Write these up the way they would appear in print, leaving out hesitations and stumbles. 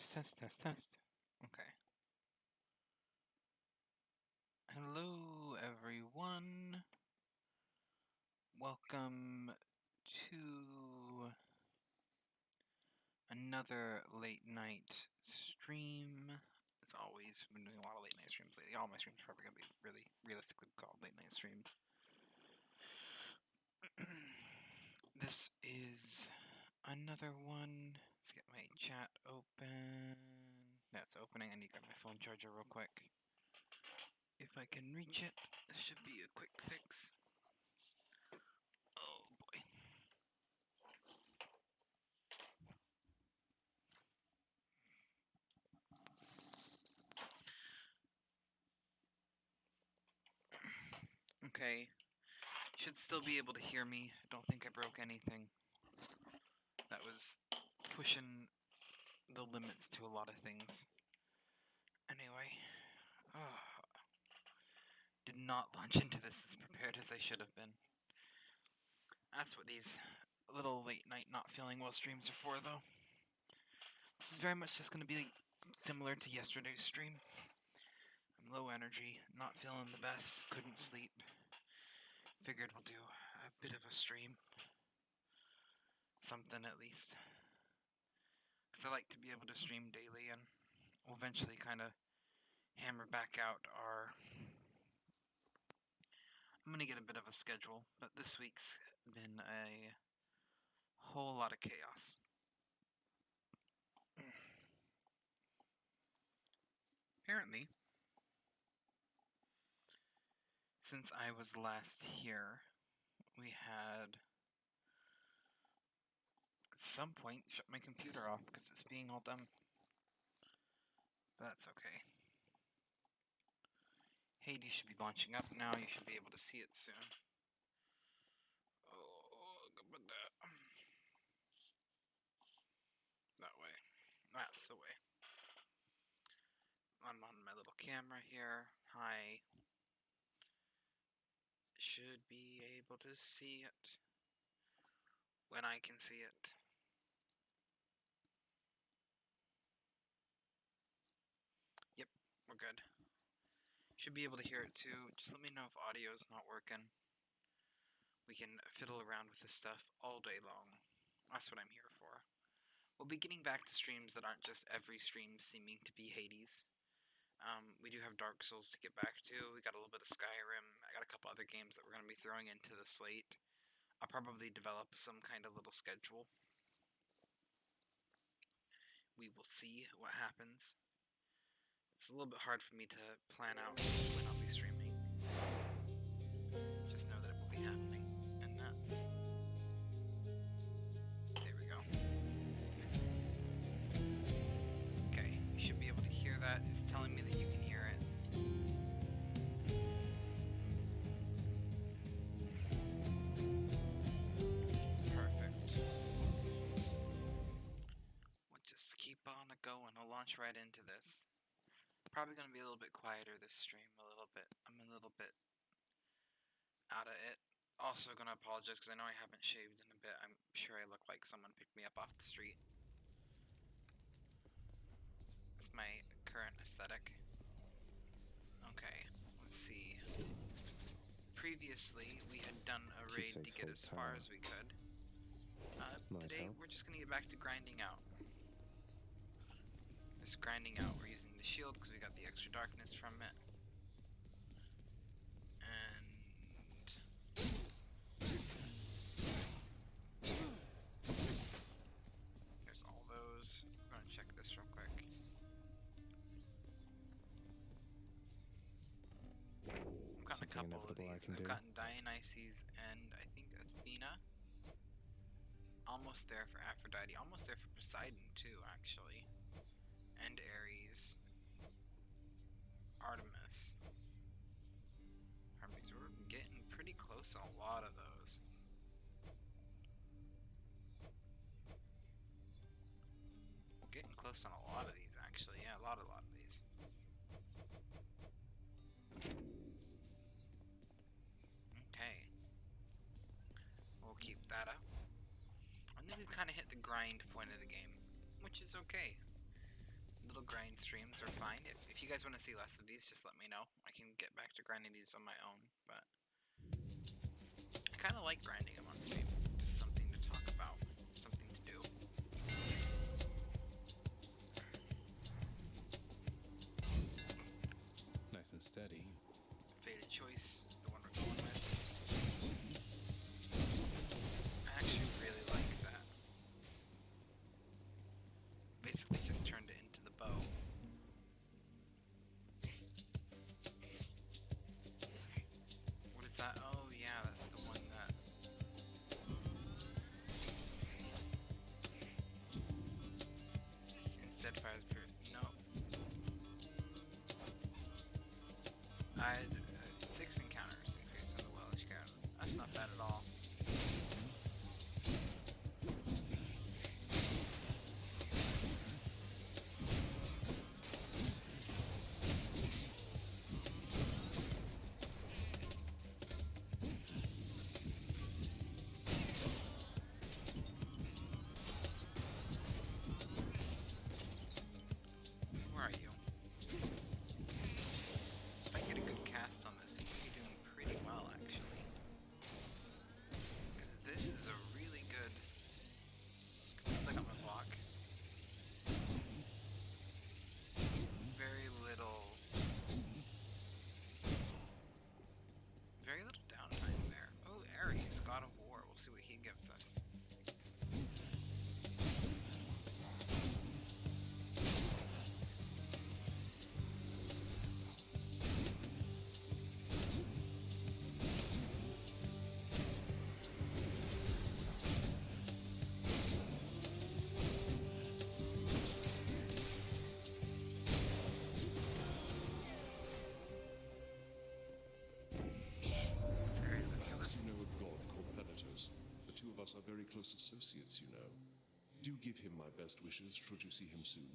Test, test, test, test. Okay. Hello, everyone. Welcome to another late night stream. As always, I've been doing a lot of late night streams lately. All my streams are probably going to be really realistically called late night streams. This is another one. Let's get my chat open. That's opening. I need to grab my phone charger real quick. If I can reach it, this should be a quick fix. Oh boy. Okay. Should still be able to hear me. I don't think I broke anything. That was pushing the limits to a lot of things. Anyway. Did not launch into this as prepared as I should have been. That's what these little late night not feeling well streams are for, though. This is very much just going to be similar to yesterday's stream. I'm low energy, not feeling the best, couldn't sleep. Figured we'll do a bit of a stream. Something at least. Because I like to be able to stream daily, and we'll eventually kind of hammer back out our... I'm going to get a bit of a schedule, but this week's been a whole lot of chaos. Apparently, since I was last here, we had at some point shut my computer off because it's being all dumb. But that's okay. Hades should be launching up now. You should be able to see it soon. Oh, good with that. That way. That's the way. I'm on my little camera here. Hi. Should be able to see it when I can see it. Yep, we're good. Should be able to hear it too. Just let me know if audio's not working. We can fiddle around with this stuff all day long. That's what I'm here for. We'll be getting back to streams that aren't just every stream seeming to be Hades. We do have Dark Souls to get back to. We got a little bit of Skyrim. I got a couple other games that we're going to be throwing into the slate. I'll probably develop some kind of little schedule. We will see what happens. It's a little bit hard for me to plan out when I'll be streaming. Just know that it will be happening. And that's... There we go. Okay, you should be able to hear that. It's telling me that you can hear it. Perfect. We'll just keep on going. I'll launch right into this. Probably going to be a little bit quieter this stream, a little bit. I'm a little bit out of it. Also going to apologize because I know I haven't shaved in a bit. I'm sure I look like someone picked me up off the street. That's my current aesthetic. Okay, let's see. Previously, we had done a raid to get as far as we could. Today, we're just going to get back to grinding out. Just grinding out. We're using the shield because we got the extra darkness from it. And... There's all those. I'm going to check this real quick. I've gotten a couple of these. I've gotten Dionysus and I think Athena. Almost there for Aphrodite. Almost there for Poseidon too, actually. And Ares. Artemis. We're getting pretty close on a lot of those. Getting close on a lot of these, actually. Yeah, a lot of these. Okay. We'll keep that up. And then we've kind of hit the grind point of the game, which is okay. little grind streams are fine. If you guys want to see less of these, just let me know. I can get back to grinding these on my own, but I kind of like grinding them on stream. Just something to talk about, something to do. Nice and steady. Faded Choice is the one we're going with. I actually really like that. Basically just turned it into the bow. What is that? Oh yeah, that's the one that... Instead fires per... No. I had 6 encounters increased on the Welsh count. That's not bad at all. Where are you? If I get a good cast on this, we could be doing pretty well, actually. Because this is a really good... Because I still got my block. Very little... Very little downtime there. Oh, Ares, God of War. We'll see what he gives us. What's Ares gonna give us? You know a god called Thanatos. The two of us are very close associates, you know. Do give him my best wishes should you see him soon.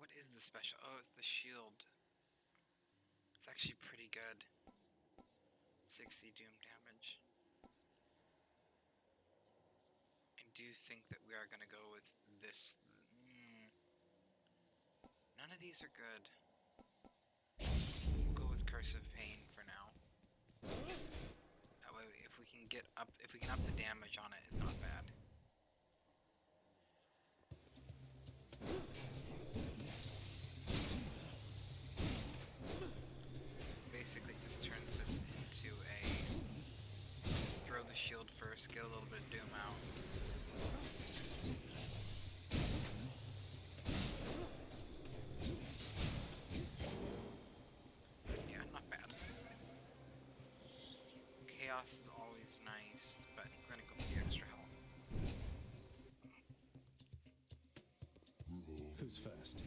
What is the special? Oh, it's the shield. It's actually pretty good. 60 doom damage. I do think that we are going to go with this. None of these are good. We'll go with Curse of Pain for now. That way, if we can up the damage on it, it's not bad. Basically just turns this into a throw the shield first, get a little bit of doom out. Yeah, not bad. Chaos is always nice, but I think we're gonna go for the extra health. Who's first?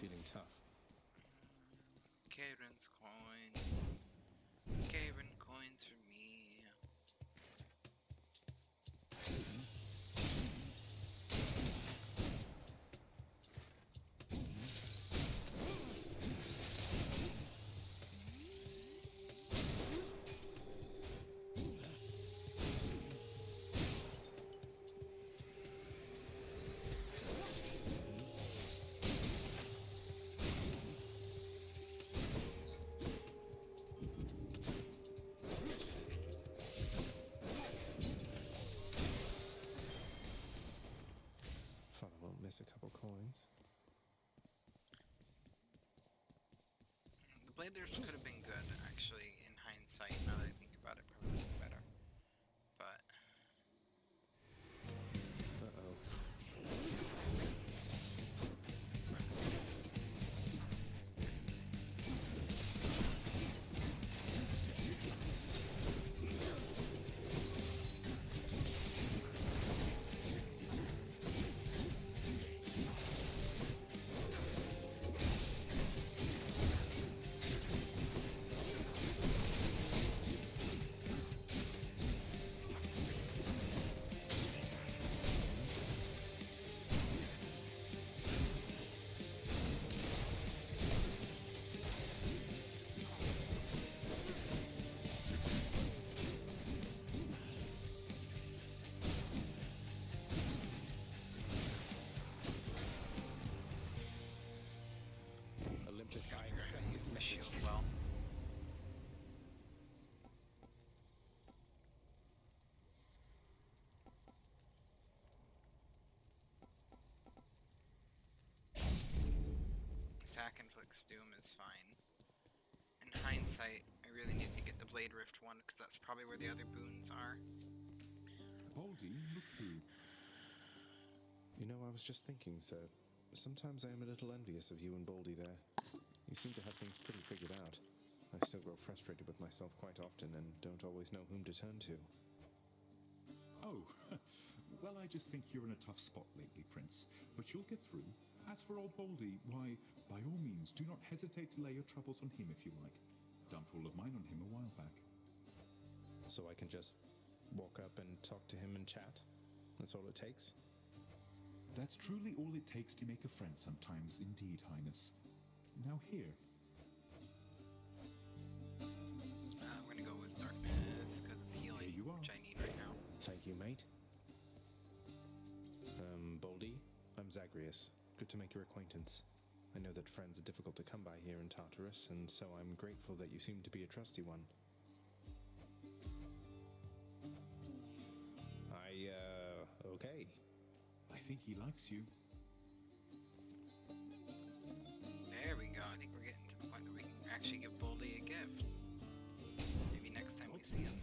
Feeling tough. Karen's coins. Karen coins for me. Thought I won't miss a couple coins. The Bladers could have been good, actually, in hindsight. Now that I think about it, probably would have been better. But Uh-oh. Hack and Flick's Doom is fine. In hindsight, I really need to get the Blade Rift one, because that's probably where the other boons are. Baldy, look who. You know, I was just thinking, sir. Sometimes I am a little envious of you and Baldy there. You seem to have things pretty figured out. I still grow frustrated with myself quite often and don't always know whom to turn to. Oh, well, I just think you're in a tough spot lately, Prince. But you'll get through. As for old Baldy, why, by all means, do not hesitate to lay your troubles on him if you like. Dumped all of mine on him a while back. So I can just walk up and talk to him and chat? That's all it takes? That's truly all it takes to make a friend sometimes, indeed, Highness. Now here. We're gonna go with Darkness, because of the healing, Here you are. which I need right now. Thank you, mate. Baldy, I'm Zagreus. Good to make your acquaintance. I know that friends are difficult to come by here in Tartarus, and so I'm grateful that you seem to be a trusty one. Okay. I think he likes you. There we go. I think we're getting to the point where we can actually give Boldy a gift. Maybe next time we see him.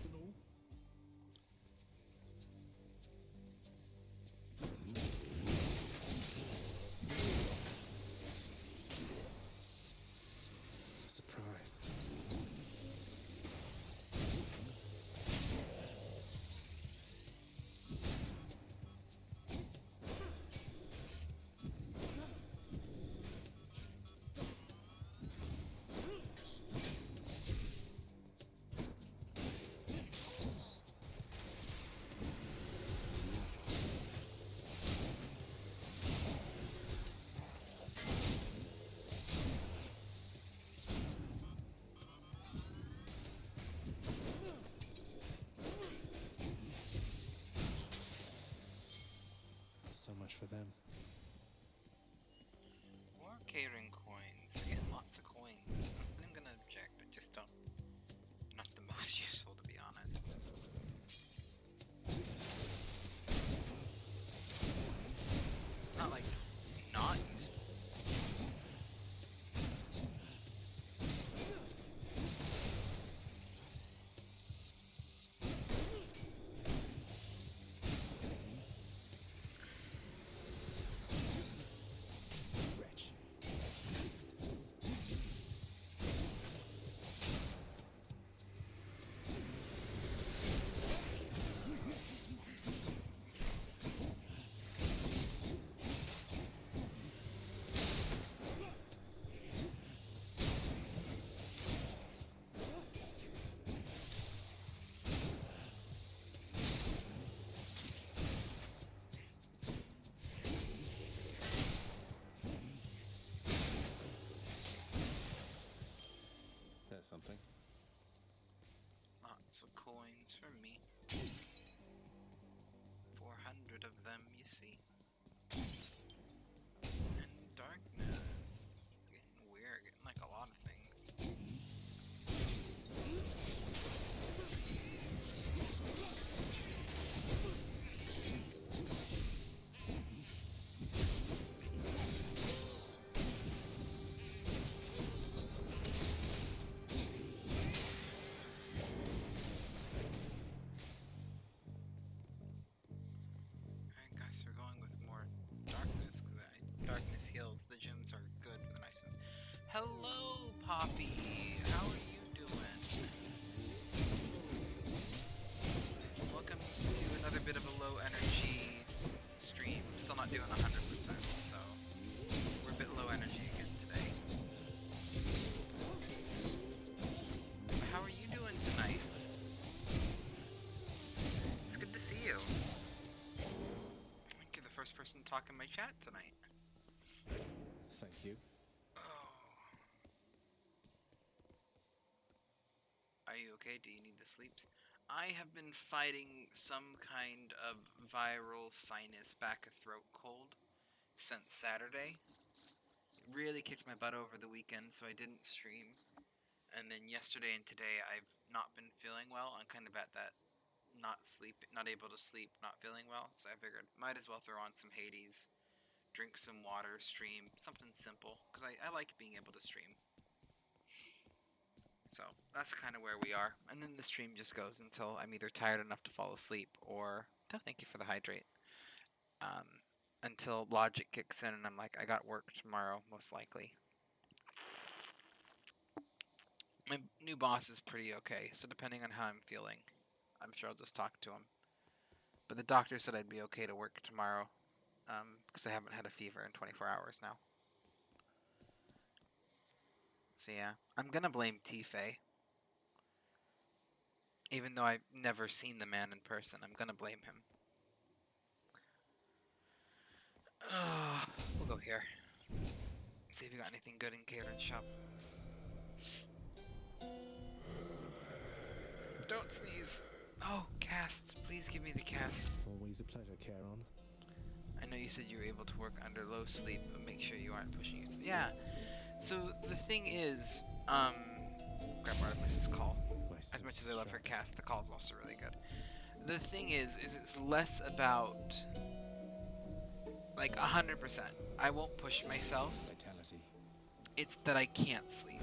Surprise. So much for them. More Karen coins. We're getting lots of coins. I'm gonna object, but just don't. Not the most useful, to be honest. Not like not useful. Wretch. That's something. Lots of coins for me. 400 of them, you see. And darkness. Getting weird, getting like a lot of things. Alright guys, we're going with more darkness, because darkness heals. The gems are good for the nice ones. Hello, Poppy! How are you doing? Welcome to another bit of a low energy stream. Still not doing 100%, so we're a bit low energy again today. How are you doing tonight? It's good to see you. You're the first person to talk in my chat tonight. Thank you. Oh. Are you okay? Do you need the sleeps? I have been fighting some kind of viral sinus back a throat cold since Saturday. It really kicked my butt over the weekend, so I didn't stream. And then yesterday and today I've not been feeling well. I'm kind of at that not able to sleep, not feeling well. So I figured might as well throw on some Hades, drink some water, stream, something simple, because I like being able to stream. So that's kind of where we are, and then the stream just goes until I'm either tired enough to fall asleep, or oh, thank you for the hydrate. Um, until logic kicks in, and I'm like, I got work tomorrow, most likely. My new boss is pretty okay, so depending on how I'm feeling, I'm sure I'll just talk to him. But the doctor said I'd be okay to work tomorrow, because I haven't had a fever in 24 hours now. So yeah, I'm gonna blame T-Fay. Even though I've never seen the man in person, I'm gonna blame him. We'll go here. See if you got anything good in Caitlin's shop. Don't sneeze. Oh, cast. Please give me the cast. Always a pleasure, Charon. I know you said you were able to work under low sleep, but make sure you aren't pushing yourself. Yeah. So the thing is, grab Artemis's call. As much as I love her cast, the call's also really good. The thing is it's less about like 100%. I won't push myself. Vitality. It's that I can't sleep.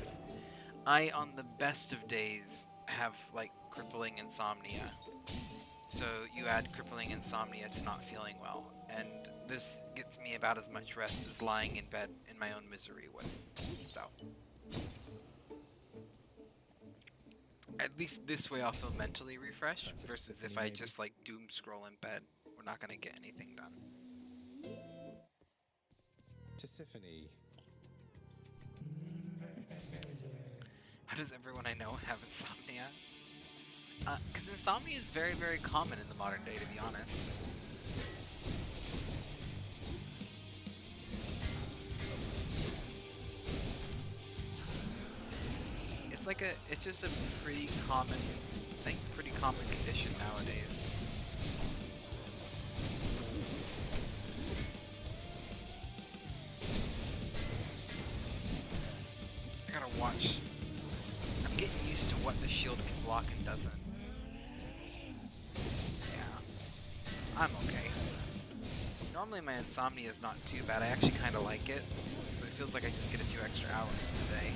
I, on the best of days, have like crippling insomnia. So you add crippling insomnia to not feeling well, and this gets me about as much rest as lying in bed in my own misery would. So at least this way I'll feel mentally refreshed, versus if I just like doom scroll in bed, we're not gonna get anything done. Tisiphone. How does everyone I know have insomnia? Because insomnia is very, very common in the modern day, to be honest. It's just a pretty common, pretty common condition nowadays. I gotta watch. I'm getting used to what the shield can block and doesn't. Yeah, I'm okay. Normally my insomnia is not too bad. I actually kind of like it, because it feels like I just get a few extra hours in the day.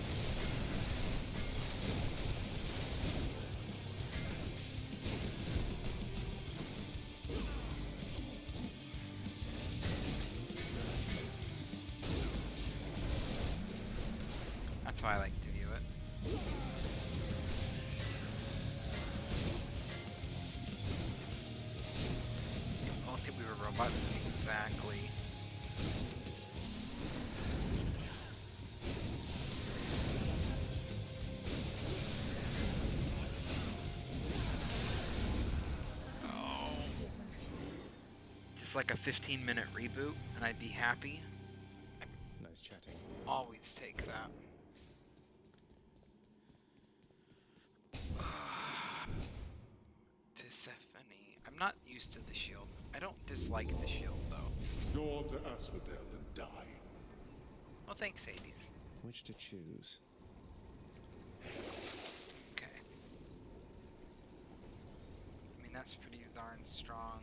That's how I like to view it. If only we were robots. Exactly. Oh. Just like a 15-minute reboot, and I'd be happy. Nice chatting. Always take that. Tisiphone. I'm not used to the shield. I don't dislike the shield, though. Go on to Asphodel and die. Well, thanks, Hades. Which to choose? Okay. I mean, that's pretty darn strong.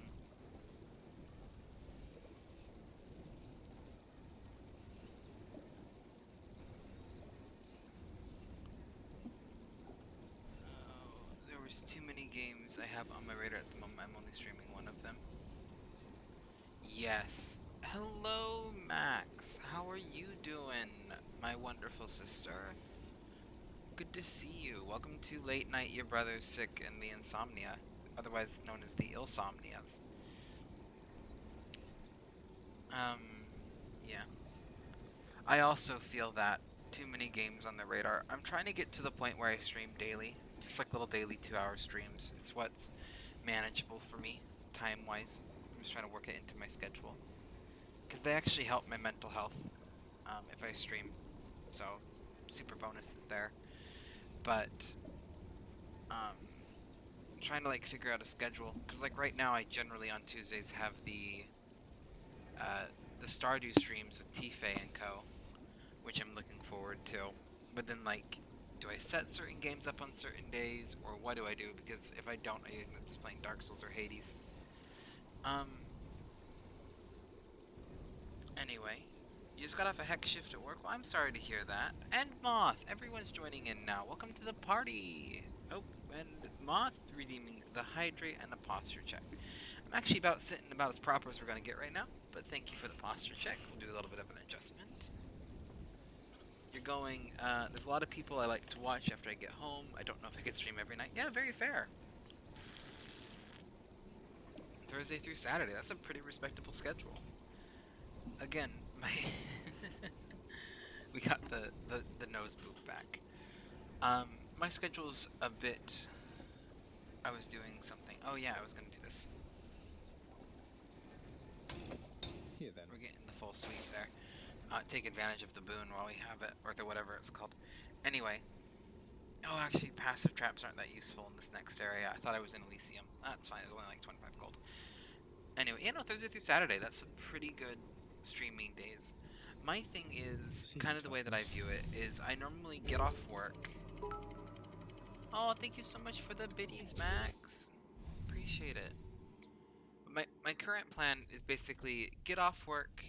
There was too many games I have on my radar at the moment. I'm only streaming one of them. Yes. Hello, Max. How are you doing, my wonderful sister? Good to see you. Welcome to Late Night Your Brother's Sick and the Insomnia, otherwise known as the Ill-somnias. Yeah. I also feel that too many games on the radar. I'm trying to get to the point where I stream daily. Just like little daily 2-hour streams. It's what's manageable for me, time-wise. I'm just trying to work it into my schedule. Because they actually help my mental health if I stream. So, super bonus is there. But, I'm trying to like figure out a schedule. Because like right now I generally on Tuesdays have the Stardew streams with T-Fay and Co. Which I'm looking forward to. But then like, do I set certain games up on certain days, or what do I do? Because if I don't, I end up just playing Dark Souls or Hades. Anyway, you just got off a heck shift at work? Well, I'm sorry to hear that. And Moth, everyone's joining in now. Welcome to the party. Oh, and Moth redeeming the hydrate and a posture check. I'm actually sitting about as proper as we're going to get right now, but thank you for the posture check. We'll do a little bit of an adjustment. You're going, there's a lot of people I like to watch after I get home. I don't know if I could stream every night. Yeah, very fair. Thursday through Saturday, that's a pretty respectable schedule. Again, my we got the nose boop back. My schedule's a bit. I was doing something. Oh yeah, I was gonna do this. Here then. We're getting the full sweep there. Take advantage of the boon while we have it, or the whatever it's called. Anyway. Oh, actually, passive traps aren't that useful in this next area. I thought I was in Elysium. That's fine. It was only like 25 gold. Anyway, yeah, no, Thursday through Saturday. That's some pretty good streaming days. My thing is, kind of the way that I view it, is I normally get off work. Oh, thank you so much for the biddies, Max. Appreciate it. My current plan is basically get off work.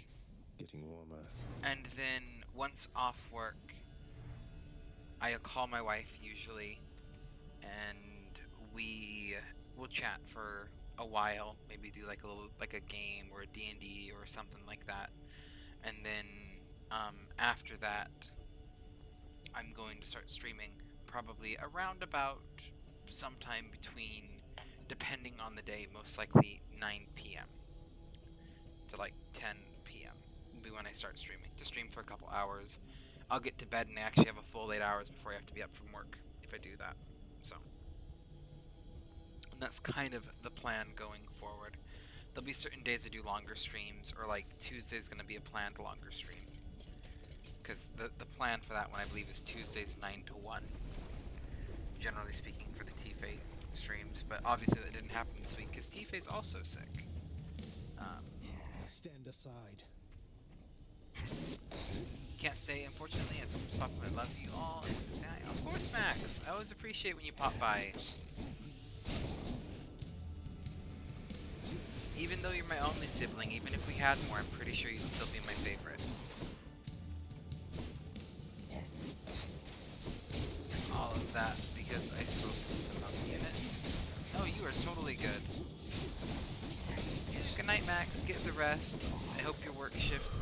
Getting warmer. And then, once off work, I'll call my wife, usually, and we'll chat for a while, maybe do like a game or a D&D or something like that. And then after that, I'm going to start streaming probably around about sometime between, depending on the day, most likely 9 p.m. to like 10 p.m. will be when I start streaming. To stream for a couple hours. I'll get to bed and I actually have a full 8 hours before I have to be up from work if I do that. So, and that's kind of the plan going forward. There'll be certain days I do longer streams, or like Tuesday's going to be a planned longer stream. Because the plan for that one, I believe, is Tuesdays 9 to 1. Generally speaking, for the T-Fate streams. But obviously that didn't happen this week because T-Fate's also sick. Stand aside. Can't say, unfortunately, as much as possible, I love you all. And say, of course, Max. I always appreciate when you pop by. Even though you're my only sibling, even if we had more, I'm pretty sure you'd still be my favorite. All of that because I spoke about the unit. Oh, you are totally good. Good night, Max. Get the rest. I hope your work shift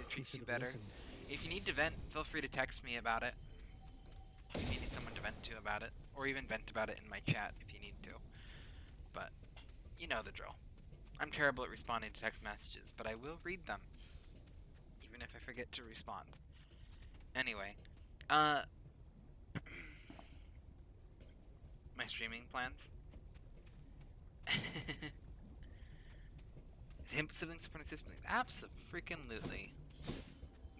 treats you better. If you need to vent, feel free to text me about it. If you need someone to vent to about it. Or even vent about it in my chat if you need to. But, you know the drill. I'm terrible at responding to text messages, but I will read them. Even if I forget to respond. Anyway, my streaming plans. Sibling supporting siblings. Absolutely.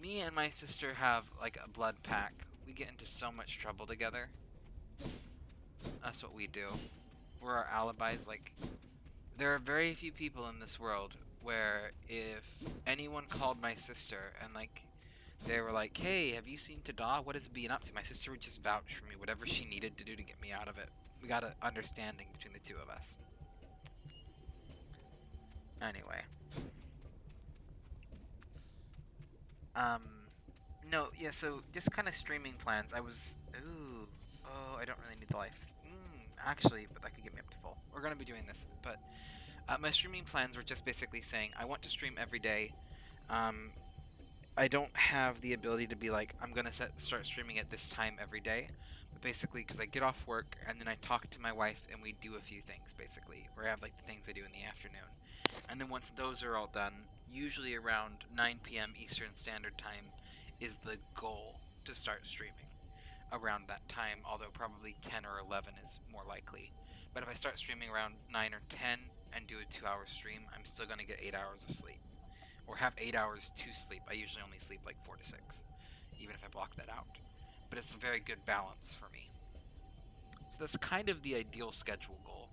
Me and my sister have like a blood pack. We get into so much trouble together. That's what we do. We're our alibis. Like, there are very few people in this world where if anyone called my sister and like they were like, "Hey, have you seen Tada? What is it being up to?" My sister would just vouch for me, whatever she needed to do to get me out of it. We got an understanding between the two of us. Anyway. No, yeah, so just kind of streaming plans. I don't really need the life. Actually, but that could get me up to full. We're gonna be doing this, but my streaming plans were just basically saying I want to stream every day. I don't have the ability to be like, I'm gonna start streaming at this time every day. But basically, because I get off work and then I talk to my wife and we do a few things, basically. Or I have like the things I do in the afternoon. And then once those are all done, usually around 9 p.m. Eastern Standard Time is the goal to start streaming. Around that time, although probably 10 or 11 is more likely. But if I start streaming around 9 or 10 and do a 2-hour stream, I'm still going to get 8 hours of sleep. Or have 8 hours to sleep. I usually only sleep like 4 to 6, even if I block that out. But it's a very good balance for me. So that's kind of the ideal schedule goal.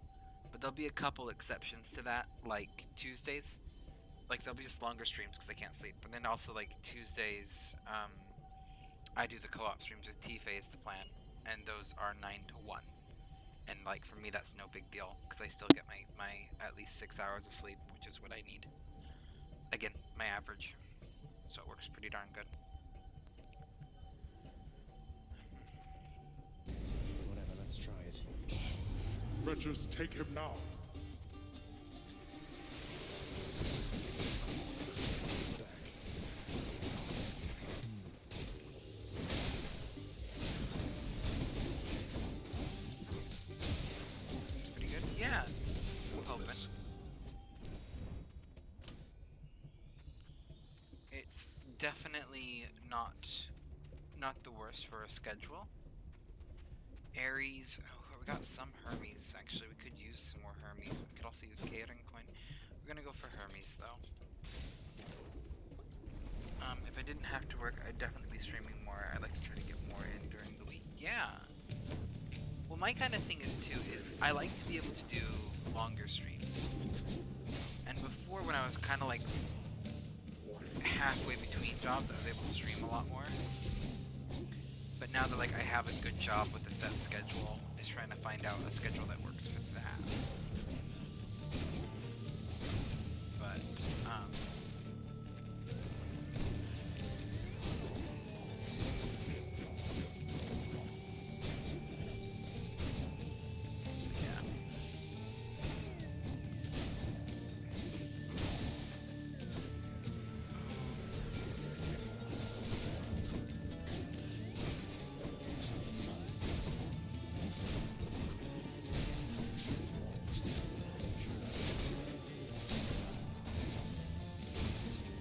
But there'll be a couple exceptions to that, like Tuesdays. Like, there'll be just longer streams because I can't sleep. But then also, like, Tuesdays, I do the co-op streams with T-Phase, the plan. And those are 9 to 1. And, like, for me, that's no big deal because I still get my at least 6 hours of sleep, which is what I need. Again, my average. so it works pretty darn good. Whatever, let's try it. Wretches, take him now. Seems pretty good. Yeah, it's open. It's definitely not the worst for a schedule. Ares, oh, we got some Hermes actually. We could use some more Hermes. We could also use Chaotic Coin. We're gonna go for Hermes though. If I didn't have to work, I'd definitely be streaming more. I'd like to try to get more in during the week. Yeah. Well, my kind of thing is too, is I like to be able to do longer streams. And before, when I was kind of like halfway between jobs, I was able to stream a lot more. But now that like I have a good job with a set schedule, is trying to find out a schedule that works for that. But yeah.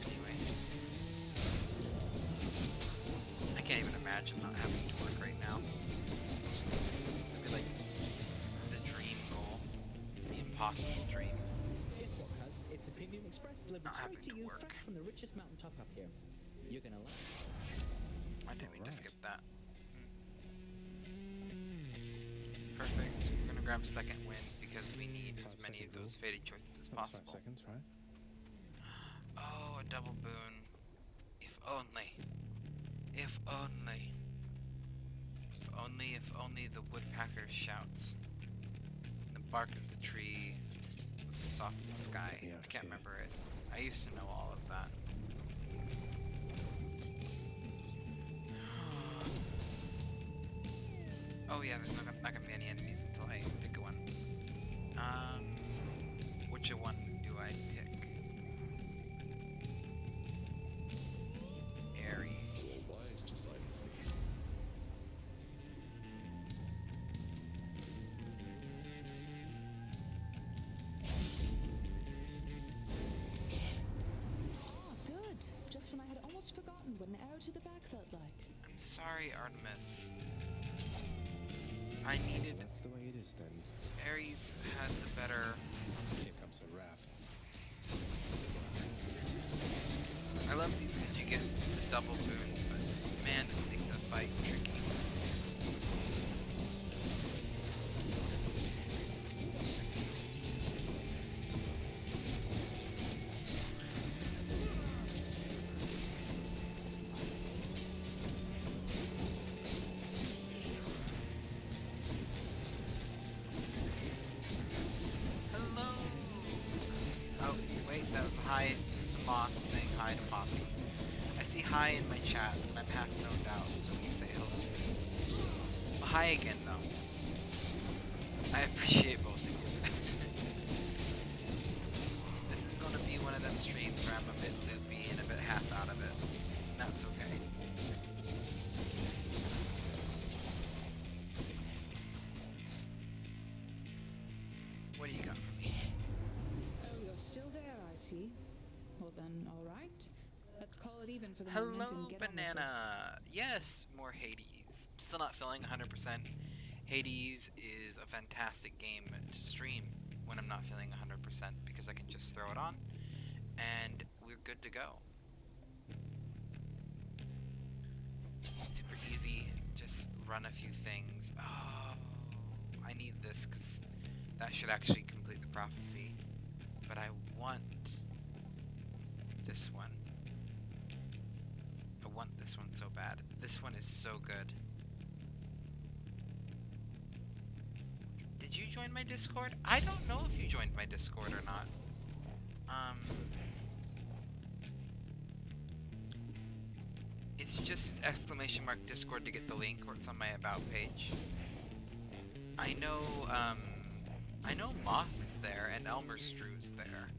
Anyway, I can't even imagine not having to work right now. It'd be like the dream goal, the impossible dream. Guess what, Cuz? It's the Premium Express delivered Not straight having to to you work. fresh from the richest mountaintop up here. You're gonna love it. I didn't mean to Alright. skip that. Perfect. We're gonna grab second win because we need as 5 many of second those rule. faded choices as That was 5 possible. seconds, right? Oh, a double boon. If only. If only. If only the woodpecker shouts. The bark is the tree. Was the soft as the sky. Get me out I of can't here. remember it. I used to know all of that. Oh yeah, there's not gonna be any enemies until I pick one. Which one do I pick? Aries. Wise to side with me. Ah, good. Just when I had almost forgotten what an arrow to the back felt like. I'm sorry, Artemis. I needed That's the way it is then. Ares had the better. Here comes her wrath. I love these because you get the double boons, but man, does it make the fight tricky. Hello. Oh wait, that was hi. It's just a moth saying hi to Poppy. I see hi in my chat, and I'm half zoned out, so we say hello. Well, hi again, though. I appreciate both of you. This is gonna be one of them streams where I'm a bit loopy and a bit half out of it. And that's okay. What do you got for me? Oh, you're still there, I see. Well then, alright. Let's call it even for the moment Hello, and get on with this. Banana! Yes, more Hades. Still not feeling 100%. Hades is a fantastic game to stream when I'm not feeling 100% because I can just throw it on and we're good to go. Super easy, just run a few things. Oh, I need this because that should actually complete the prophecy. But I want this one. I want this one so bad. This one is so good. Did you join my Discord? I don't know if you joined my Discord or not. It's just !Discord to get the link, or it's on my about page. I know Moth is there and Elmer Strew's there.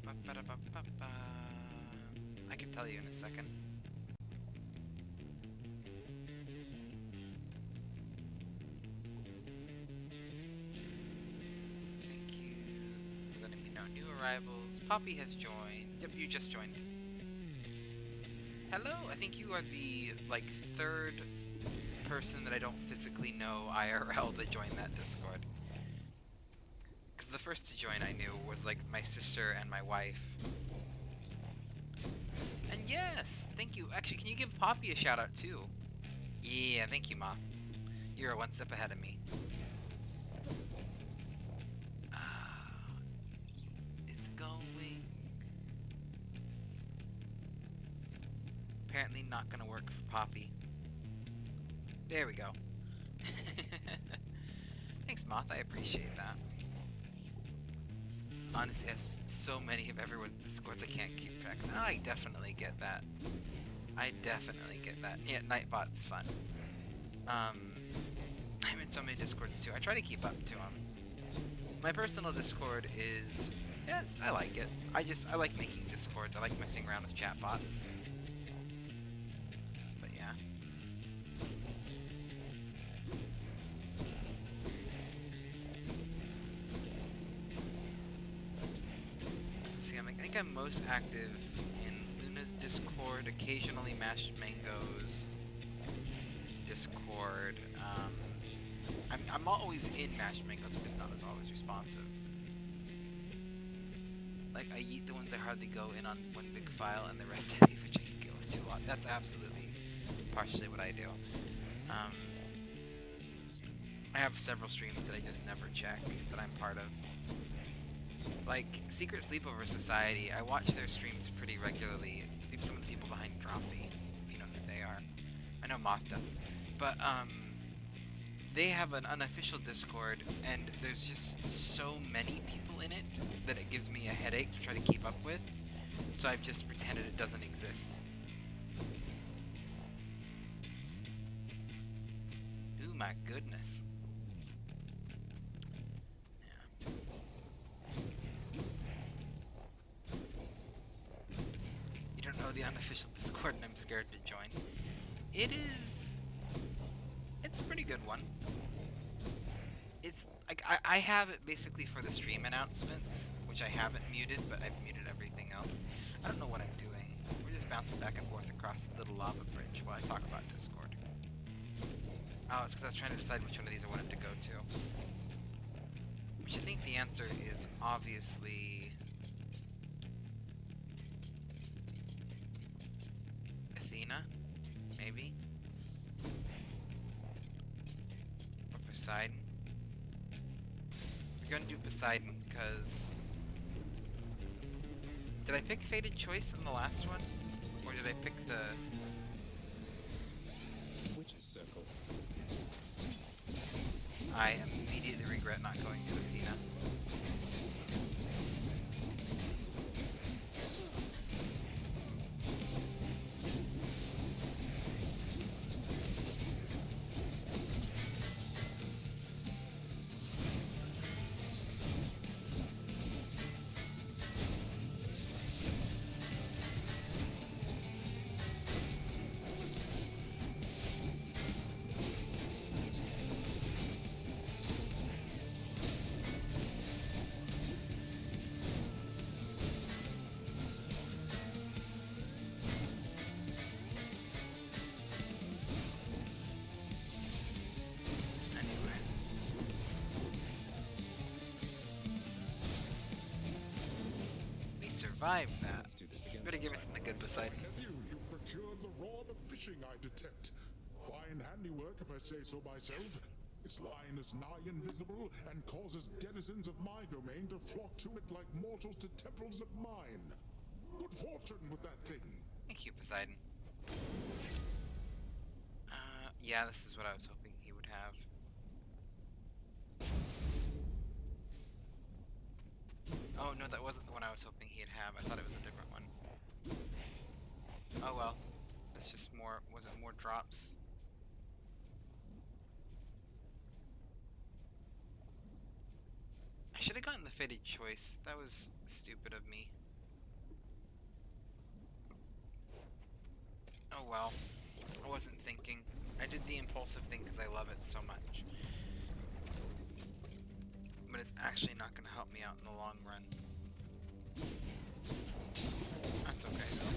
Ba-ba-da-ba-ba-ba. I can tell you in a second. Thank you for letting me know. New arrivals. Poppy has joined. Yep, you just joined. Hello, I think you are the, like, third person that I don't physically know IRL to join that Discord. Because the first to join I knew was, like, my sister and my wife. And yes, thank you. Actually, can you give Poppy a shout out too? Yeah, thank you, Moth. You're one step ahead of me. It's going. Apparently not gonna work for Poppy. There we go. Thanks, Moth. I appreciate that. Honestly, I have so many of everyone's Discords I can't keep track. I definitely get that. I definitely get that. Yeah, Nightbot's fun. I'm in so many Discords too. I try to keep up to them. My personal Discord is... yes, I like it. I like making Discords. I like messing around with chatbots. But yeah. See, I think I'm most active in Luna's Discord, occasionally Mashed Mango's Discord. I'm always in Mashed Mango's, but it's not as always responsive. Like, I eat the ones I hardly go in on one big file, and the rest I leave which I can go to a lot. That's absolutely partially what I do. I have several streams that I just never check that I'm part of. Like, Secret Sleepover Society, I watch their streams pretty regularly. It's some of the people behind Drawfee, if you know who they are. I know Moth does. But, they have an unofficial Discord, and there's just so many people in it that it gives me a headache to try to keep up with. So I've just pretended it doesn't exist. Ooh, my goodness. The unofficial Discord, and I'm scared to join. It's a pretty good one. It's like I have it basically for the stream announcements, which I haven't muted, but I've muted everything else. I don't know what I'm doing. We're just bouncing back and forth across the little lava bridge while I talk about Discord. Oh, it's because I was trying to decide which one of these I wanted to go to. Which I think the answer is obviously Athena, maybe? Or Poseidon? We're gonna do Poseidon, because... Did I pick Fated Choice in the last one? Or did I pick the... Witch's Circle. I immediately regret not going to Athena. Survive that. Let's do this again. Better give me something good beside me. You procured the rod of fishing, I detect. Fine handiwork, if I say so myself. Yes. This line is nigh invisible and causes denizens of my domain to flock to it like mortals to temples of mine. Good fortune with that thing. Thank you, Poseidon. Yeah, this is what I was hoping he would have. Oh no, that wasn't the one I was hoping he'd have. I thought it was a different one. Oh well. It's just more. Was it more drops? I should have gotten the faded choice. That was stupid of me. Oh well. I wasn't thinking. I did the impulsive thing because I love it so much. But it's actually not going to help me out in the long run. That's okay though.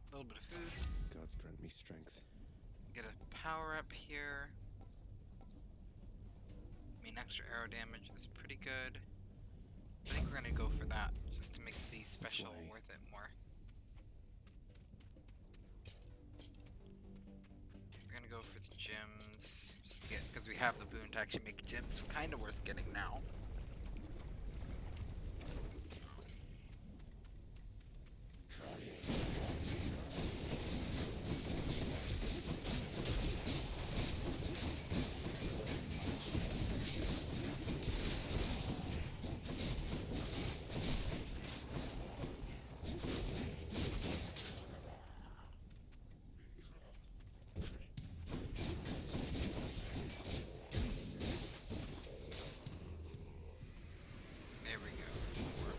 A little bit of food. Gods grant me strength. Get a power up here. I mean, extra arrow damage is pretty good. I think we're gonna go for that just to make the special way? worth it more. We're gonna go for the gems just to get, because we have the boon to actually make gems kind of worth getting now. There we go. Some more.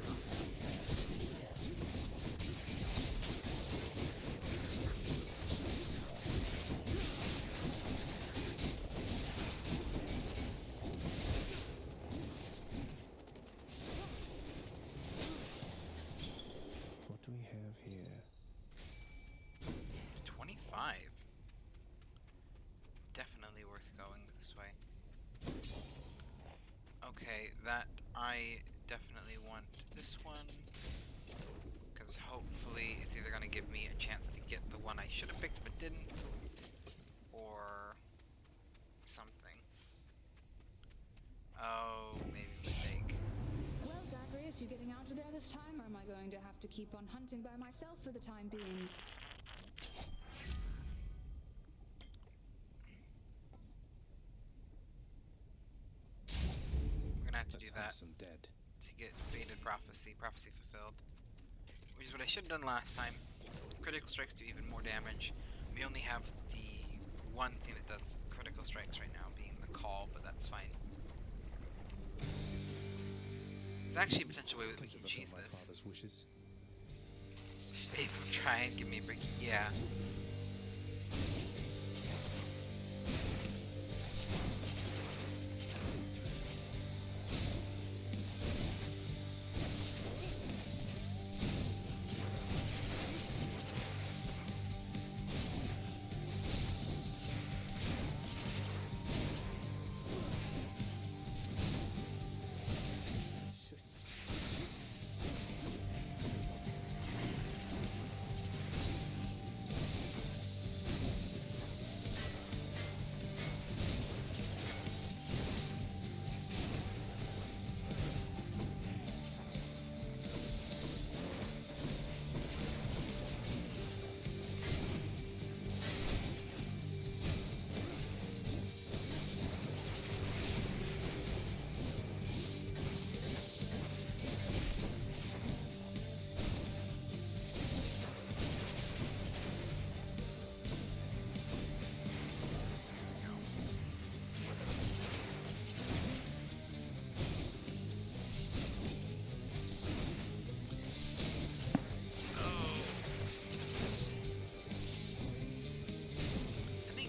What do we have here? 25. Definitely worth going this way. Okay, that I definitely want this one. Because hopefully it's either going to give me a chance to get the one I should have picked but didn't. Or something. Oh, maybe mistake. Well, Zacharias, you getting out of there this time, or am I going to have to keep on hunting by myself for the time being? We're gonna have to do Let's that hunt some dead. to get Faded Prophecy, Prophecy Fulfilled. Which is what I should have done last time. Critical strikes do even more damage. We only have the one thing that does critical strikes right now, being the call, but that's fine. There's actually a potential way that we Can't can fulfill cheese my this. father's wishes. They will try and give me a break. Yeah.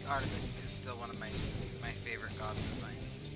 Artemis is still one of my my favorite god designs.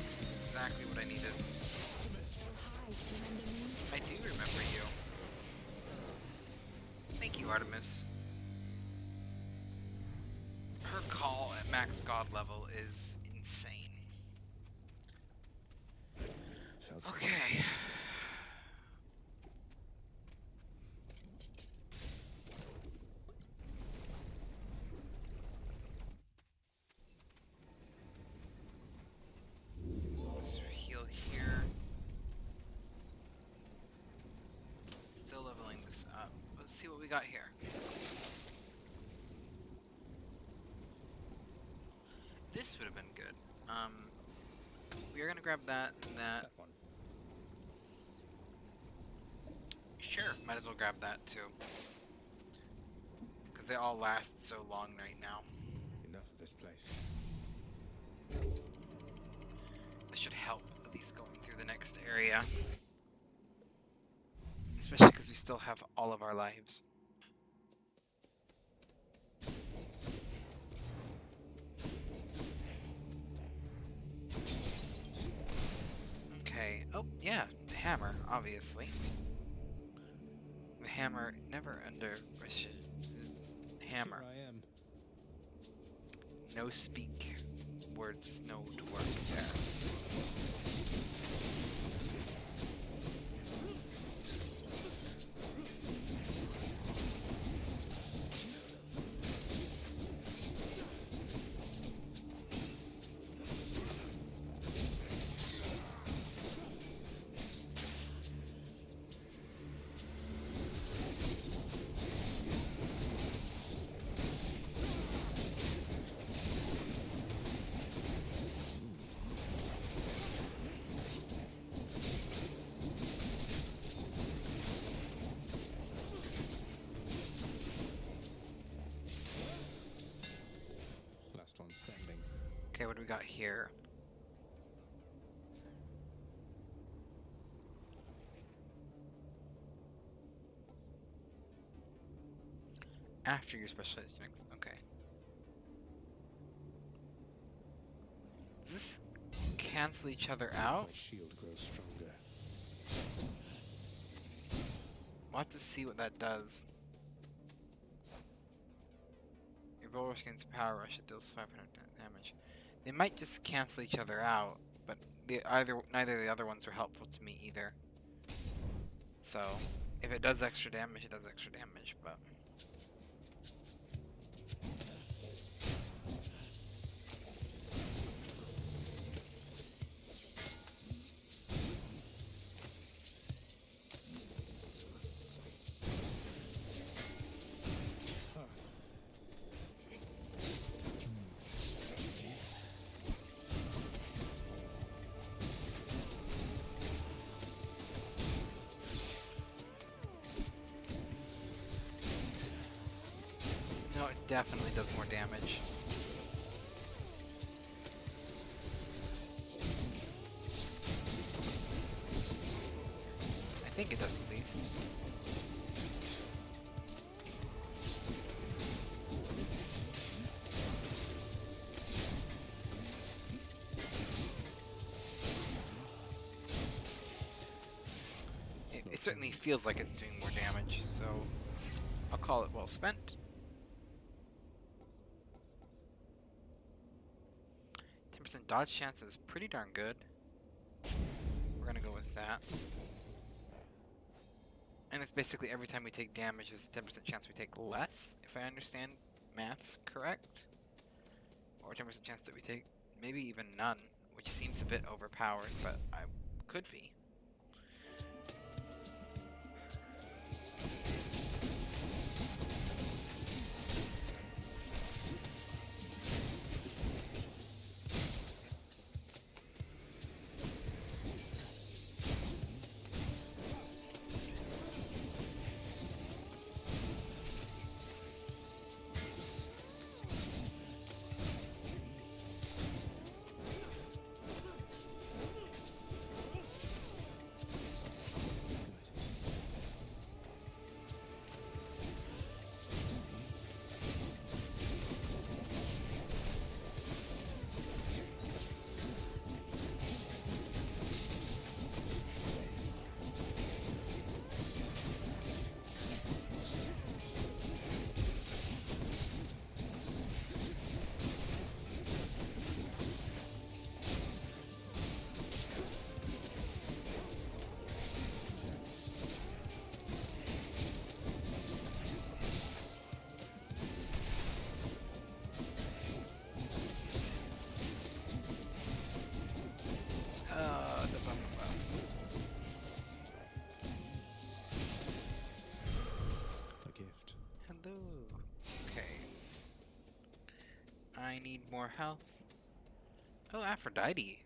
This is exactly what I needed. I do remember you. Thank you, Artemis. Her call at max god level is insane. Felt so Okay. Let's heal here. Still leveling this up. Let's see what we got here. This would have been good. We are gonna grab that and that. that one. Sure, might as well grab that too. Because they all last so long right now. Enough of this place. That should help at least going through the next area. Especially because we still have all of our lives. Okay. Oh, yeah. The hammer, obviously. The hammer never under... Hammer. Here I am. No speak. Words no to work there. Last one standing. Okay, what do we got here? After your specialized units. Okay. Does this cancel each other out? My shield grows stronger. We'll have to see what that does. Your roll rush against power rush, it deals 500 damage. They might just cancel each other out, but neither of the other ones are helpful to me either. So, if it does extra damage, it does extra damage, but... No, it definitely does more damage. I think it does at least. It certainly feels like it's doing more damage, so I'll call it well spent. dodge chance is pretty darn good. We're gonna go with that. And it's basically every time we take damage, there's a 10% chance we take less, if I understand maths correct. Or 10% chance that we take maybe even none, which seems a bit overpowered, but I could be. A gift. Hello. Okay. I need more health. Oh, Aphrodite.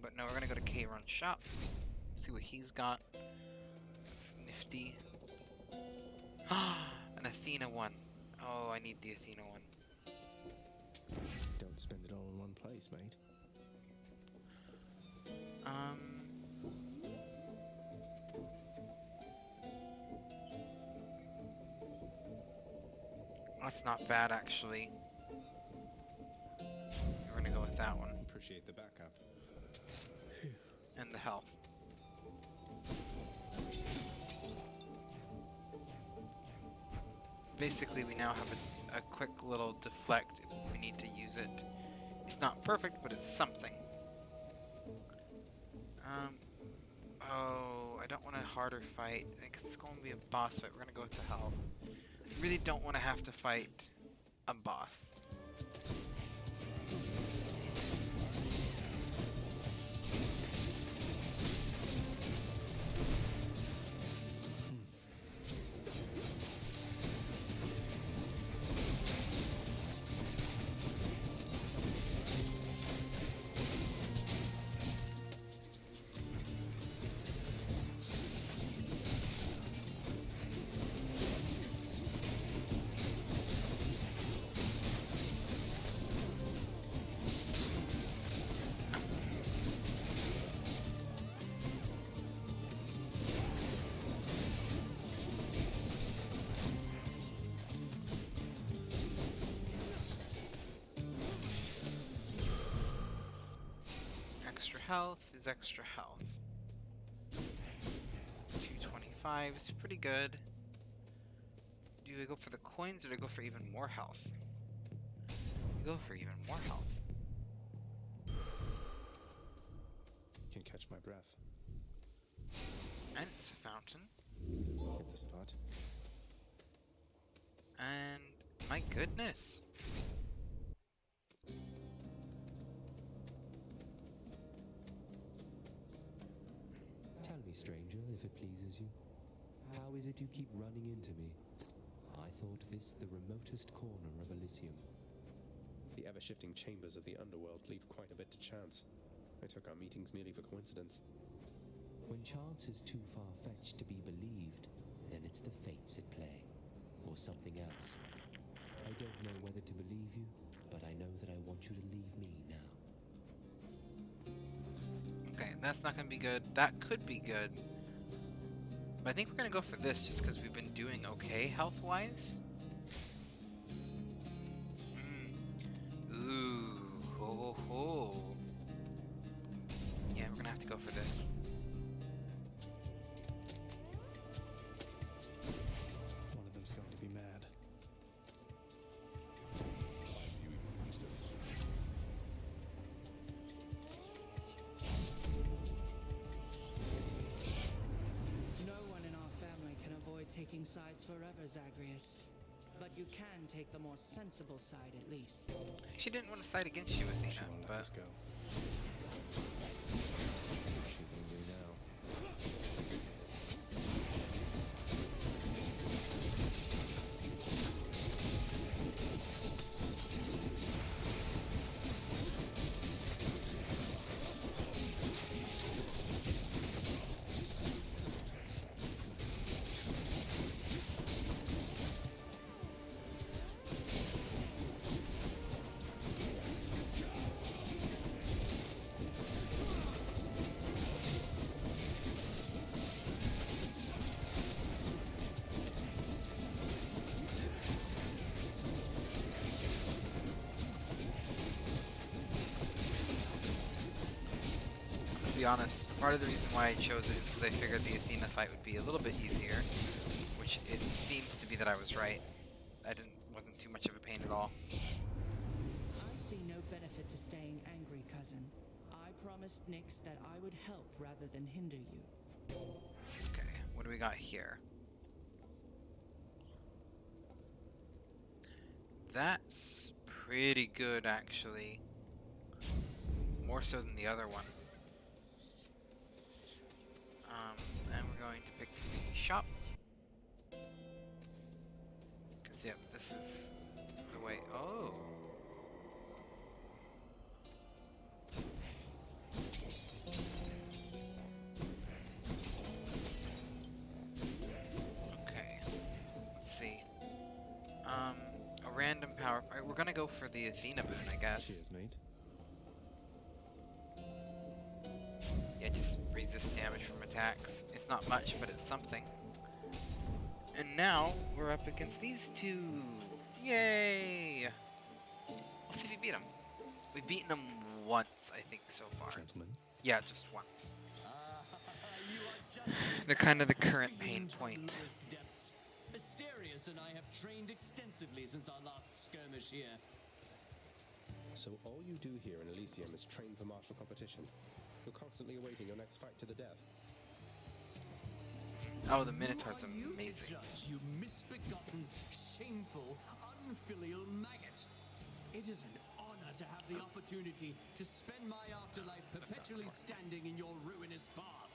But no, we're gonna go to K-Run's shop. See what he's got. That's nifty. An Athena one. Oh, I need the Athena one. Don't spend it all in one place, mate. That's not bad, actually. We're gonna go with that one. Appreciate the backup. And the health. Basically, we now have a quick little deflect if we need to use it. It's not perfect, but it's something. Oh, I don't want a harder fight. I think it's going to be a boss fight. We're going to go with the health. I really don't want to have to fight a boss. Extra health is extra health. 225 is pretty good. Do we go for the coins or do we go for even more health? We go for even more health. Can catch my breath. And it's a fountain. Hit the spot. And my goodness. Tell me, stranger, if it pleases you, how is it you keep running into me? I thought this the remotest corner of Elysium. The ever-shifting chambers of the underworld leave quite a bit to chance. I took our meetings merely for coincidence. When chance is too far-fetched to be believed, then it's the fates at play, or something else. I don't know whether to believe you, but I know that I want you to leave me now. Okay, that's not gonna be good. That could be good. But I think we're gonna go for this just because we've been doing okay health-wise. Ooh, ho ho ho. Yeah, we're gonna have to go for this. One of them's going to be mad. taking sides forever, Zagreus. But you can take the more sensible side at least. She didn't want to side against you, She Athena, won't let but us go. She's angry now. to be honest, part of the reason why I chose it is because I figured the Athena fight would be a little bit easier, which it seems to be that I was right. Wasn't too much of a pain at all. I see no benefit to staying angry, cousin. I promised Nyx that I would help rather than hinder you. Okay, what do we got here? That's pretty good, actually. More so than the other one. And we're going to pick the shop. Because, yeah, this is the way. Oh! Okay. Let's see. A random power. Alright, we're gonna go for the Athena boon, I guess. Cheers, mate. Yeah, just resist damage from attacks. It's not much, but it's something. And now, we're up against these two. Yay! Let's see if we beat them. We've beaten them once, I think, so far. Gentlemen. Yeah, just once. They're kind of the current pain point. Mysterious and I have trained extensively since our last skirmish here. So all you do here in Elysium is train for martial competition? You're constantly awaiting your next fight to the death. Oh, the Minotaur's Who are you to amazing. judge, you misbegotten, shameful, unfilial maggot. It is an honor to have the opportunity to spend my afterlife perpetually standing in your ruinous path.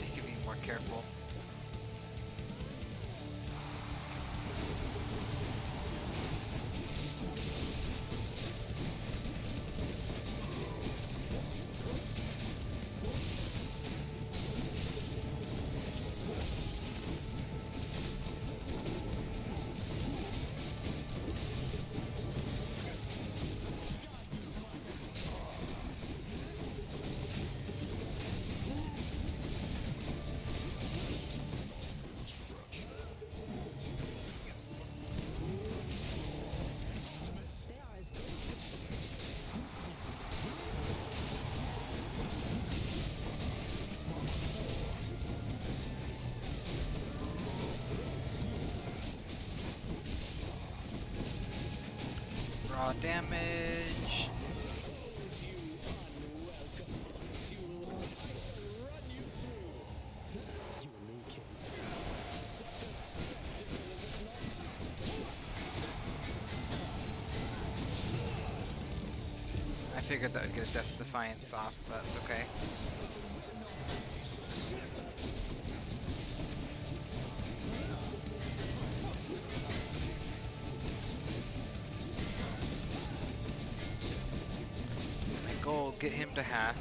He can be more careful. They are as good as Raw damage. You and me, kid. I figured that would get a Death Defiance off, but that's okay. My goal, get him to half.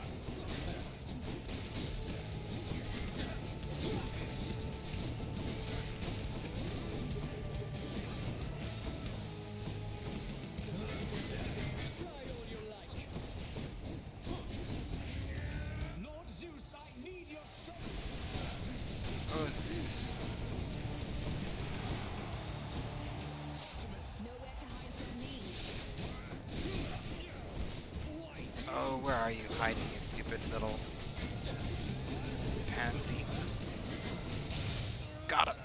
Lord Zeus, I need your strength. Oh, Zeus. nowhere to hide from me. where are you hiding, you stupid little pansy? Got him.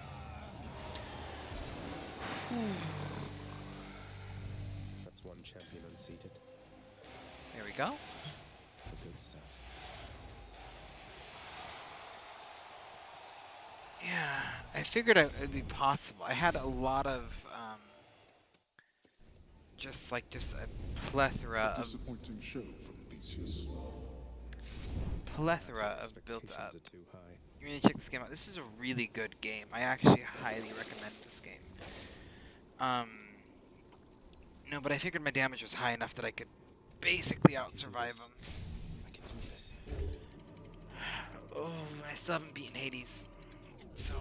That's one champion unseated. There we go. The good stuff. Yeah, I figured it would be possible. I had a lot of, just a plethora A of disappointing show from Theseus. built up. Expectations are too high. You need to check this game out. This is a really good game. I actually highly recommend this game. No, but I figured my damage was high enough that I could basically out-survive him. I can do this. Oh, I still haven't beaten Hades. So,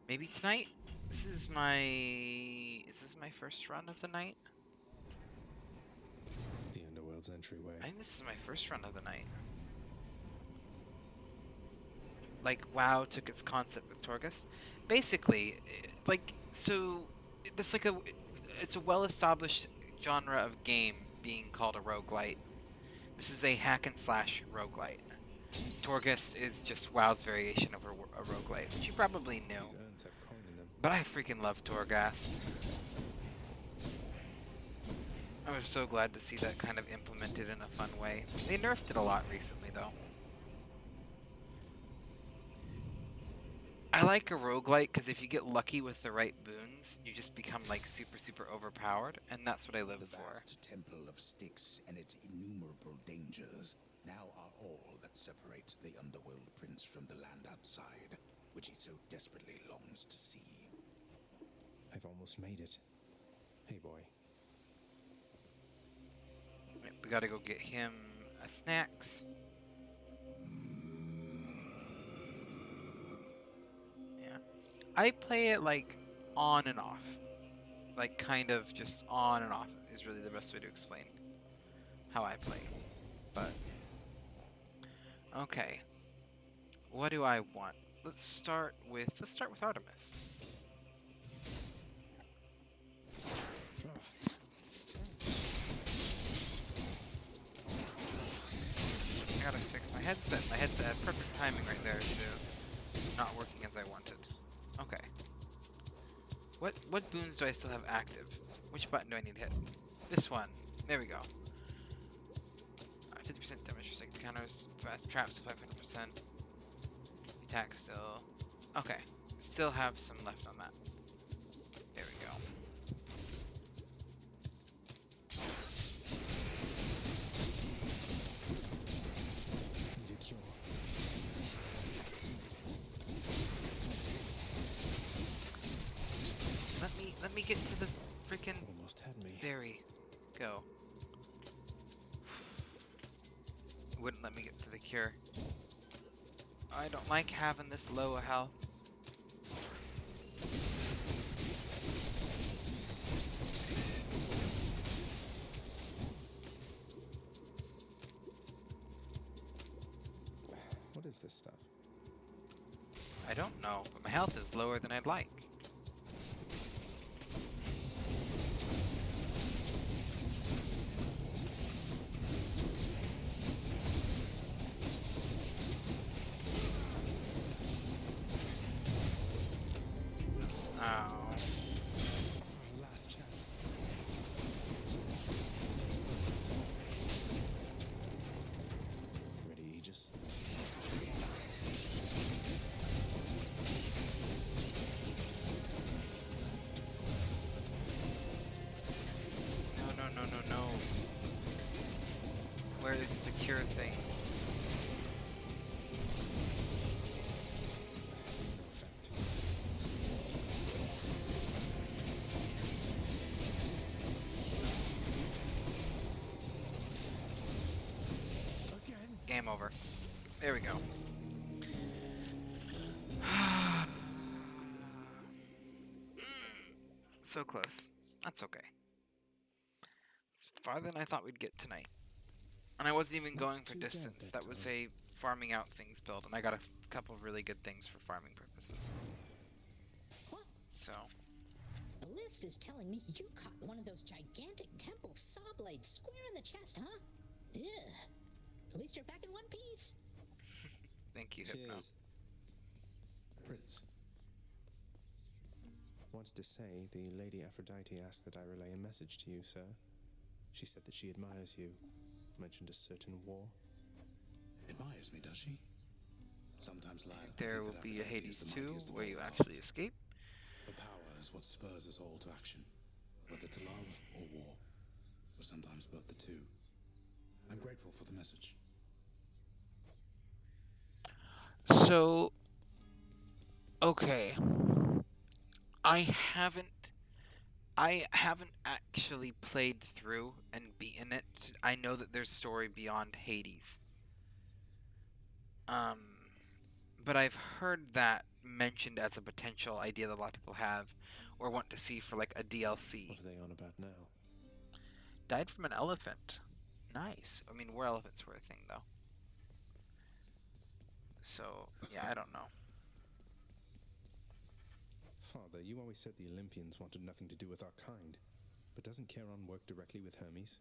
maybe tonight? Is this my first run of the night? The Underworld's entryway. I think this is my first run of the night. Like, WoW took its concept with Torghast. Basically, it's a well-established genre of game being called a roguelite. This is a hack-and-slash roguelite. Torghast is just WoW's variation of a roguelite, which you probably knew. These urns have coin in them. But I freaking love Torghast. I was so glad to see that kind of implemented in a fun way. They nerfed it a lot recently, though. I like a roguelite because if you get lucky with the right boons, you just become like super, super overpowered, and that's what I live The for. vast temple of Styx and its innumerable dangers now are all that separates the Underworld Prince from the land outside, which he so desperately longs to see. I've almost made it. Hey, boy. We gotta go get him snacks. Yeah. I play it like on and off. Like kind of just on and off is really the best way to explain how I play. But okay. What do I want? Let's start with Artemis. I gotta fix my headset. My headset had perfect timing right there to not working as I wanted. Okay. What boons do I still have active? Which button do I need to hit? This one. There we go. 50% damage restricted counters, fast traps to 500%. Attack still. Okay. Still have some left on that. There we go. Need a cure. Let me get to the freaking. Almost had me. There we go. Wouldn't let me get to the cure. I don't like having this low a health. What is this stuff? I don't know, but my health is lower than I'd like. Last chance. Ready, Aegis? No. Where is the cure thing? Game over. There we go. So close. That's okay. It's farther than I thought we'd get tonight. And I wasn't even going for distance. That was a farming out things build, and I got a couple really good things for farming purposes. What? So. The list is telling me you caught one of those gigantic temple saw blades square in the chest, huh? Yeah. At least you're back in one piece. Thank you, Hypno. Cheers. Prince. Wanted to say the Lady Aphrodite asked that I relay a message to you, sir. She said that she admires you. Mentioned a certain war. Admires me, does she? Sometimes, lad, I There think will that be a Aphrodite is Hades the 2 mightiest of where all you gods. actually escape. Her power is what spurs us all to action, whether to love or war, or sometimes both the two. I'm grateful for the message. So, okay. I haven't actually played through and beaten it. I know that there's story beyond Hades. But I've heard that mentioned as a potential idea that a lot of people have or want to see for like a DLC. What are they on about now? Died from an elephant. Nice. I mean, war elephants were a thing though. So, yeah, I don't know. Father, you always said the Olympians wanted nothing to do with our kind. But doesn't Charon work directly with Hermes?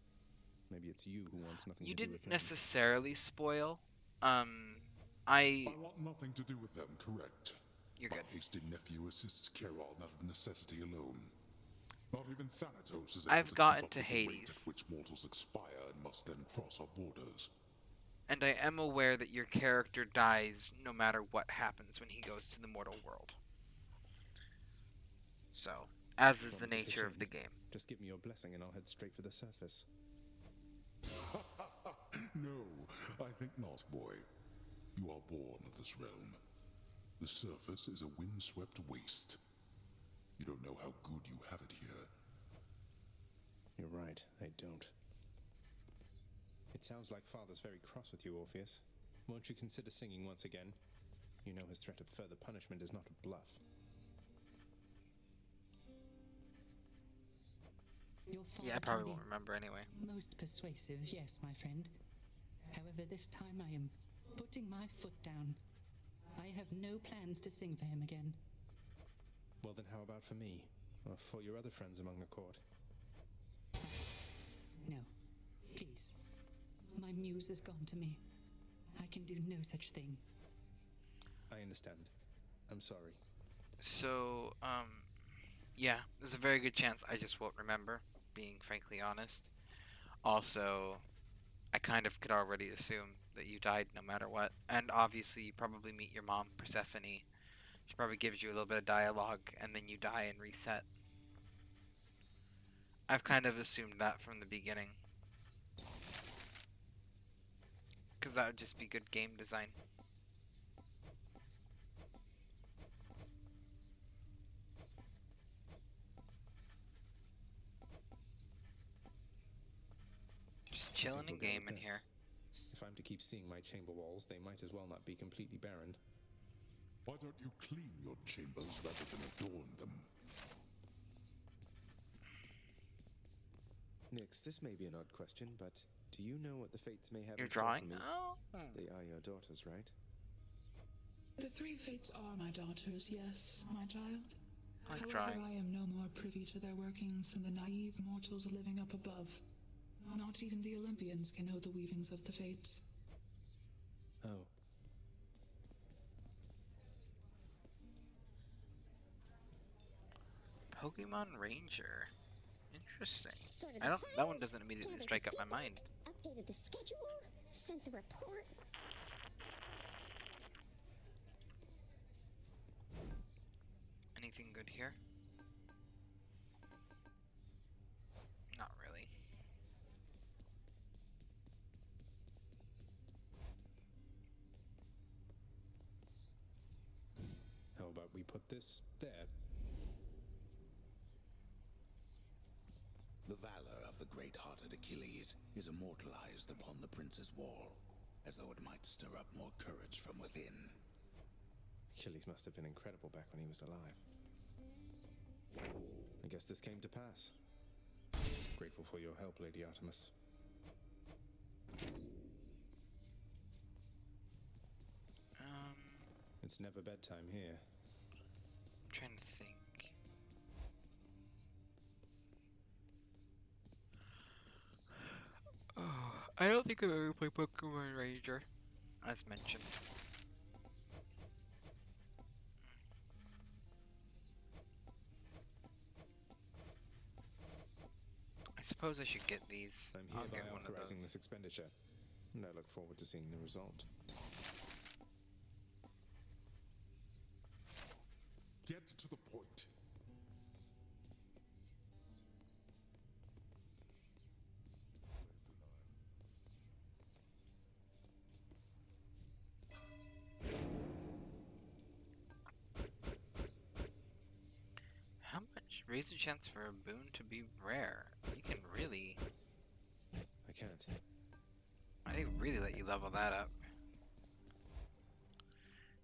Maybe it's you who wants nothing You to do didn't with him. necessarily spoil. I want nothing to do with them, correct? You're My good. hasty nephew assists Charon out of necessity alone. Not even Thanatos is able I've to gotten keep up to with the rate Hades. at which mortals expire and must then cross our borders. And I am aware that your character dies no matter what happens when he goes to the mortal world. So, as is the Won't pitch nature of in. the game. Just give me your blessing and I'll head straight for the surface. No, I think not, boy. You are born of this realm. The surface is a windswept waste. You don't know how good you have it here. You're right, I don't. It sounds like Father's very cross with you, Orpheus. Won't you consider singing once again? You know his threat of further punishment is not a bluff. Your father Yeah, I can probably be won't remember anyway. most persuasive, yes, my friend. However, this time I am putting my foot down. I have no plans to sing for him again. Well then how about for me? Or for your other friends among the court? No, please. My muse is gone to me. I can do no such thing. I understand. I'm sorry. So, yeah, there's a very good chance I just won't remember, being frankly honest. Also, I kind of could already assume that you died no matter what. And obviously, you probably meet your mom, Persephone. She probably gives you a little bit of dialogue, and then you die and reset. I've kind of assumed that from the beginning. Because that would just be good game design. Just chilling and We'll go with gaming this. here. If I'm to keep seeing my chamber walls, they might as well not be completely barren. Why don't you clean your chambers rather than adorn them? Nix, this may be an odd question, but do you know what the fates may have You're in store drawing? for me? Oh. They are your daughters, right? The three fates are my daughters, yes, my child. I like However, drawing. I am no more privy to their workings than the naive mortals living up above. Not even the Olympians can know the weavings of the fates. Oh. Pokemon Ranger. Interesting. Sorted I the don't. That one files, doesn't immediately gathered strike the up my feedback, mind. Updated the schedule, sent the report. Anything good here? Not really. How about we put this there? The valor of the great-hearted Achilles is immortalized upon the prince's wall, as though it might stir up more courage from within. Achilles must have been incredible back when he was alive. I guess this came to pass. Grateful for your help, Lady Artemis. It's never bedtime here. I'm trying to think. Oh, I don't think I've ever played Pokemon Ranger, as mentioned. I suppose I should get these. I'm I'll hereby get one of authorizing those. this expenditure, and I look forward to seeing the result. Get to the point. How much? Raise the chance for a boon to be rare. You can really... I can't. I really let you level that up.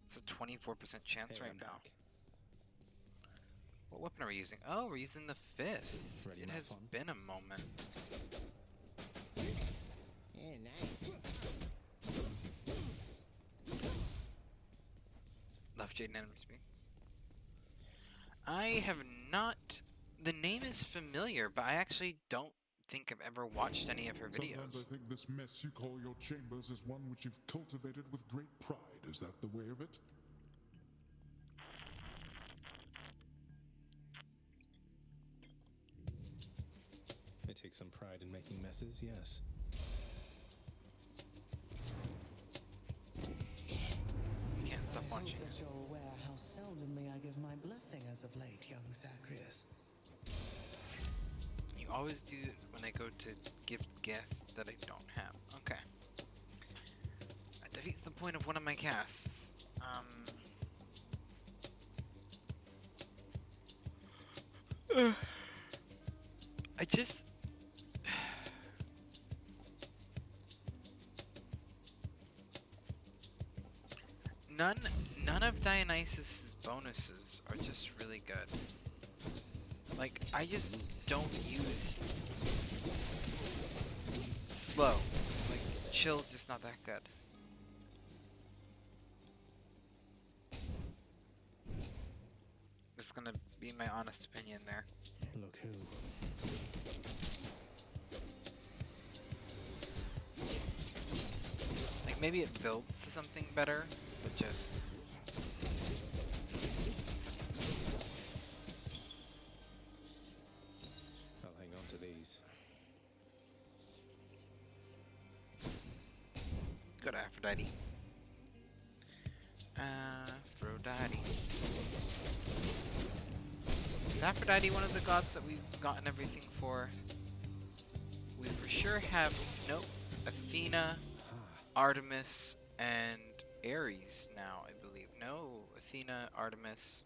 It's a 24% chance Hey, right I'm now. back. What weapon are we using? Oh, we're using the fists. Ready It now, has Fawn? been a moment. Yeah, nice. Left Jaden enemies me. I have not. The name is familiar, but I actually don't think I've ever watched any of her Sometimes videos. I think this mess you call your chambers is one which you've cultivated with great pride. Is that the way of it? I take some pride in making messes, yes. You can't stop I hope watching that it. you're aware how seldomly I give my blessing as of late, young Zacharias. You always do it when I go to give guests that I don't have. Okay. That defeats the point of one of my casts. I just... None of Dionysus' bonuses are just really good. Like, I just don't use slow. Like, chill's just not that good. Just gonna be my honest opinion there. Look who. Like, maybe it builds to something better, but just... I'll hang on to these. Go to Aphrodite. Aphrodite. Is Aphrodite one of the gods that we've gotten everything for? We for sure have, nope, Athena, Artemis, and Ares now, I believe. No, Athena, Artemis,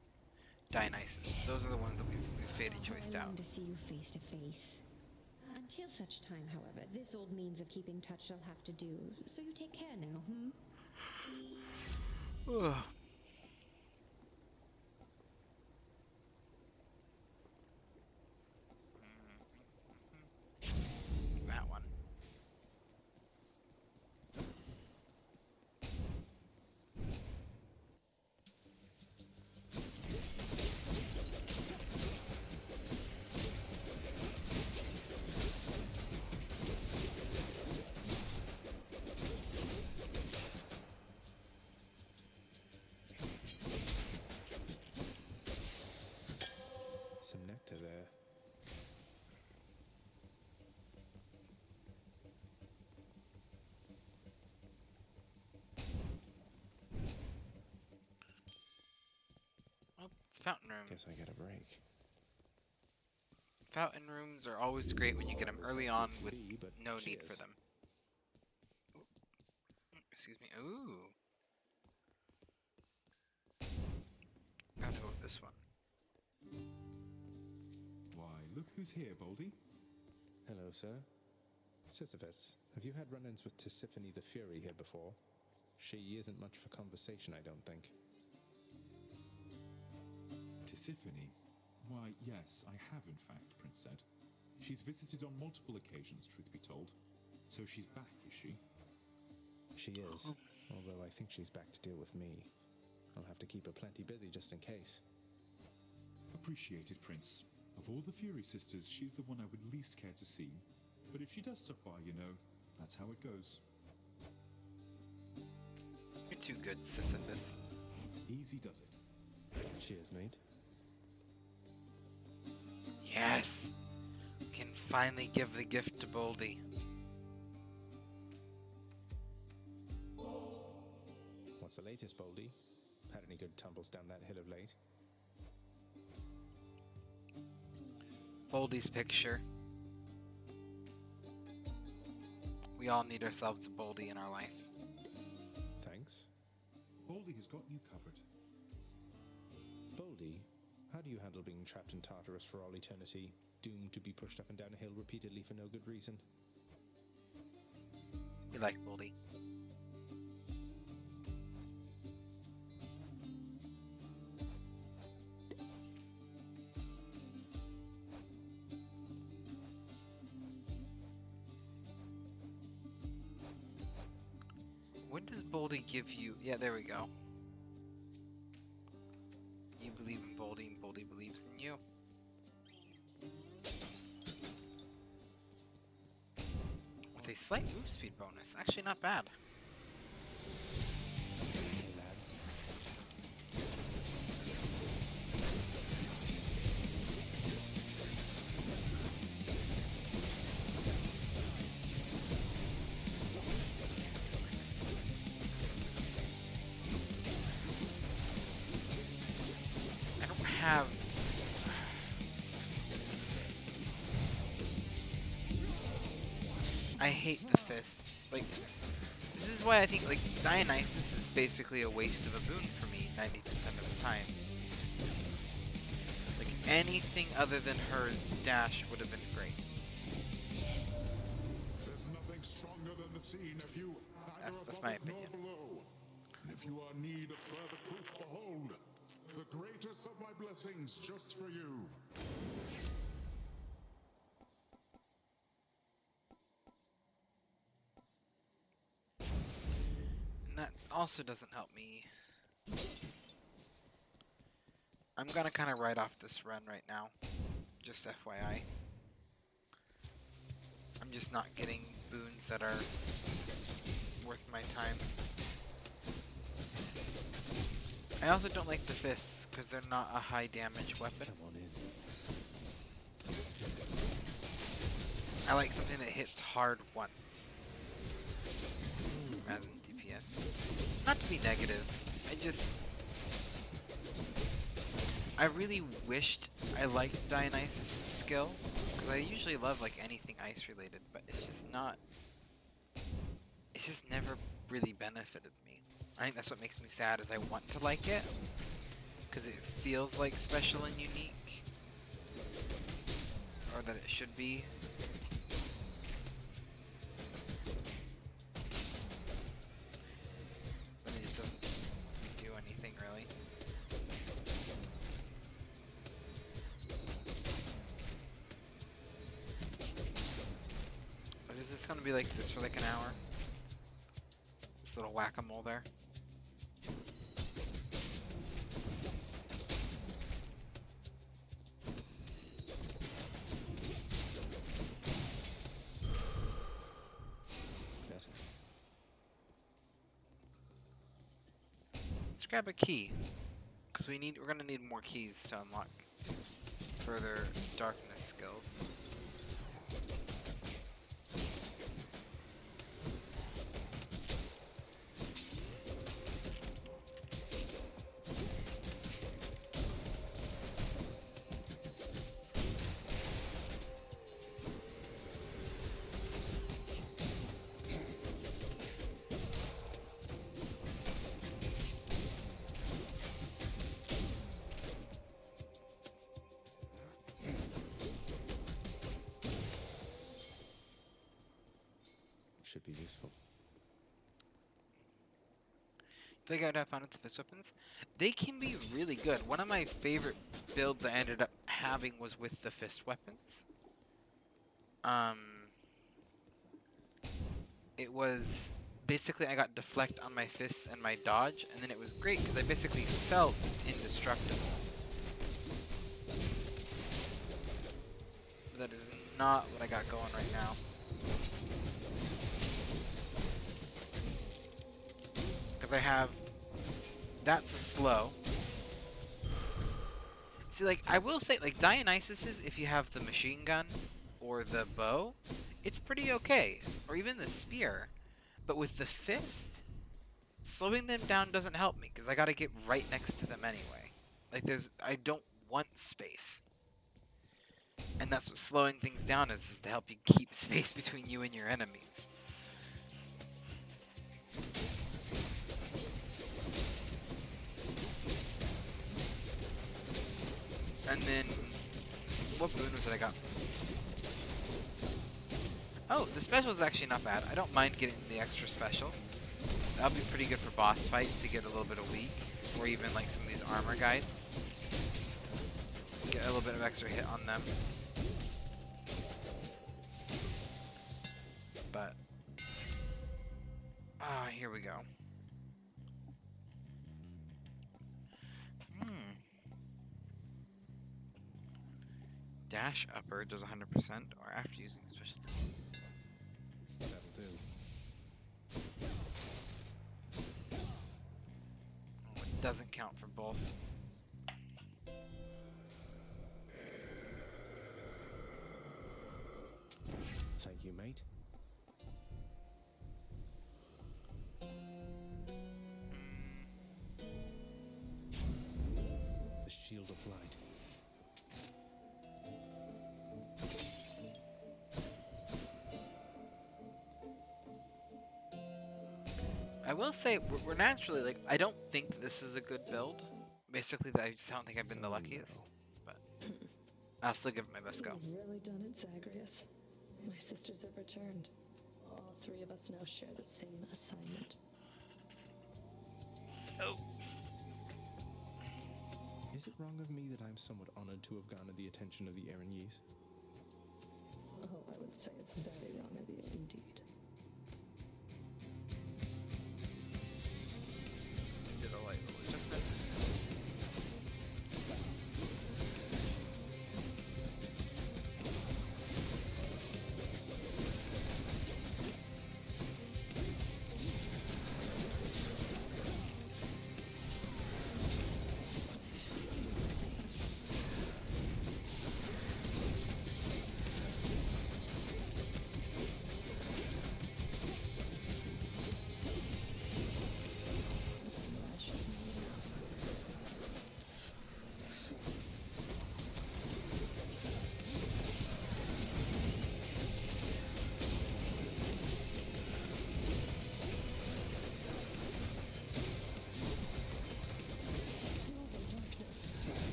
Dionysus. Those are the ones that we've faded choiced I out. long to see you face to face. Until such time, however, this old means of keeping touch shall have to do. So you take care now, Ugh. That one. Some nectar there. Oh, it's fountain room. Guess I get a break. Fountain rooms are always great when you get them early on with no need for cheers. them. Excuse me. Ooh. Gotta go with this one. Why, look who's here, Baldy. Hello, sir. Sisyphus, have you had run-ins with Tisiphone the Fury here before? She isn't much for conversation, I don't think. Tisiphone? Why, yes, I have in fact, Prince said. She's visited on multiple occasions, truth be told. So she's back, is she? She is, although I think she's back to deal with me. I'll have to keep her plenty busy just in case. Appreciated, Prince. Of all the Fury sisters, she's the one I would least care to see. But if she does stop by, you know, That's how it goes. You're too good, Sisyphus. Easy does it. Cheers, mate. Yes! We can finally give the gift to Boldy. What's the latest, Boldy? Had any good tumbles down that hill of late? Boldy's picture. We all need ourselves a Boldy in our life. Thanks. Baldy has got you covered. Boldy, how do you handle being trapped in Tartarus for all eternity, doomed to be pushed up and down a hill repeatedly for no good reason? We like Boldy. When does Boldy give you... Yeah, there we go. You believe in Boldy and Boldy believes in you. With a slight move speed bonus. Actually not bad. Hey, lads. I don't have... I hate the fists. Like, this is why I think, like, Dionysus is basically a waste of a boon for me 90% of the time. Like, anything other than hers dash would have been great. There's nothing stronger than the scene if you either That's above my it nor opinion. below. And if you are in need of further proof, behold, the greatest of my blessings just for you. And that also doesn't help me. I'm gonna kind of write off this run right now. Just FYI. I'm just not getting boons that are worth my time. I also don't like the fists, because they're not a high damage weapon. Come on in. I like something that hits hard once. Rather than DPS. Not to be negative, I really wished I liked Dionysus' skill, because I usually love like anything ice related, but it's just never really benefited me. I think that's what makes me sad, is I want to like it, because it feels like special and unique, or that it should be. But it just doesn't do anything really. But is this gonna be like this for like an hour? This little whack-a-mole there. Better. Let's grab a key, because we're gonna need more keys to unlock further darkness skills. Should be useful. Feel like I would have fun with the fist weapons. They can be really good. One of my favorite builds I ended up having was with the fist weapons. It was basically I got deflect on my fists and my dodge, and then it was great because I basically felt indestructible. But that is not what I got going right now. I have... That's a slow. See, like, I will say, like, Dionysus's, if you have the machine gun or the bow, it's pretty okay. Or even the spear. But with the fist, slowing them down doesn't help me, because I gotta get right next to them anyway. Like, I don't want space. And that's what slowing things down is to help you keep space between you and your enemies. And then, what boon was it I got from this? Oh, the special is actually not bad. I don't mind getting the extra special. That'll be pretty good for boss fights to get a little bit of weak, or even like some of these armor guides. Get a little bit of extra hit on them. But, here we go. Dash upper does 100% or after using a special technique. That'll do. Oh, it doesn't count for both. Thank you, mate. The Shield of Light. I will say, we're naturally, like, I don't think that this is a good build. Basically, I just don't think I've been the luckiest. But I'll still give it my best go. You've really done it, Zagreus. My sisters have returned. All three of us now share the same assignment. Oh. Is it wrong of me that I'm somewhat honored to have garnered the attention of the Erinyes? Oh, I would say it's very wrong of you indeed. Just did a light little adjustment.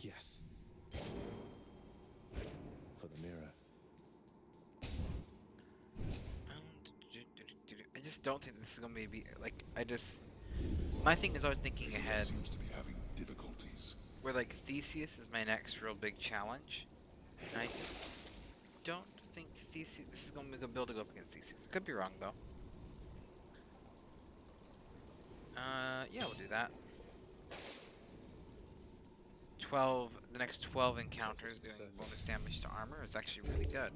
Yes. For the mirror. I just don't think this is gonna be like. My thing is always thinking ahead. Seems to be having difficulties. Where like Theseus is my next real big challenge, and I just don't think this is gonna be a good build to go up against Theseus. I could be wrong though. Yeah, we'll do that. 12, the next 12 encounters doing bonus damage to armor is actually really good.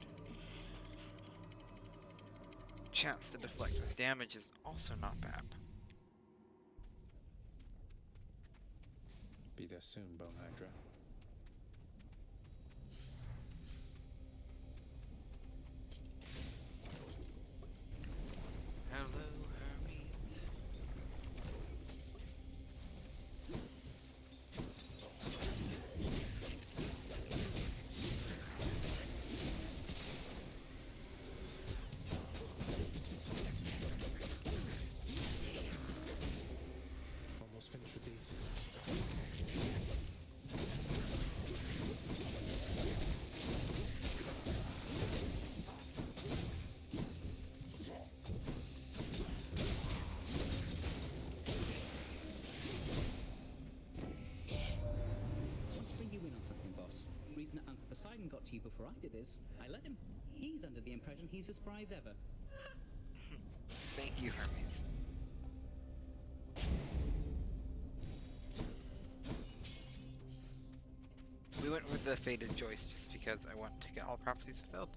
Chance to deflect with damage is also not bad. Be there soon, Bone Hydra. Hello, Hermes. Almost finished with these. Let's bring you in on something, boss. The reason that Uncle Poseidon got to you before I did is I let him. He's under the impression he's as spry as ever. Thank you, Hermes. We went with the Faded Joyce just because I want to get all prophecies fulfilled.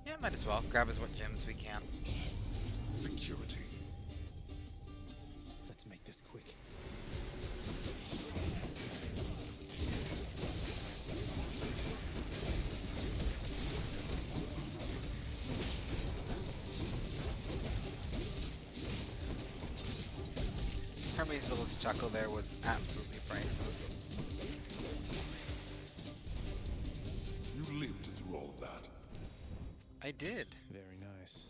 Yeah, might as well. Grab as what gems we can. Security. Let's make this quick. Hermes' little chuckle there was absolutely priceless. You lived through all of that. I did. Very nice.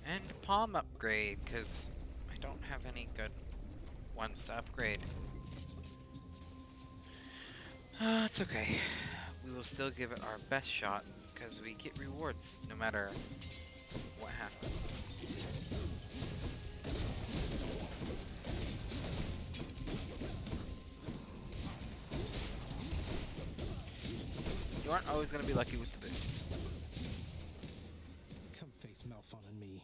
And palm upgrade, because I don't have any good ones to upgrade. It's okay. We will still give it our best shot, because we get rewards no matter what happens. You aren't always going to be lucky with the boots. Come face Malphon and me.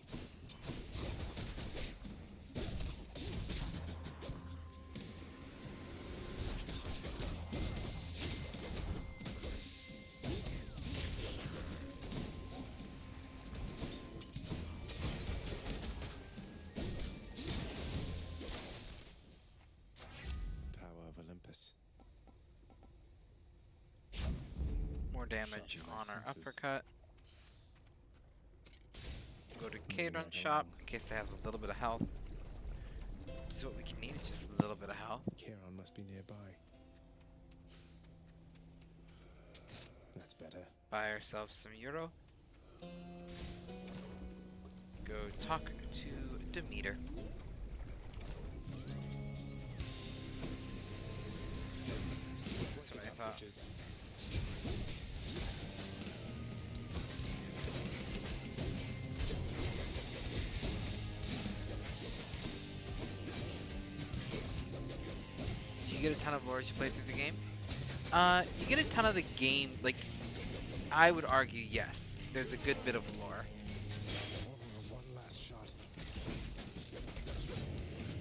Power of Olympus. More damage Sharpen my on our senses. uppercut. Go to Moving Cadron right shop along. in case they have a little bit of health. So what we can need is just a little bit of health. Charon must be nearby. That's better. Buy ourselves some euro. Go talk to Demeter. That's what I thought. Witches. Do you get a ton of lore as you play through the game? You get a ton of the game, like, I would argue yes. There's a good bit of lore. One last shot.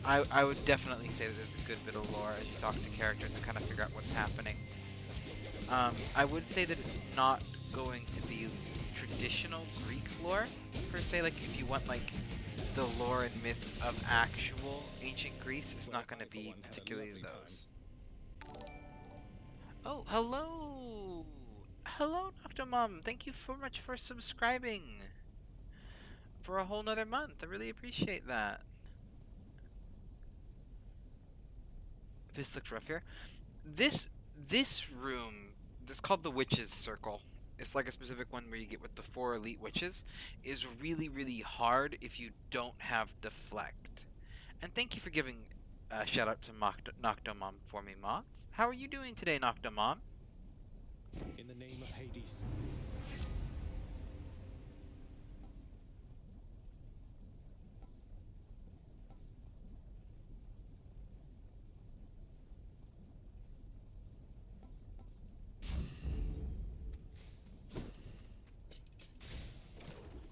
I would definitely say that there's a good bit of lore as you talk to characters and kind of figure out what's happening. I would say that it's not going to be traditional Greek lore, per se. Like, if you want, like, the lore and myths of actual ancient Greece, it's not going to be particularly those. Oh, hello! Hello, Dr. Mom. Thank you so much for subscribing for a whole nother month. I really appreciate that. This looks rough here. This room, this is called the Witches Circle. It's like a specific one where you get with the 4 elite witches. Is really, really hard if you don't have deflect. And thank you for giving a shout out to Noctomom for me, Moth. How are you doing today, Noctomom? In the name of Hades.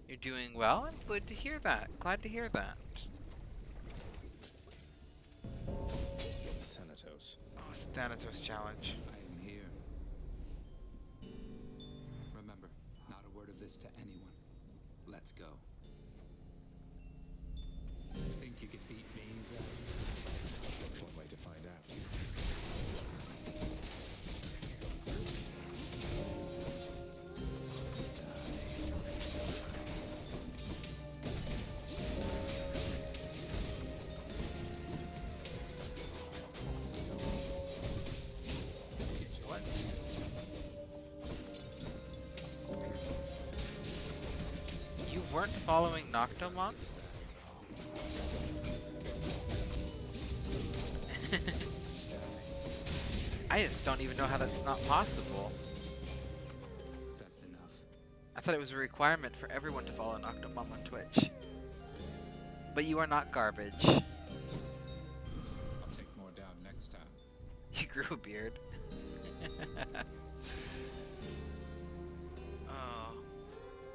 You're doing well? I'm glad to hear that. Glad to hear that. Thanatos. Oh, it's the Thanatos challenge. I am here. Remember, not a word of this to anyone. Let's go. Think you could beat me, Zach? One way to find out. What? You weren't following Noctomom? I just don't even know how that's not possible. That's enough. I thought it was a requirement for everyone to follow Noctomom on Twitch. But you are not garbage. I'll take more down next time. You grew a beard. Oh.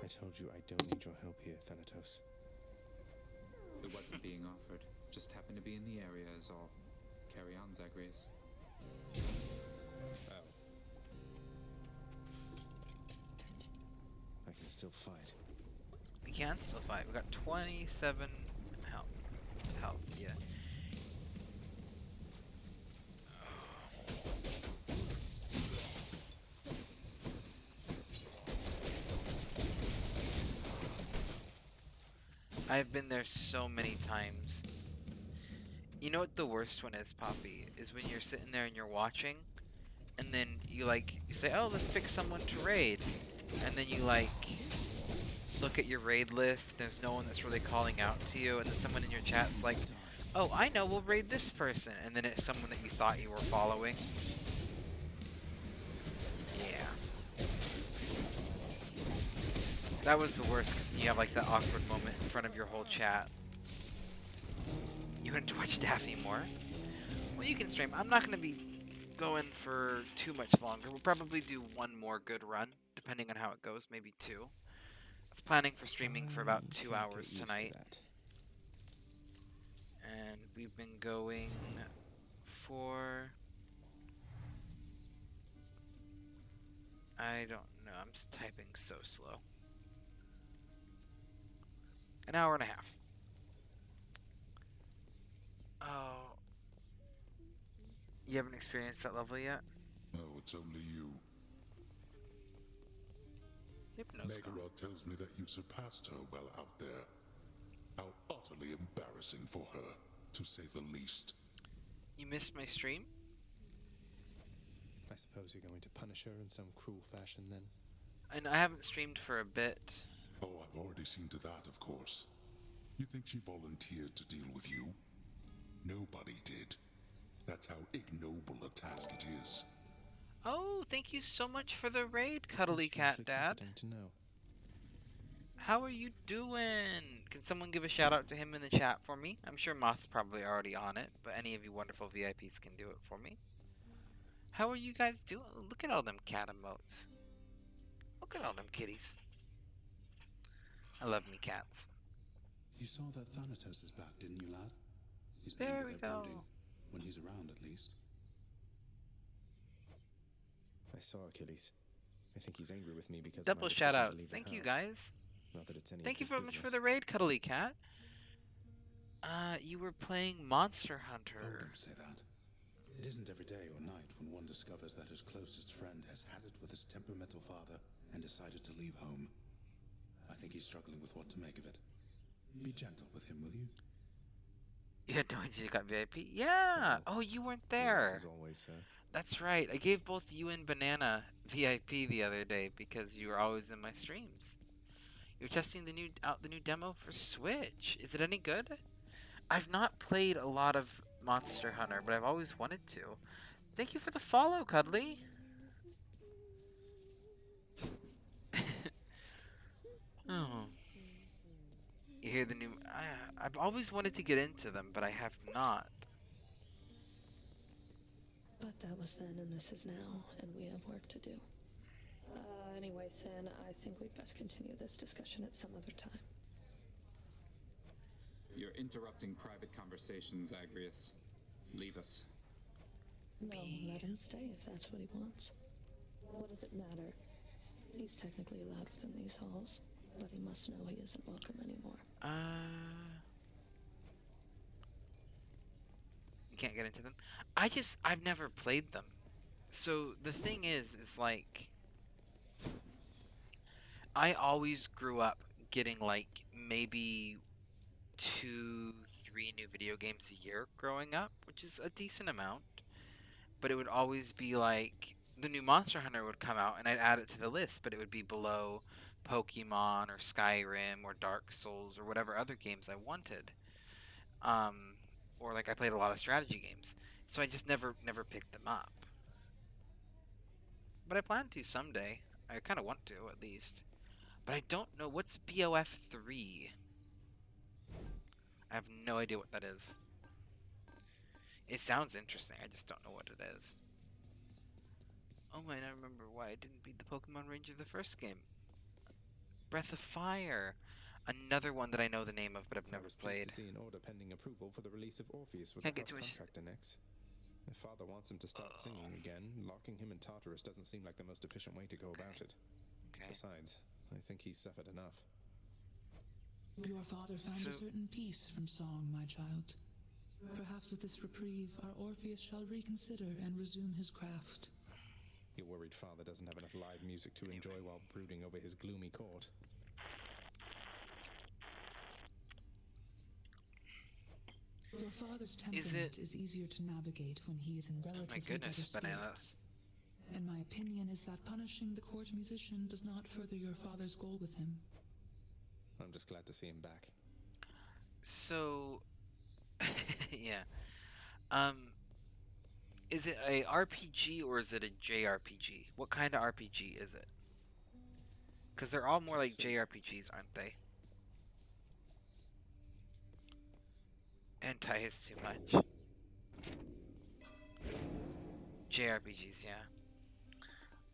I told you I don't need your help here, Thanatos. It wasn't being offered, Just happen to be in the area is all. Carry on, Zagreus. Oh. I can still fight. We can still fight. We got 27 health. Yeah. I've been there so many times. You know what the worst one is, Poppy? Is when you're sitting there and you're watching, and then you say, oh, let's pick someone to raid. And then you look at your raid list, there's no one that's really calling out to you, and then someone in your chat's like, oh, I know, we'll raid this person. And then it's someone that you thought you were following. Yeah. That was the worst, because then you have that awkward moment in front of your whole chat. You want to watch Daffy more? Well, you can stream. I'm not going to be going for too much longer. We'll probably do one more good run, depending on how it goes, maybe 2. I was planning for streaming for about 2 hours tonight. And we've been going for... I don't know, I'm just typing so slow. An hour and a half. Oh. You haven't experienced that level yet? No, it's only you. Megarod tells me that you surpassed her well out there. How utterly embarrassing for her, to say the least. You missed my stream? I suppose you're going to punish her in some cruel fashion then? And I haven't streamed for a bit. Oh, I've already seen to that, of course. You think she volunteered to deal with you? Nobody did. That's how ignoble a task it is. Oh, thank you so much for the raid, Cuddly Cat Dad. To know. How are you doing? Can someone give a shout out to him in the chat for me? I'm sure Moth's probably already on it, but any of you wonderful VIPs can do it for me. How are you guys doing? Look at all them cat emotes. Look at all them kitties. I love me cats. You saw that Thanatos is back, didn't you, lad? He's there we go. Brooding, when he's around, at least. I saw Achilles. I think he's angry with me because double shout outs. Thank you guys. Not that it's any Thank you of very his much for business. the raid, Cuddly Cat. You were playing Monster Oh, Hunter. don't say that. It isn't every day or night when one discovers that his closest friend has had it with his temperamental father and decided to leave home. I think he's struggling with what to make of it. Be gentle with him, will you? You had no idea you got VIP? Yeah! Oh, you weren't there. As always, sir. That's right. I gave both you and Banana VIP the other day because you were always in my streams. You're testing out the new demo for Switch. Is it any good? I've not played a lot of Monster Hunter, but I've always wanted to. Thank you for the follow, Cuddly. Oh. You hear the new... I've always wanted to get into them, but I have not. But that was then and this is now, and we have work to do. Anyway, San, I think we'd best continue this discussion at some other time. You're interrupting private conversations, Zagreus. Leave us. No, let him stay if that's what he wants. What does it matter? He's technically allowed within these halls, but he must know he isn't welcome anymore. You can't get into them? I've never played them. So the thing is like... I always grew up getting like maybe 2-3 new video games a year growing up, which is a decent amount. But it would always be like the new Monster Hunter would come out and I'd add it to the list, but it would be below Pokemon or Skyrim or Dark Souls or whatever other games I wanted. Or like I played a lot of strategy games, so I just never picked them up. But I plan to someday. I kind of want to, at least. But I don't know what's BOF 3. I have no idea what that is. It sounds interesting, I just don't know what it is. Oh man, I remember why I didn't beat the Pokemon Ranger the first game. Breath of Fire. Another one that I know the name of, but I've I never was pleased played. to see an order pending approval for the release of Orpheus with Can't the get house too much. contractor next. If Father wants him to start singing again, locking him in Tartarus doesn't seem like the most efficient way to go about it. Okay. Besides, I think he's suffered enough. Your father found a certain peace from song, my child. Perhaps with this reprieve, our Orpheus shall reconsider and resume his craft. Your worried father doesn't have enough live music to enjoy while brooding over his gloomy court. Your father's temperament is easier to navigate when he is in relatively better spirits. Bananas. And my opinion is that punishing the court musician does not further your father's goal with him. I'm just glad to see him back. So, yeah. Is it a RPG or is it a JRPG? What kind of RPG is it? Because they're all more like JRPGs, aren't they? Anti is too much. JRPGs, yeah.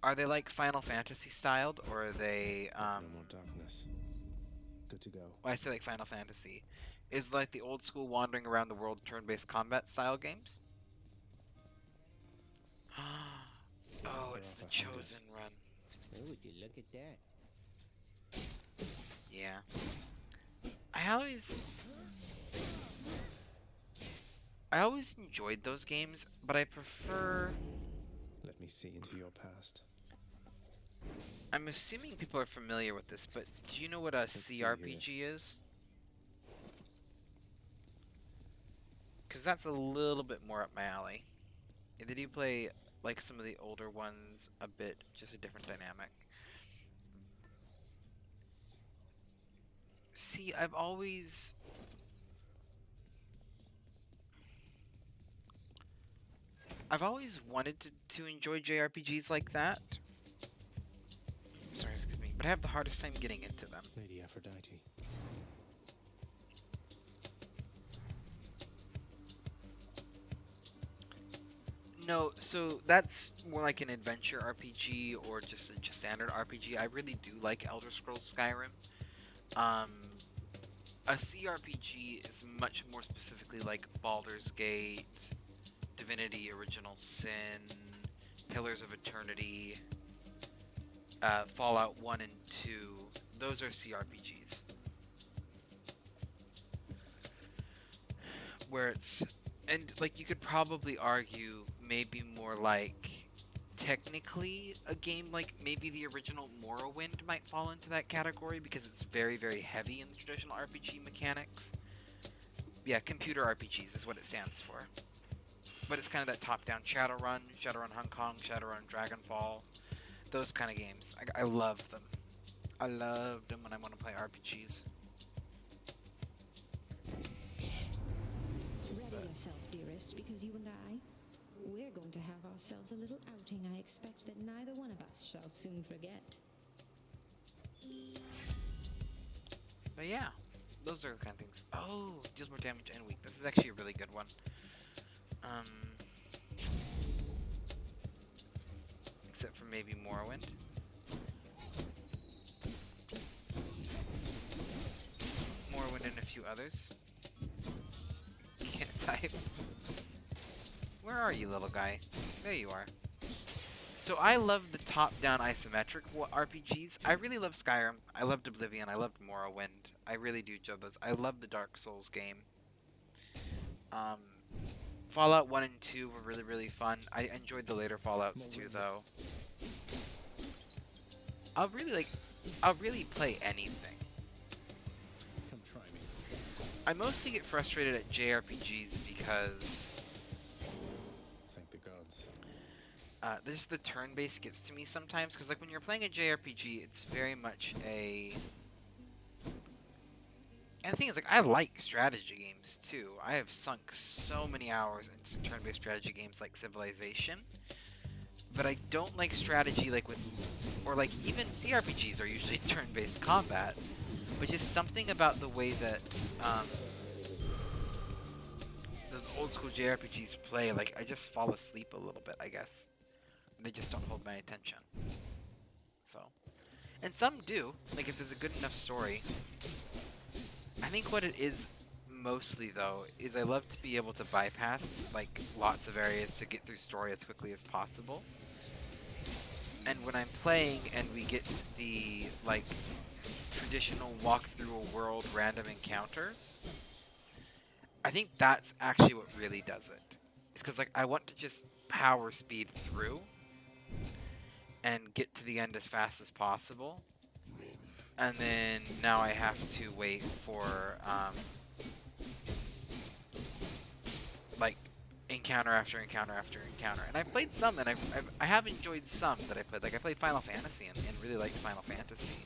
Are they like Final Fantasy styled, or are they No more darkness. Good to go. Well, I say like Final Fantasy. Is like the old school wandering around the world turn-based combat style games? Oh, it's the Chosen Run. Oh, would you look at that? Yeah. I always enjoyed those games, but I prefer... Let me see into your past. I'm assuming people are familiar with this, but do you know what a CRPG is? Because that's a little bit more up my alley. Did you play like some of the older ones a bit, just a different dynamic? See, I've always wanted to enjoy JRPGs like that. Sorry, excuse me, but I have the hardest time getting into them. Lady Aphrodite. No, so that's more like an adventure RPG or just a standard RPG. I really do like Elder Scrolls Skyrim. A CRPG is much more specifically like Baldur's Gate, Divinity Original Sin, Pillars of Eternity, Fallout 1 and 2. Those are CRPGs. Where it's... And, like, you could probably argue maybe more like... Technically, a game like maybe the original Morrowind might fall into that category because it's very, very heavy in the traditional RPG mechanics. Yeah, computer RPGs is what it stands for. But it's kind of that top-down Shadowrun Hong Kong, Shadowrun Dragonfall, those kind of games. I love them. I loved them when I want to play RPGs. Ready yourself, dearest, because you and I, we're going to have ourselves a little outing I expect that neither one of us shall soon forget. But yeah, those are the kind of things. Oh, deals more damage and weak. This is actually a really good one. Except for maybe Morrowind. Morrowind and a few others. Can't type. Where are you, little guy? There you are. So I love the top-down isometric RPGs. I really love Skyrim. I loved Oblivion. I loved Morrowind. I really do enjoy those. I love the Dark Souls game. Fallout 1 and 2 were really, really fun. I enjoyed the later Fallouts too, though. I'll really play anything. Come try me. I mostly get frustrated at JRPGs because... Thank the gods. This the turn-based gets to me sometimes, because like when you're playing a JRPG, it's very much a... And the thing is, like, I like strategy games too. I have sunk so many hours into turn-based strategy games like Civilization, but I don't like strategy like with, or like even CRPGs are usually turn-based combat, but just something about the way that those old school JRPGs play, like I just fall asleep a little bit, I guess. They just don't hold my attention. So, and some do. Like if there's a good enough story. think what it is mostly though is I love to be able to bypass like lots of areas to get through story as quickly as possible. And when I'm playing and we get the like traditional walk through a world random encounters, I think that's actually what really does it. It's because like I want to just power speed through and get to the end as fast as possible. And then now I have to wait for like encounter after encounter after encounter. And I've played some, and I have enjoyed some that I played. Like I played Final Fantasy and really liked Final Fantasy.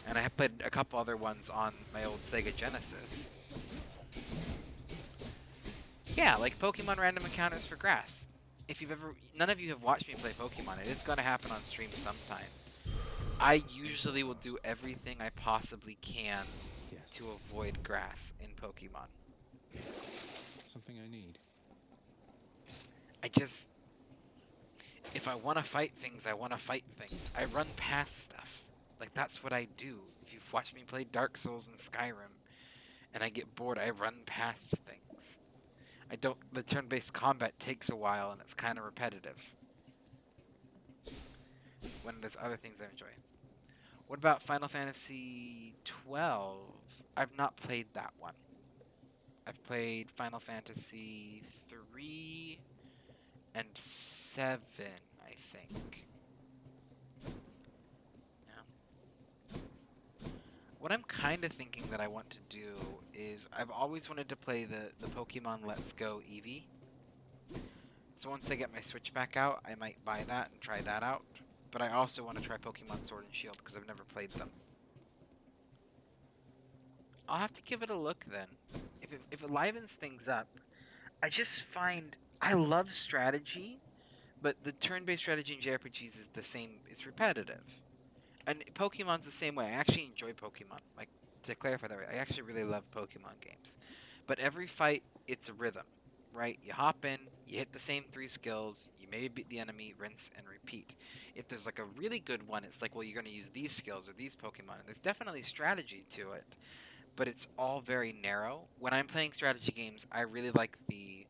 And I have played a couple other ones on my old Sega Genesis. Yeah, like Pokemon random encounters for grass. If you've ever, none of you have watched me play Pokemon, it is going to happen on stream sometime. I usually will do everything I possibly can to avoid grass in Pokemon. Something I need. If I want to fight things, I want to fight things. I run past stuff. Like, that's what I do. If you've watched me play Dark Souls and Skyrim, and I get bored, I run past things. The turn-based combat takes a while, and it's kind of repetitive. When there's other things I'm enjoying. What about Final Fantasy 12? I've not played that one. I've played Final Fantasy 3 and 7, I think. Yeah. What I'm kind of thinking that I want to do is I've always wanted to play the Pokemon Let's Go Eevee. So once I get my Switch back out, I might buy that and try that out. But I also want to try Pokemon Sword and Shield because I've never played them. I'll have to give it a look then. If it livens things up, I just find I love strategy, but the turn-based strategy in JRPGs is the same. It's repetitive, and Pokemon's the same way. I actually enjoy Pokemon. Like, to clarify that, I actually really love Pokemon games. But every fight, it's a rhythm, right? You hop in, you hit the same 3 skills, you maybe beat the enemy, rinse and repeat. If there's like a really good one, it's like, well, you're going to use these skills or these Pokemon, and there's definitely strategy to it. But it's all very narrow. When I'm playing strategy games, I really like the,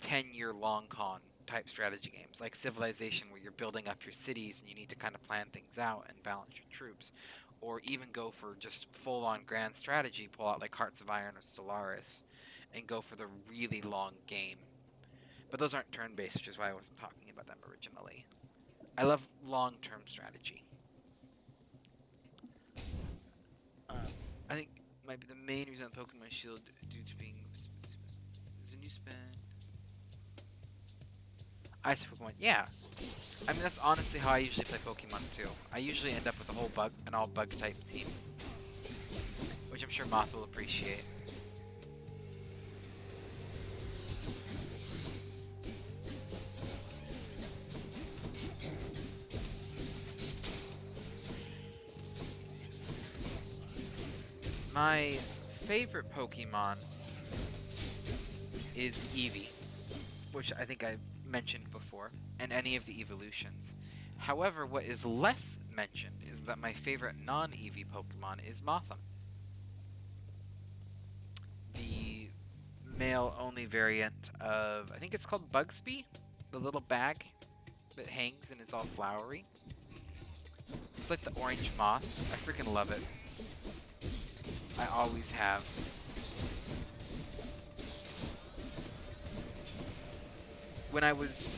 10-year long con type strategy games, like Civilization, where you're building up your cities and you need to kind of plan things out and balance your troops. Or even go for just full-on grand strategy, pull out like Hearts of Iron or Stellaris, and go for the really long game. But those aren't turn-based, which is why I wasn't talking about them originally. I love long-term strategy. I think might be the main reason on Pokemon Shield due to being is a new spin. Ice Pokemon, yeah. I mean, that's honestly how I usually play Pokemon too. I usually end up with an all bug type team, which I'm sure Moth will appreciate. My favorite Pokemon is Eevee, which I think I mentioned before, and any of the evolutions. However, what is less mentioned is that my favorite non-Eevee Pokemon is Mothim. The male-only variant of, I think it's called Bugsby? The little bag that hangs and is all flowery. It's like the orange moth. I freaking love it. I always have. When I was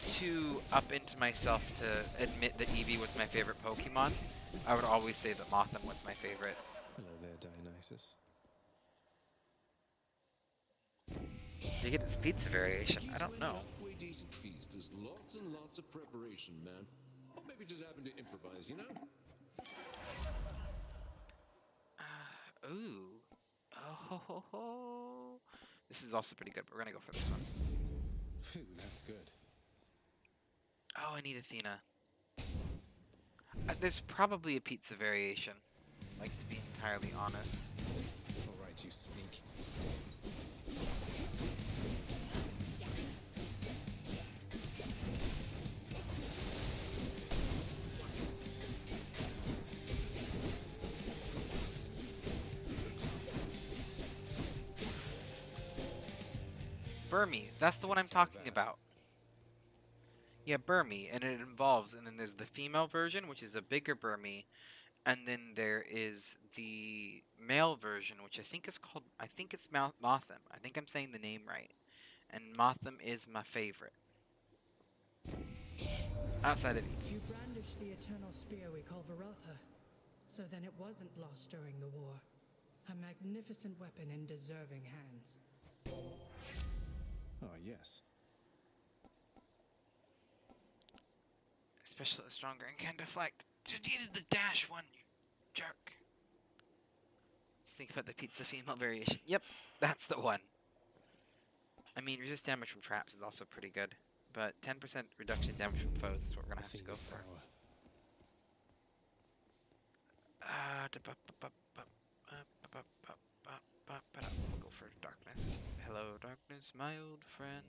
too up into myself to admit that Eevee was my favorite Pokemon, I would always say that Mothim was my favorite. Hello there, Dionysus. Do you get this pizza variation? I don't know. Halfway decent feast is lots and lots of preparation, man. Maybe just happen to improvise, you know? Ooh. Oh, ho, ho, ho. This is also pretty good, but we're gonna go for this one. Phew, that's good. Oh, I need Athena. There's probably a pizza variation, like, to be entirely honest. Alright, you sneak. Burmy. That's the one I'm talking about. Yeah, Burmy, and it involves, and then there's the female version, which is a bigger Burmy, and then there is the male version, which I think is called, I think it's Motham. I think I'm saying the name right. And Motham is my favorite. Outside of Eve. You brandish the eternal spear we call Varotha. So then it wasn't lost during the war. A magnificent weapon in deserving hands. Ah, yes. Especially stronger and can deflect. You needed the dash one, you jerk. Just think about the pizza female variation. Yep, that's the one. I mean, resist damage from traps is also pretty good. But 10% reduction in damage from foes is what we're gonna have to go for. We'll go for darkness. Hello, darkness, my old friend.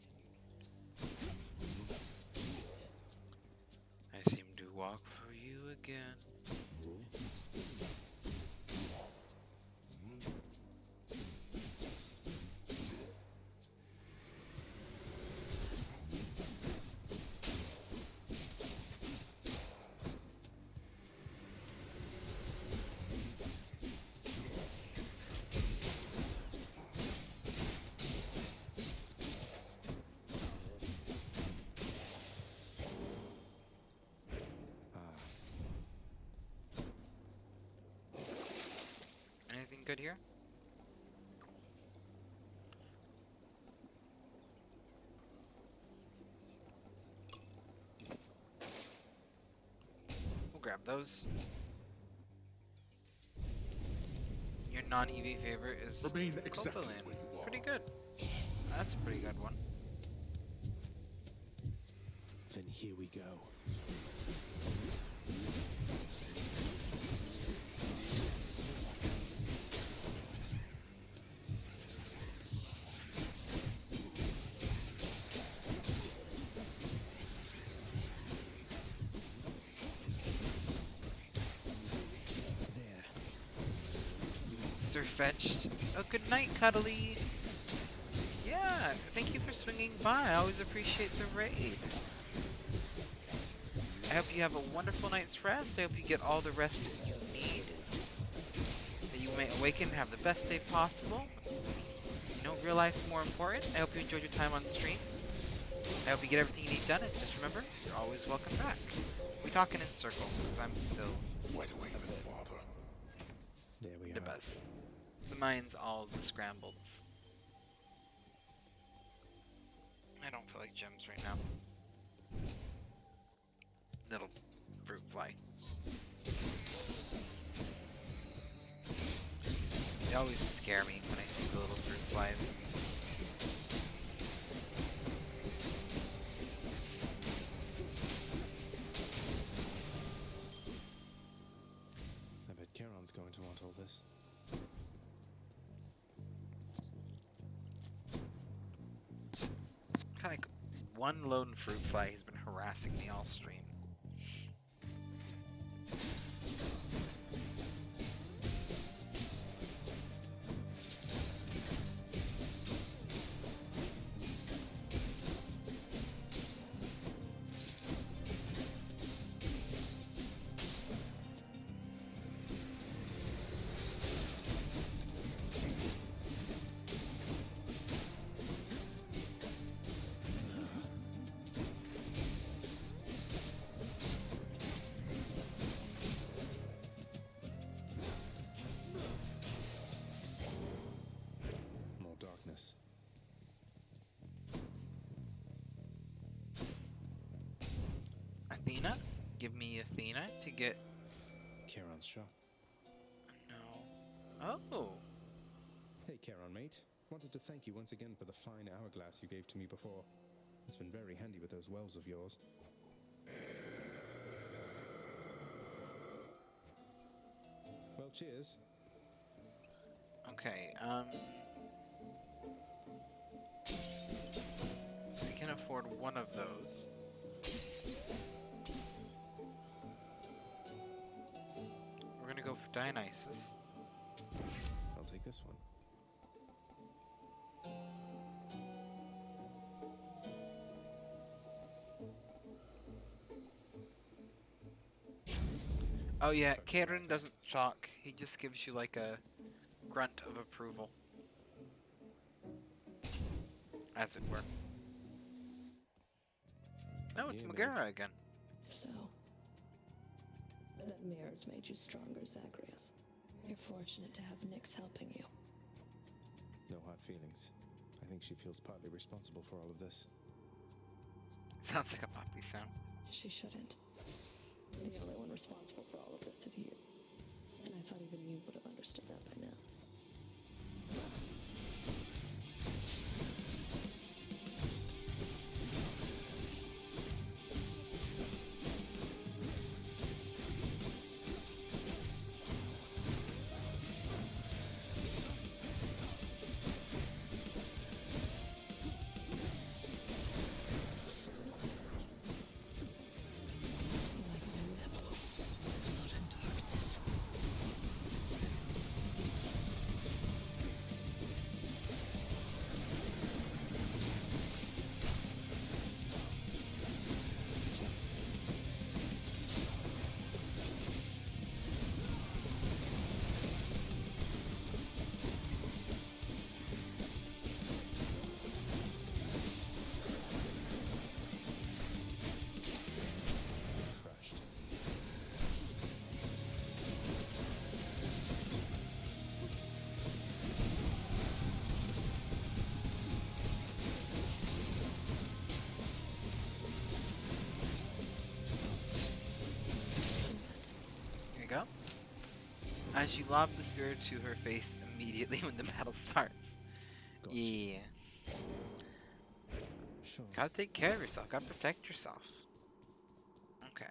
I seem to walk for you again. Anything good here? We'll grab those. Your non-EV favorite is Remain exactly Copaline. where you are. Pretty good. That's a pretty good one. Then here we go. Sir Fetched. Oh, good night, Cuddly. Yeah, thank you for swinging by. I always appreciate the raid. I hope you have a wonderful night's rest. I hope you get all the rest that you need. That you may awaken and have the best day possible. You know, real life's more important. I hope you enjoyed your time on stream. I hope you get everything you need done, and just remember, you're always welcome back. We're talking in circles, because I'm still Wide awake, a bit father. There we the are. buzz. The mind's all the scrambleds. I don't feel like gems right now. Little fruit fly. They always scare me when I see the little fruit flies. I bet Charon's going to want all this. Like one lone fruit fly has been harassing me all stream. More darkness. Athena? Give me Athena to get... Charon's shot. No. Oh! Hey, Charon, mate. Wanted to thank you once again for the fine hourglass you gave to me before. It's been very handy with those wells of yours. Well, cheers. Okay, so we can afford one of those. We're gonna go for Dionysus. I'll take this one. Oh yeah, Karen doesn't talk. He just gives you like a grunt of approval. As it were. Oh, it's Megara again. So, that mirror's made you stronger, Zagreus. You're fortunate to have Nyx helping you. No hard feelings. I think she feels partly responsible for all of this. Sounds like a Poppy sound. She shouldn't. The only one responsible for all of this is you. And I thought even you would have understood that by now. Go. As you lob the spear to her face immediately when the battle starts. Gotcha. Yeah. Sure. Gotta take care of yourself. Gotta protect yourself. Okay.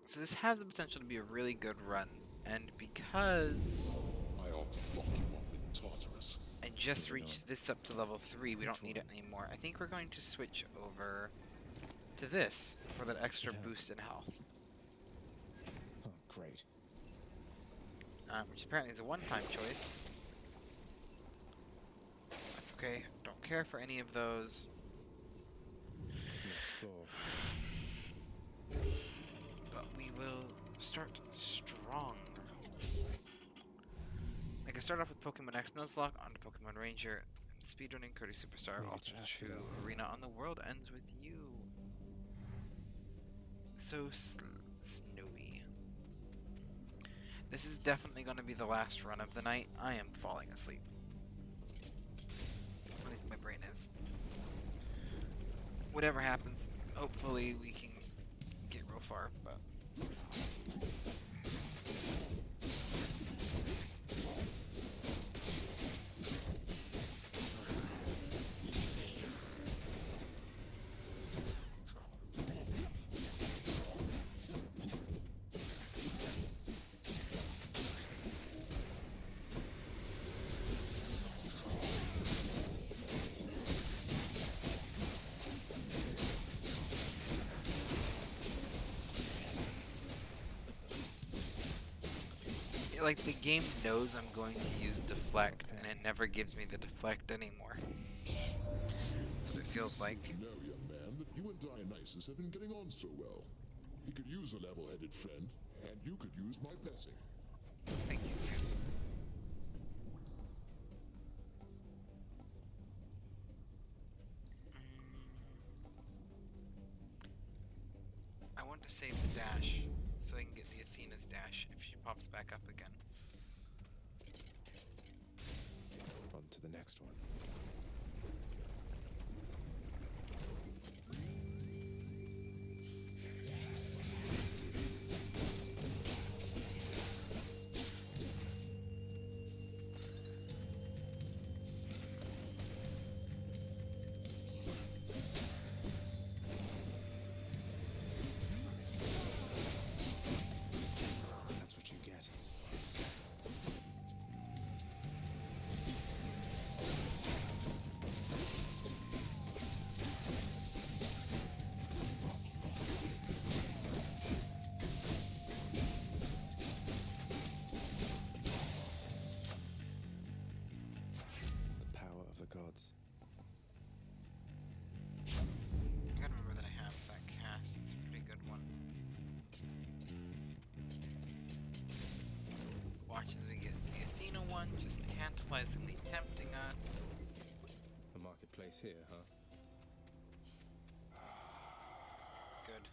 So this has the potential to be a really good run, and because I ought to lock you up in Tartarus. I just reached this up to level 3, we don't need it anymore. I think we're going to switch over to this for that extra boost in health. Oh, great. Which apparently is a one-time choice. That's okay. Don't care for any of those. But we will start strong. I can start off with Pokemon X Nuzlocke, onto Pokemon Ranger, and speedrunning Cody Superstar, Ultra 2 Arena on the World ends with you. So snowy. This is definitely going to be the last run of the night. I am falling asleep. At least my brain is. Whatever happens, hopefully we can get real far, but... Like, the game knows I'm going to use deflect, and it never gives me the deflect anymore. So it feels like... You know, young man, that you and Dionysus have been getting on so well. He could use a level-headed friend, and you could use my blessing. Thank you, Zeus. I want to save the dash, so I can get the Athena's dash if she pops back up again. On to the next one. That's what you get. watch as we get the Athena one, just tantalizingly tempting us. The marketplace here, huh? Good.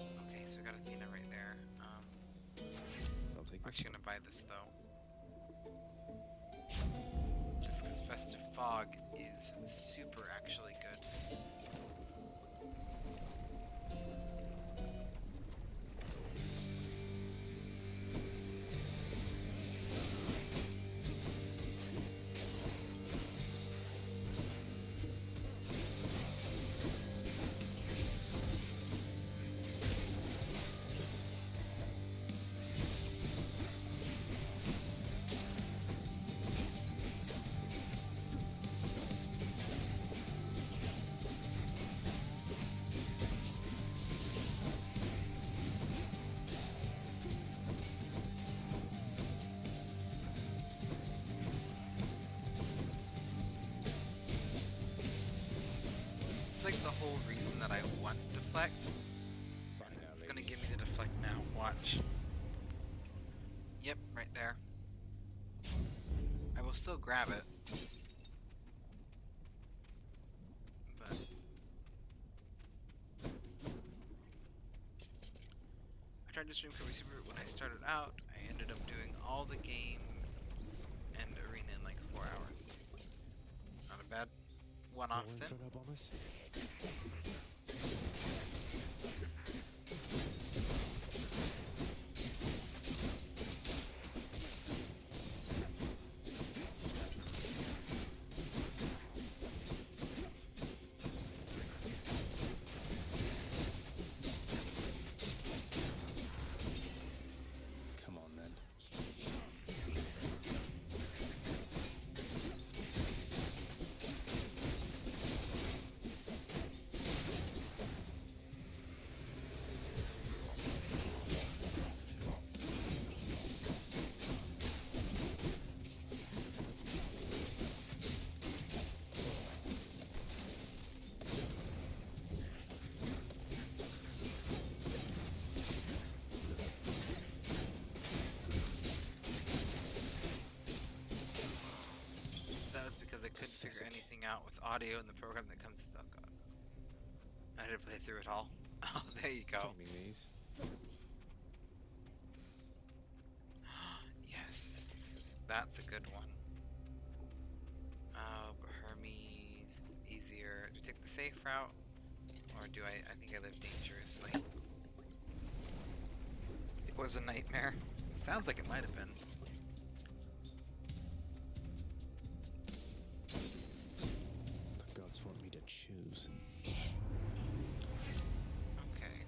Okay, so we got Athena right there. I'll take I'm this. actually gonna buy this though. Just because Festive Fog is super actually good. It's like the whole reason that I want deflect. And it's gonna give me the deflect now. Watch. Yep, right there. I will still grab it. But I tried to stream Kirby Super when I started out. I ended up doing all the games and arena in like 4 hours. Not a bad one-off then. Bombers? Come on then. That was because I couldn't figure anything out with audio in the program that comes with. Oh god. I had to play through it all. Oh, there you go. Claiming these. Yes, that's a good one. Oh, but Hermes is easier. Do I take the safe route? Or do I think I live dangerously? It was a nightmare. Sounds like it might have been. The gods want me to choose. Okay.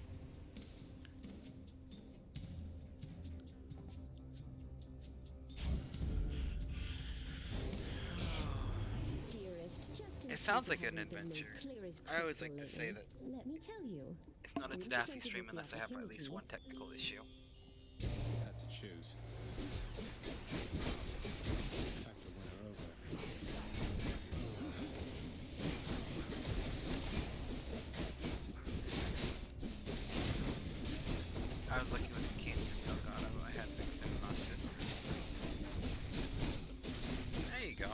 Dearest, just in It sounds case like you an haven't been made adventure. clear as I always like to crystal say lately, that let me tell you. it's not a When you Tadafi presented stream with unless I have at least opportunity- one technical issue. Had to choose. Time to win her over. I was lucky when it came to Elgato. I had Vixen and Noctis. There you go.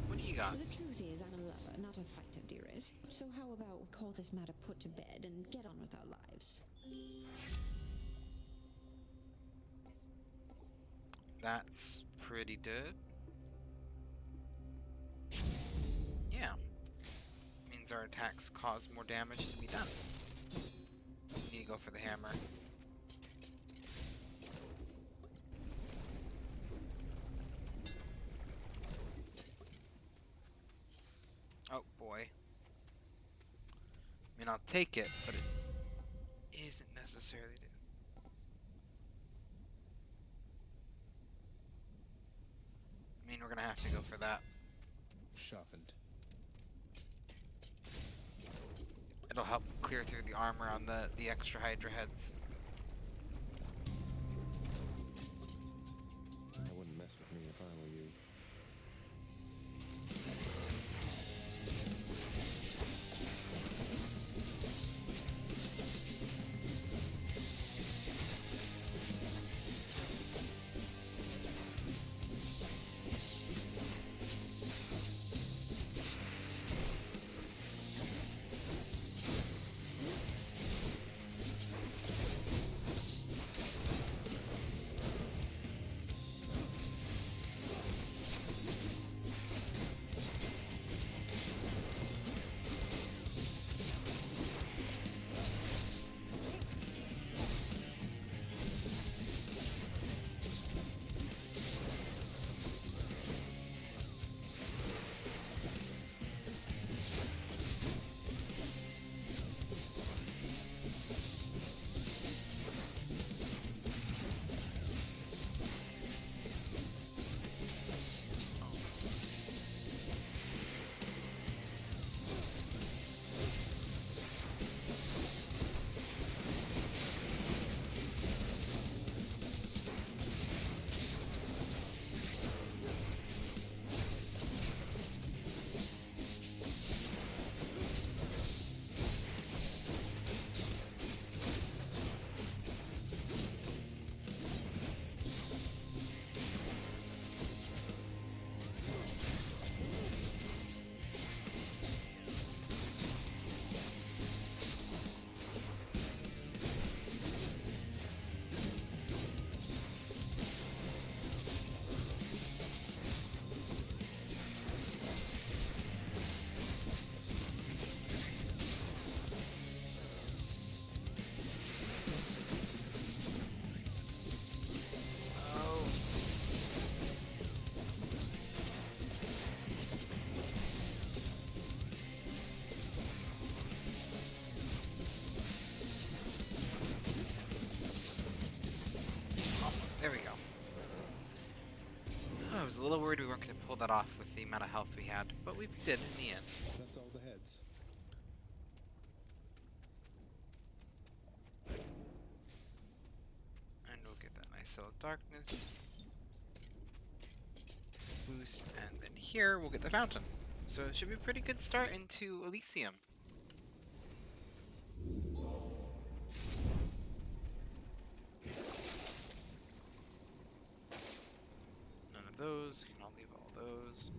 What do you got? The truth is, I'm a lover, not a fighter, dearest. So how about we call this matter put to bed and get on with our lives? That's pretty good. Yeah. Means our attacks cause more damage to be done. Need to go for the hammer. Oh boy. I mean, I'll take it, but it isn't necessarily. I mean, we're gonna have to go for that. sharpened. It'll help clear through the armor on the extra Hydra heads. I wouldn't mess with me if I were you. There we go. Oh, I was a little worried we weren't going to pull that off with the amount of health we had, but we did in the end. That's all the heads. And we'll get that nice little darkness boost, and then here we'll get the fountain. So it should be a pretty good start into Elysium. None of those. We can all leave all those.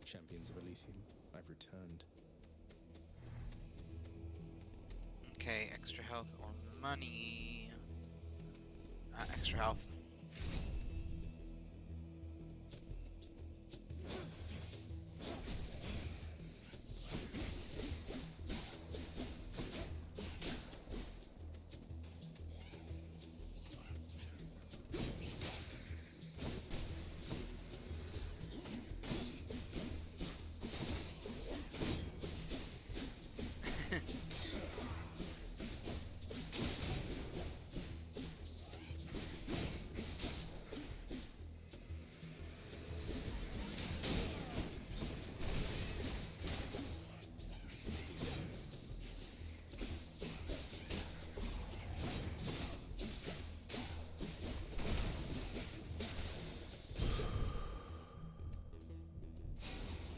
Champions of Elysium, I've returned. Okay, extra health or money. Extra health.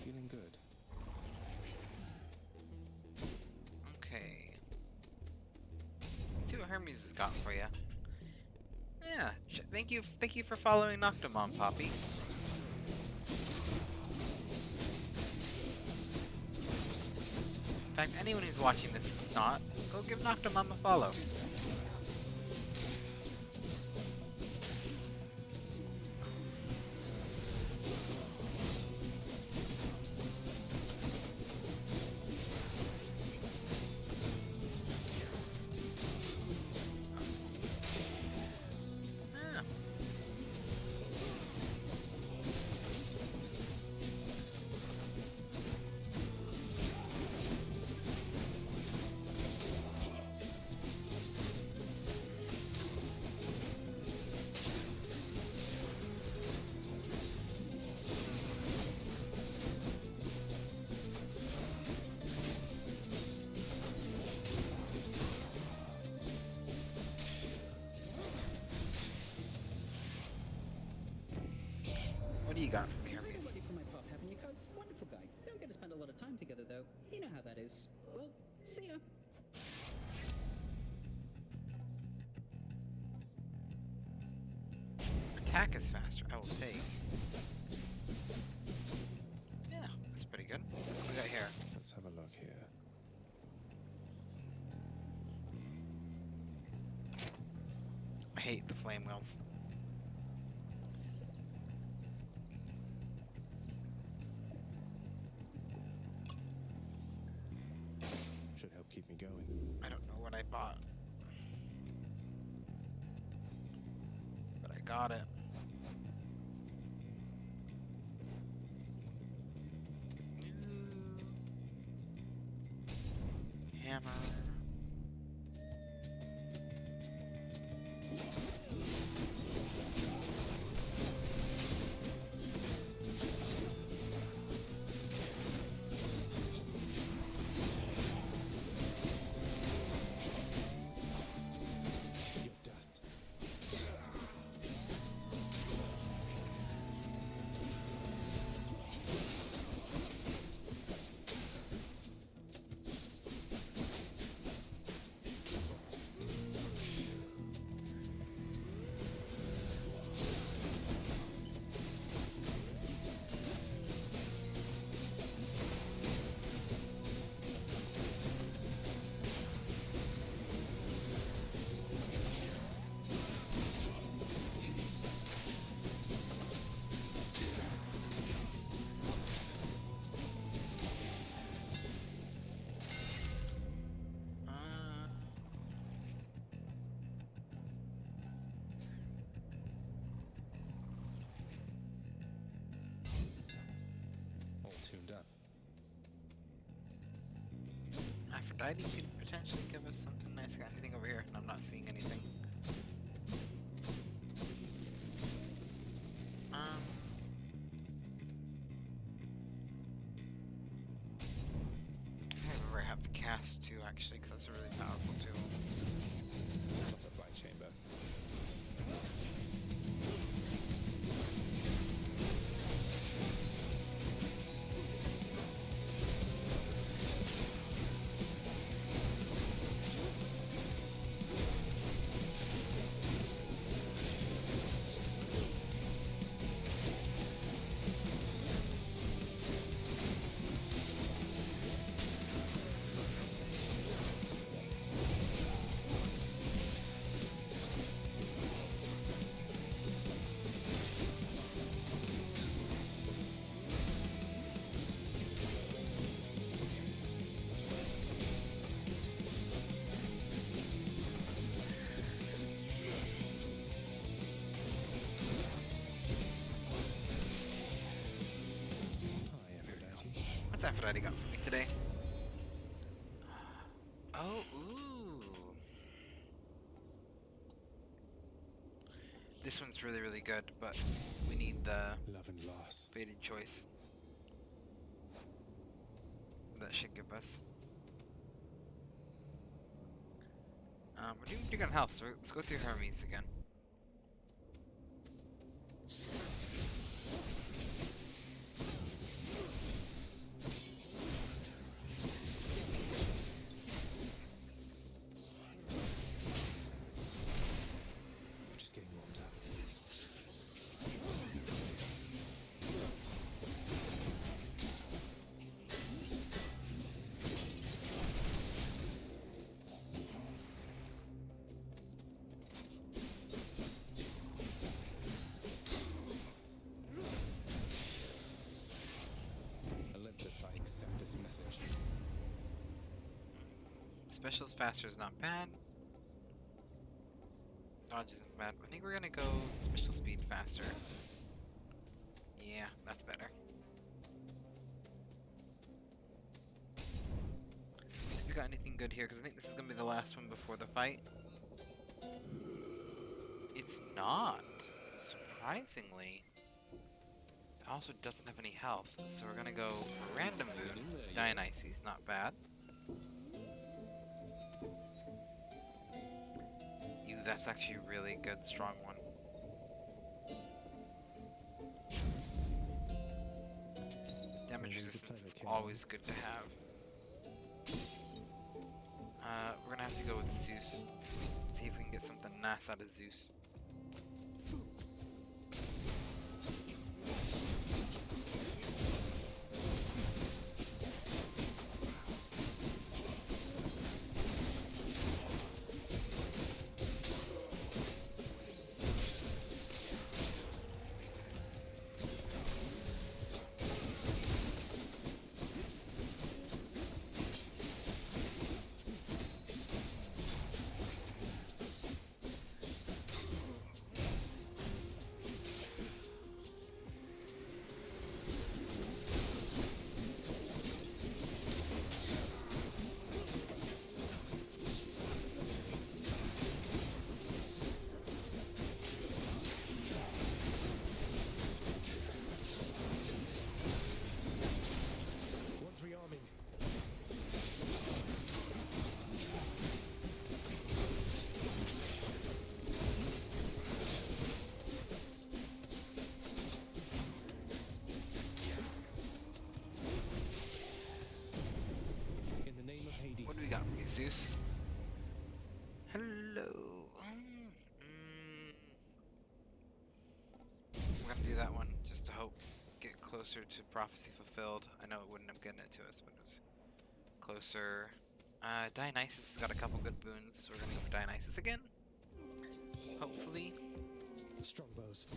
Feeling good. Okay. Let's see what Hermes has got for you. Yeah, thank you for following Noctomom, Poppy. In fact, anyone who's watching this that's not, go give Noctomom a follow. got from You're Hermes? ready for my pop, haven't you, cuz? Wonderful guy. Don't get to spend a lot of time together, though. You know how that is. Well, see ya. Attack is faster. I will take. Yeah, that's pretty good. What do we got here? Let's have a look here. I hate the flame wheels. Should help keep me going. I don't know what I bought. But I got it. Hammer. Your dust. All tuned up. Aphrodite could potentially give us something nice. Got anything over here? And I'm not seeing anything. I ever have the cast too, actually, because that's a really powerful tool. Butterfly chamber. What's Aphrodite got for me today? Oh, ooh. This one's really, really good, but we need the love and loss. Fated choice. That should give us. We're doing pretty good on health, so let's go through Hermes again. Just getting warmed up. Olympus, I accept this message. Specialist faster is not bad. Dodge isn't bad. I think we're gonna go special speed faster. Yeah, that's better. See if we got anything good here, because I think this is gonna be the last one before the fight. It's not, surprisingly. It also doesn't have any health, so we're gonna go for random boon. Dionysus, not bad. That's actually a really good, strong one. name's a resistance pleasure, is King. always good to have. We're gonna have to go with Zeus. See if we can get something nice out of Zeus. One's rearming. In the name of Hades. What do we got for me, Zeus? Hello. We're gonna do that one just to hope get closer to prophecy fulfilled. I know it wouldn't have gotten it to us, but it was closer. Dionysus has got a couple good boons, so we're gonna go for Dionysus again. Hopefully. Strong bows.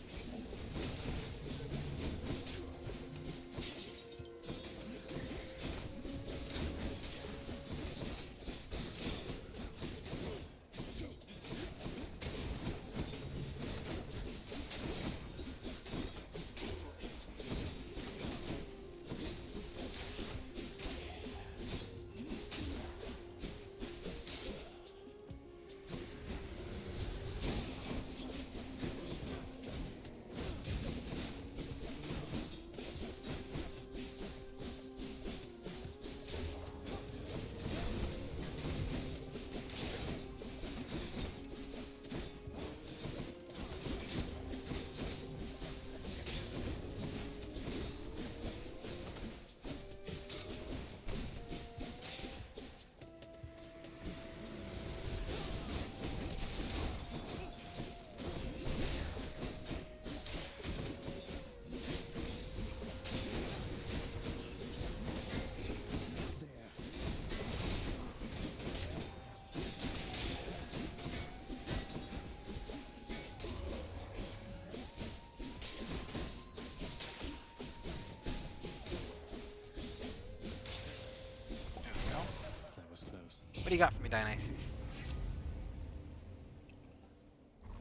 What do you got for me, Dionysus?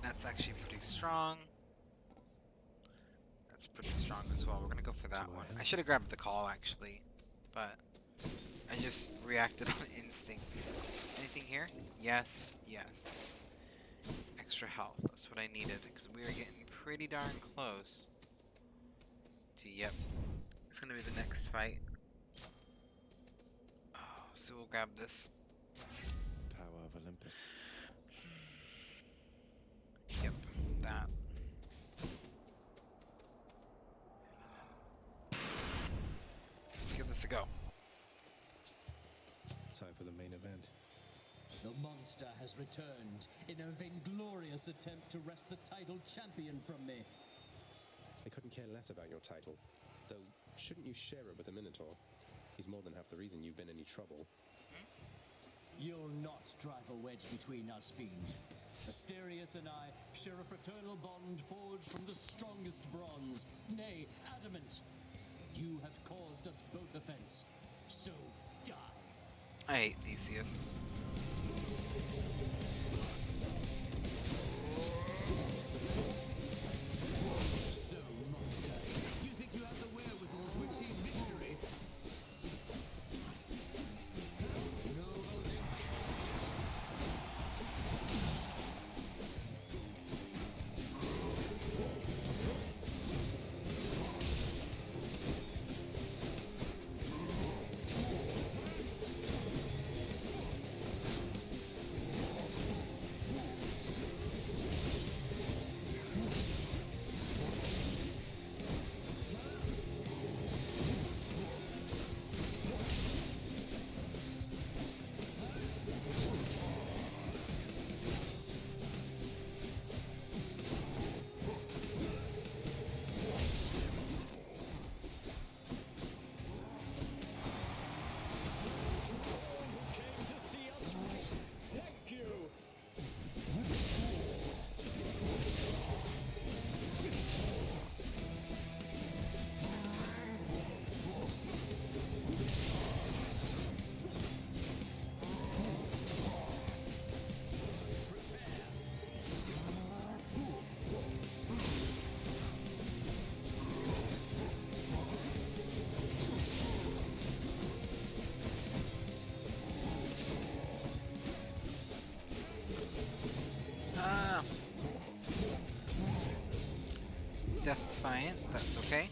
That's actually pretty strong. That's pretty strong as well. We're gonna go for that one. I should have grabbed the call actually, but I just reacted on instinct. Anything here? Yes, yes. Extra health. That's what I needed because we are getting pretty darn close to, yep. It's gonna be the next fight. Oh, so we'll grab this. Power of Olympus. Yep, that. Let's give this a go. Time for the main event. The monster has returned in a vainglorious attempt to wrest the title champion from me. I couldn't care less about your title. Though, shouldn't you share it with the Minotaur? He's more than half the reason you've been in any trouble. You'll not drive a wedge between us, Fiend. Asterius and I share a fraternal bond forged from the strongest bronze, nay, adamant. But you have caused us both offense, so die. I hate Theseus. So, monster, you think you have the wherewithal to achieve victory? No holding back. that's okay.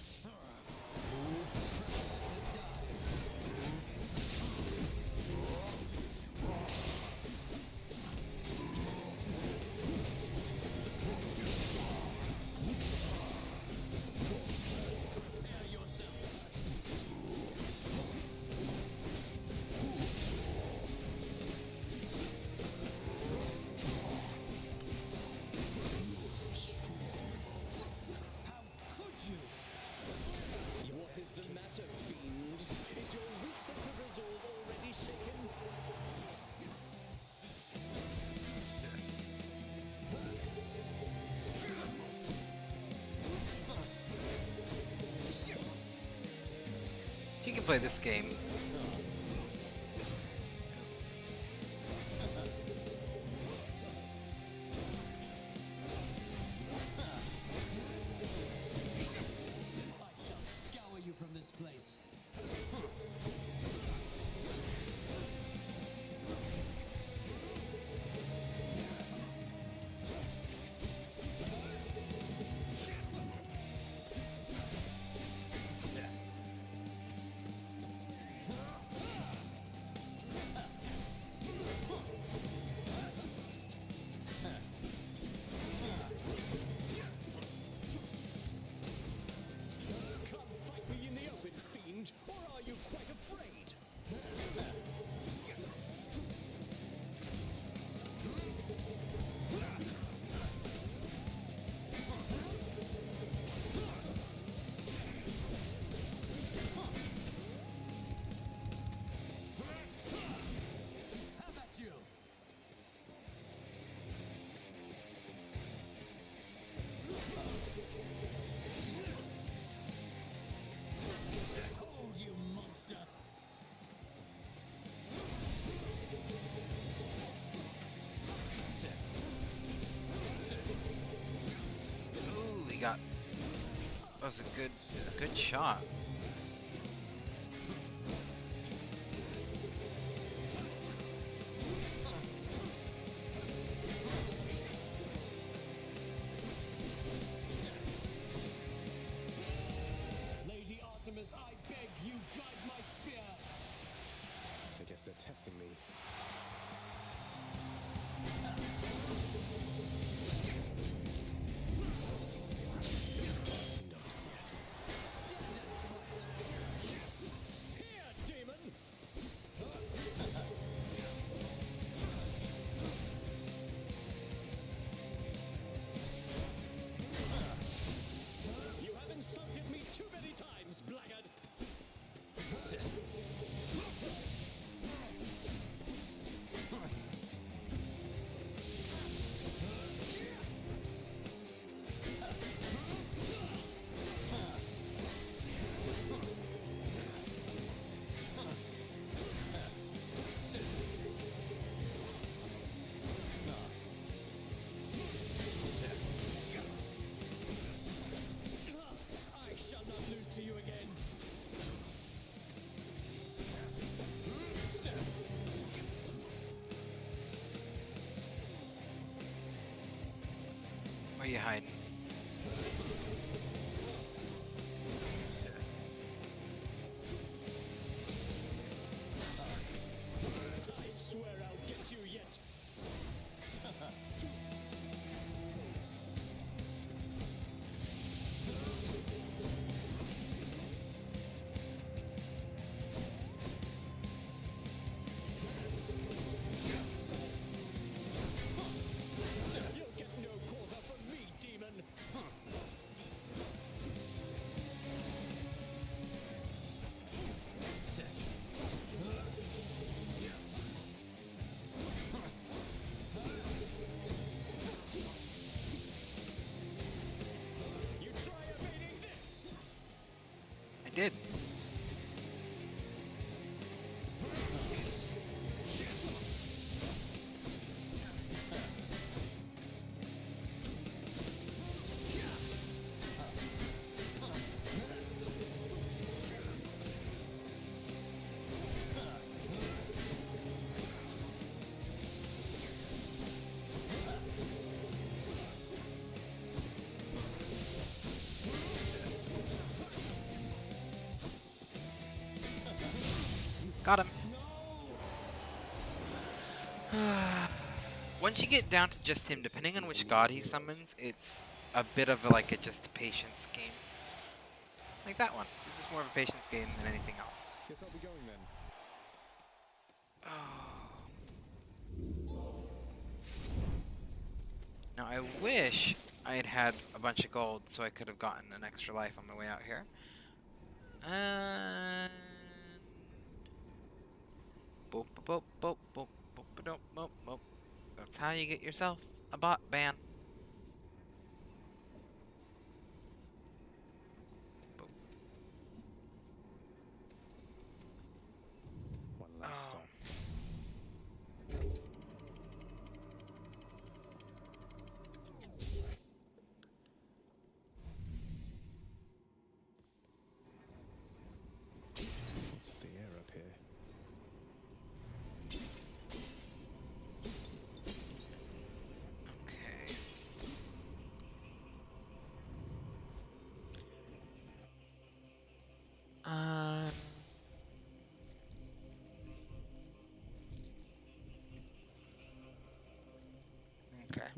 What is the matter, fiend? Is your weak sense of resolve already shaken? You can play this game. I shall scour you from this place. Come fight me in the open, fiend, or are you quite afraid? How about you? Hold, you monster! Ooh, he got. That was a good shot. Lady Artemis, I beg you, guide my spear! I guess they're testing me. Here, demon! You have insulted me too many times, blackguard! I shall not lose to you again. Where you hiding? I swear I'll get you yet. You'll get no quarter from me, demon. Got him. Once you get down to just him, depending on which god he summons, it's a bit of like a just a patience game. Like that one. It's just more of a patience game than anything else. Guess I'll be going then. Now I wish I had had a bunch of gold so I could have gotten an extra life on my way out here. And boop boop boop boop boop boop boop boop. That's how you get yourself a bot ban. Boop. One last stop. What's with the air up here? Okay. Okay.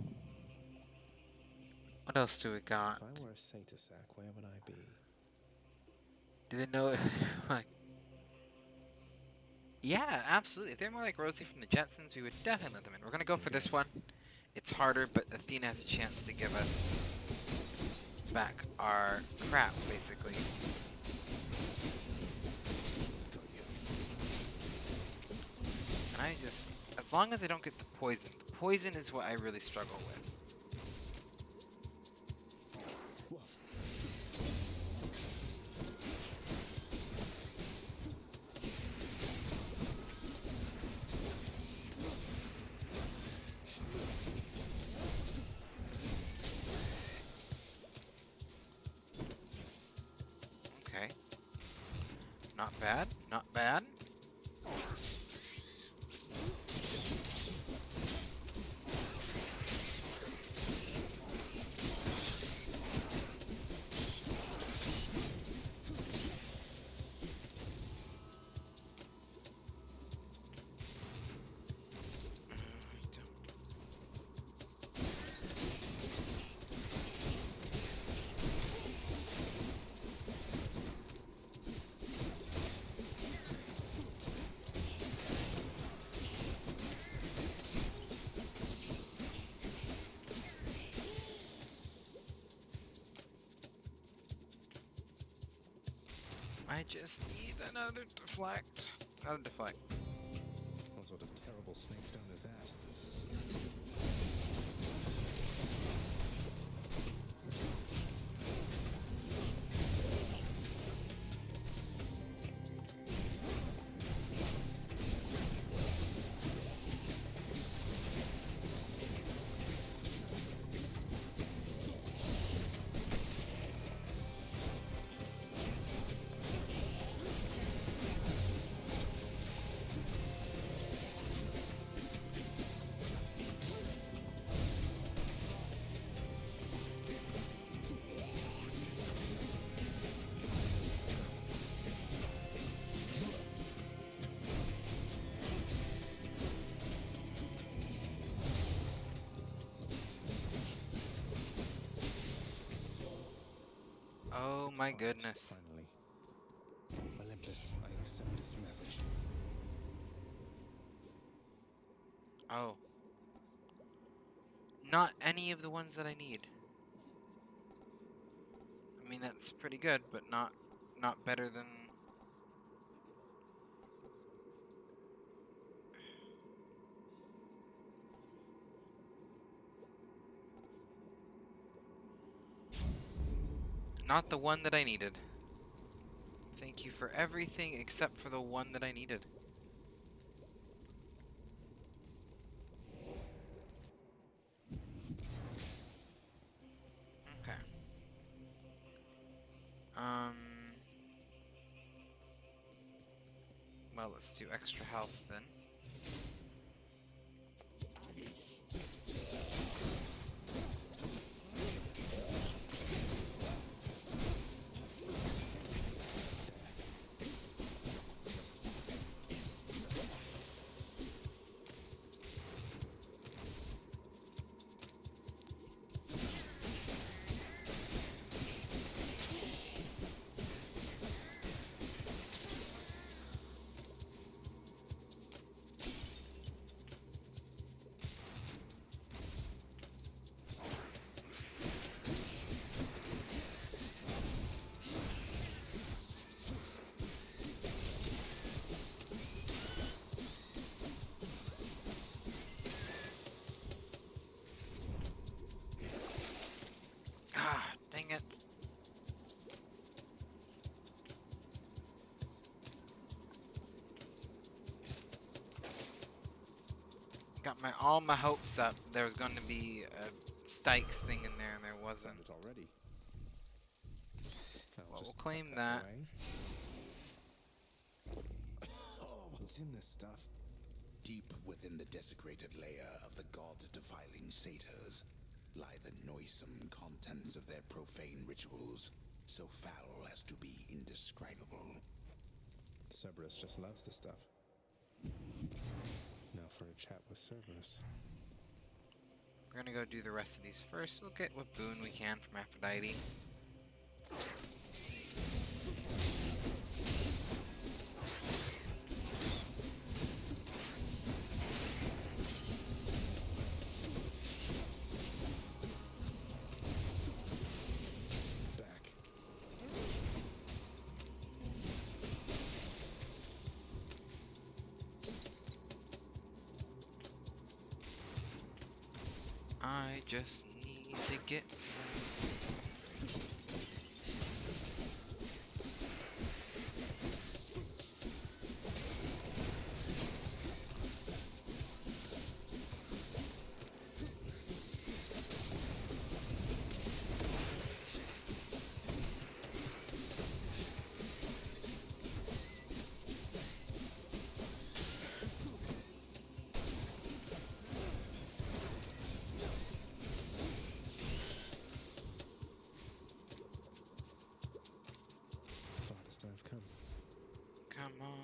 What else do we got? If I were a Satyr sack, where would I be? Do they know? Like, yeah, absolutely. If they're more like Rosie from the Jetsons, we would definitely let them in. We're gonna go for this one. It's harder, but Athena has a chance to give us back our crap, basically. And I just, as long as I don't get the poison is what I really struggle with. Okay. Not bad, not bad. I just need another deflect. Not a deflect. What sort of terrible snake stone is that? Oh my goodness. Finally. Olympus, I accept this message. Oh. Not any of the ones that I need. I mean, that's pretty good, but not better than... Not the one that I needed. Thank you for everything except for the one that I needed. Okay. Well, let's do extra health then. got all my hopes up. There was going to be a Stikes thing in there, and there wasn't. Found it already. Well, we'll claim that. Oh, what's in this stuff? Deep within the desecrated layer of the god-defiling satyrs lie the noisome contents of their profane rituals, so foul as to be indescribable. Cerberus just loves the stuff. Now for a chat with Cerberus. We're gonna go do the rest of these first. We'll get what boon we can from Aphrodite. Back. I just need to get. Farthest I've come. Come on.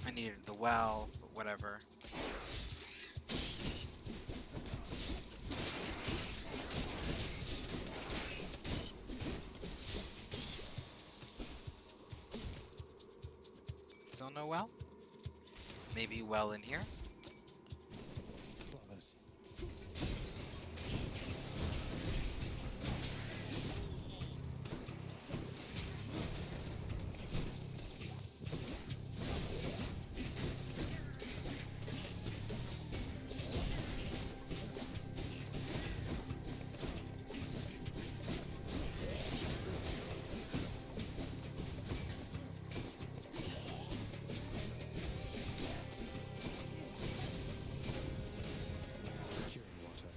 I needed the well, but whatever. Still no well? Maybe well in here? Flawless. Curing water.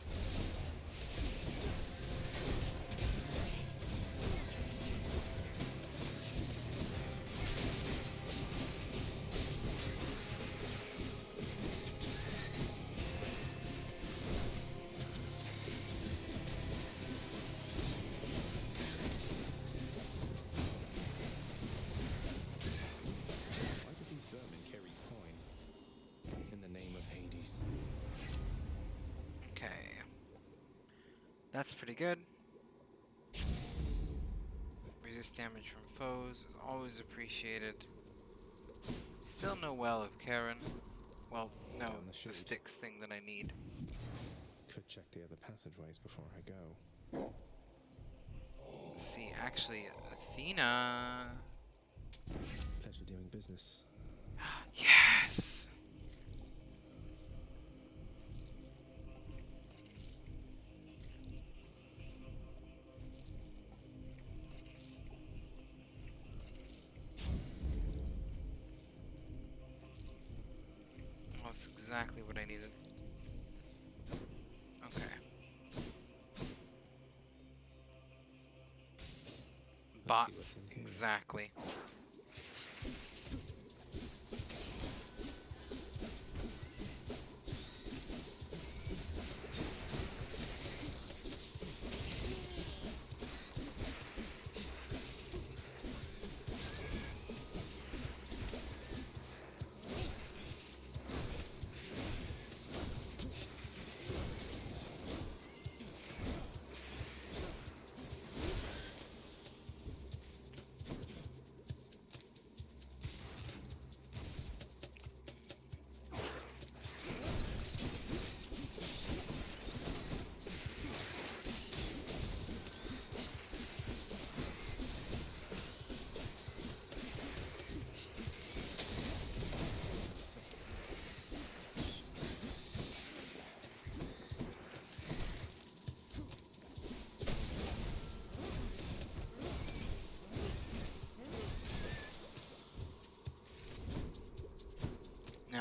Why do these vermin carry coin? In the name of Hades. Okay. That's pretty good. Resist damage from foes is always appreciated. Still no well of Karen. Well, no, Down the the chute. sticks thing that I need. Could check the other passageways before I go. See, actually, Athena. Pleasure doing business. Yes! Almost exactly what I needed. Okay. Let's see Bots, what's in here. exactly.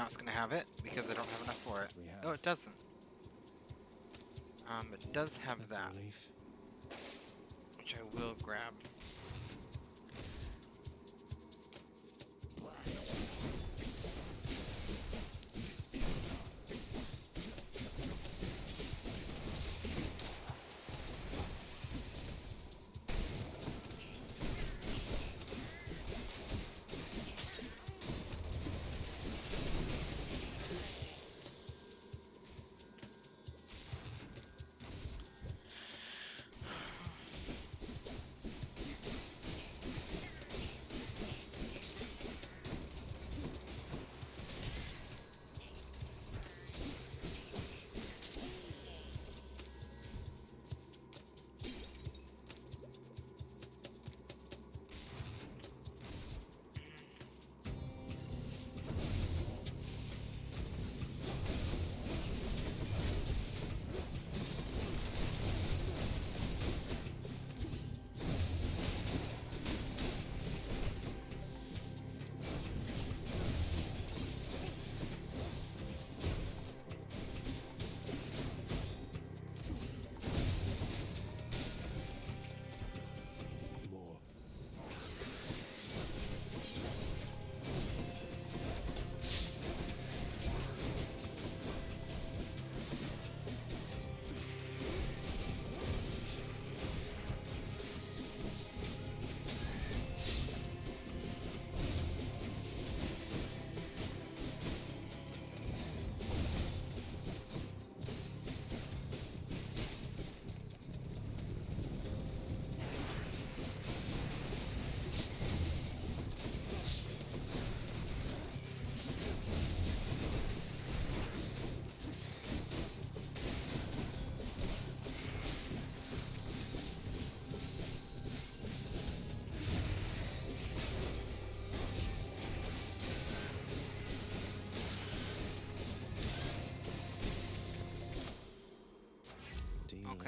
it's gonna have it because I don't have enough for it. Oh, it doesn't. It does have that, which I will grab.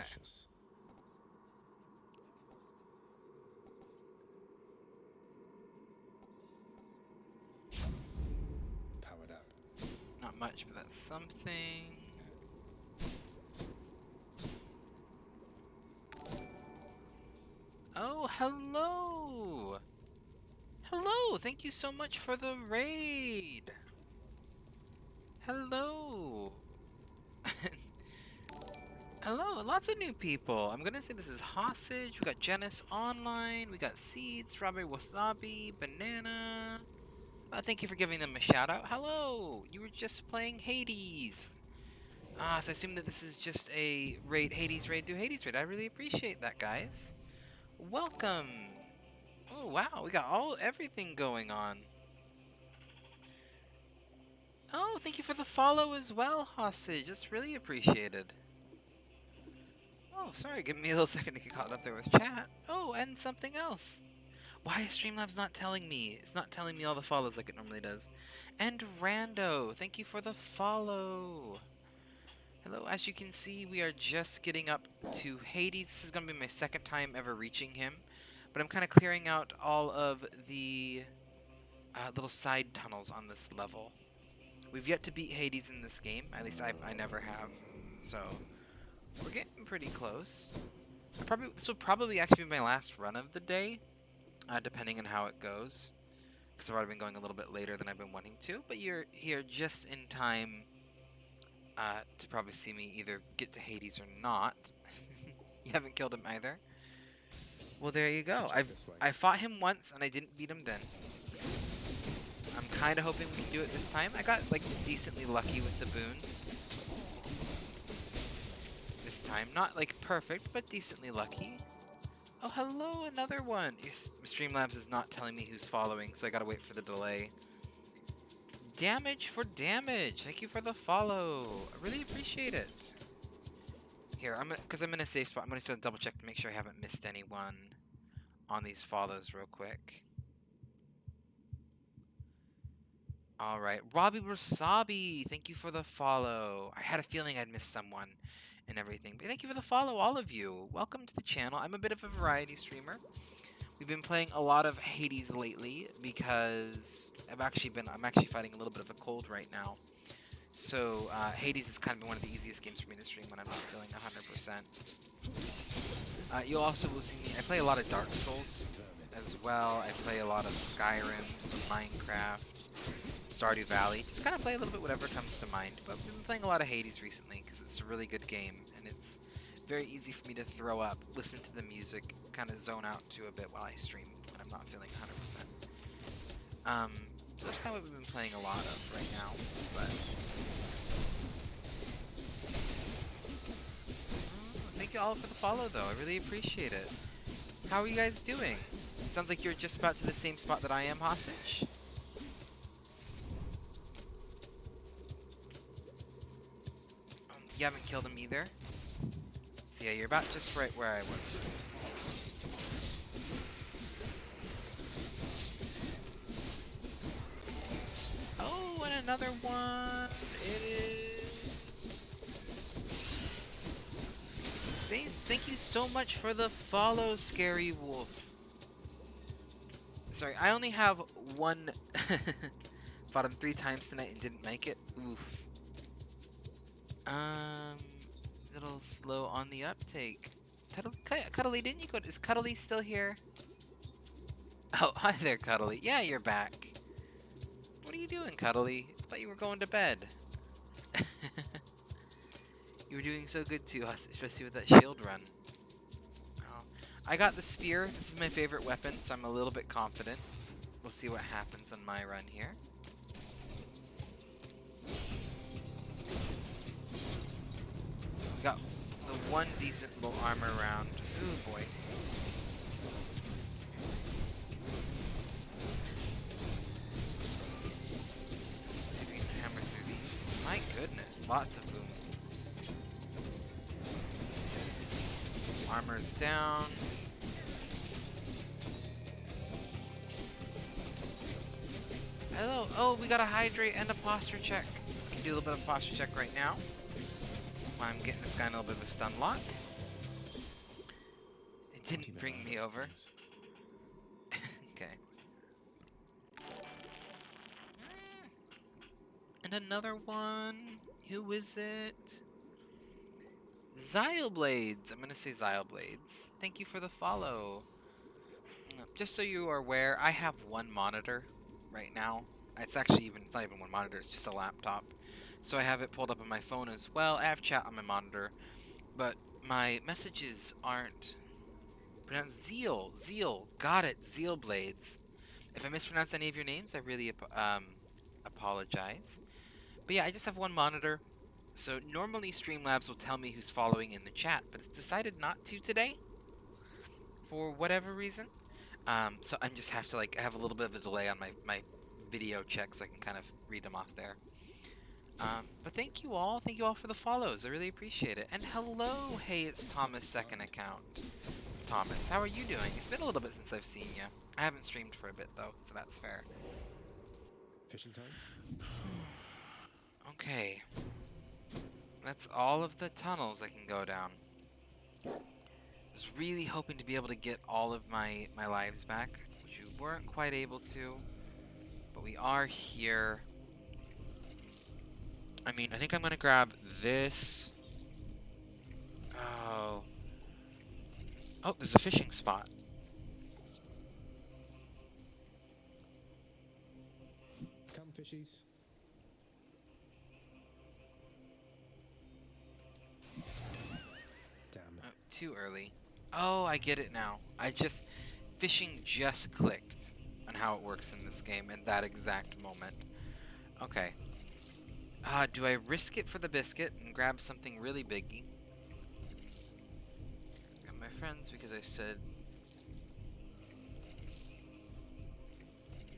Delicious. Powered up. Not much, but that's something. Oh, hello! Hello! Thank you so much for the raid! Hello! Hello, lots of new people. I'm gonna say this is Hostage, we got Janice Online, we got Seeds, Strawberry Wasabi, Banana. Thank you for giving them a shout out. Hello! You were just playing Hades. So I assume that this is just a raid, Hades raid, do Hades raid. I really appreciate that, guys. Welcome! Oh wow, we got everything going on. Oh, thank you for the follow as well, Hostage. That's really appreciated. Oh, sorry, give me a little second to get caught up there with chat. Oh, and something else. Why is Streamlabs not telling me? It's not telling me all the follows like it normally does. And Rando, thank you for the follow. Hello, as you can see, we are just getting up to Hades. This is going to be my second time ever reaching him. But I'm kind of clearing out all of the little side tunnels on this level. We've yet to beat Hades in this game. At least I never have. So, we're getting pretty close. This will probably actually be my last run of the day, depending on how it goes. Because I've already been going a little bit later than I've been wanting to. But you're here just in time to probably see me either get to Hades or not. You haven't killed him either. Well, there you go. I fought him once and I didn't beat him then. I'm kind of hoping we can do it this time. I got like decently lucky with the boons. This time, not like perfect, but decently lucky. Oh, hello, another one. Streamlabs is not telling me who's following, so I gotta wait for the delay. Damage for damage. Thank you for the follow. I really appreciate it. Here, because I'm in a safe spot, I'm gonna just double check to make sure I haven't missed anyone on these follows real quick. Alright, Robbie Wasabi, thank you for the follow. I had a feeling I'd missed someone and everything, but thank you for the follow, all of you. Welcome to the channel. I'm a bit of a variety streamer. We've been playing a lot of Hades lately because I'm actually fighting a little bit of a cold right now. So Hades has kind of been one of the easiest games for me to stream when I'm not feeling 100%. You also will see me. I play a lot of Dark Souls as well. I play a lot of Skyrim, some Minecraft, Stardew Valley. Just kind of play a little bit whatever comes to mind. But we've been playing a lot of Hades recently because it's a really good game and it's very easy for me to throw up, listen to the music, kind of zone out to a bit while I stream when I'm not feeling 100%. So that's kind of what we've been playing a lot of right now. But thank you all for the follow, though. I really appreciate it. How are you guys doing? Sounds like you're just about to the same spot that I am, Hostage. You haven't killed him either. So yeah, you're about just right where I was. Oh, and another one. It is... Saint, thank you so much for the follow, Scary Wolf. Sorry, I only have one... Fought him 3 times tonight and didn't make it. Oof. A little slow on the uptake. Cuddly, didn't you go? Is Cuddly still here? Oh, hi there, Cuddly. Yeah, you're back. What are you doing, Cuddly? I thought you were going to bed. You were doing so good too, especially with that shield run. Oh. I got the spear. This is my favorite weapon, so I'm a little bit confident. We'll see what happens on my run here. We got the one decent little armor round. Ooh, boy. Let's see if we can hammer through these. My goodness, lots of boom. Armor's down. Hello. Oh, we got a hydrate and a posture check. We can do a little bit of posture check right now. I'm getting this guy in a little bit of a stun lock. It didn't bring me over. Okay. And another one. Who is it? Xyleblades. I'm gonna say Xyleblades. Thank you for the follow. Just so you are aware, I have one monitor right now. It's not even one monitor, it's just a laptop. So I have it pulled up on my phone as well. I have chat on my monitor, but my messages aren't pronounced Zeal. Zeal. Got it. Xyleblades. If I mispronounce any of your names, I really apologize. But yeah, I just have one monitor. So normally Streamlabs will tell me who's following in the chat, but it's decided not to today for whatever reason. So I just have to I have a little bit of a delay on my video check so I can kind of read them off there. But thank you all for the follows. I really appreciate it. And hello, hey, it's Thomas' second account. Thomas, how are you doing? It's been a little bit since I've seen you. I haven't streamed for a bit though, so that's fair. Fishing time? Okay. That's all of the tunnels I can go down. I was really hoping to be able to get all of my lives back, which we weren't quite able to. But we are here. I mean, I think I'm gonna grab this. Oh. Oh, there's a fishing spot. Come, fishies. Damn it. Oh, too early. Oh, I get it now. Fishing just clicked on how it works in this game in that exact moment. Okay. Do I risk it for the biscuit and grab something really biggy? Got my friends because I said...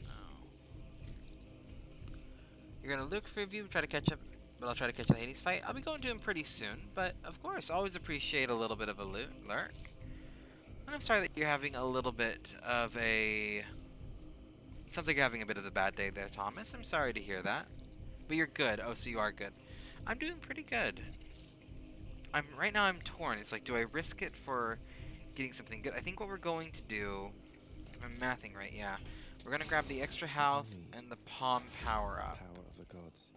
Oh. You're gonna look for a view, try to catch up, but I'll try to catch the Hades fight. I'll be going to him pretty soon, but of course, always appreciate a little bit of a lurk. And I'm sorry that you're having a little bit of a... Sounds like you're having a bit of a bad day there, Thomas. I'm sorry to hear that. But you're good. Oh, so you are good. I'm doing pretty good. Right now I'm torn. It's like, do I risk it for getting something good? I think what we're going to do, if I'm mathing right, yeah. We're gonna grab the extra health and the palm power up. Power of the gods.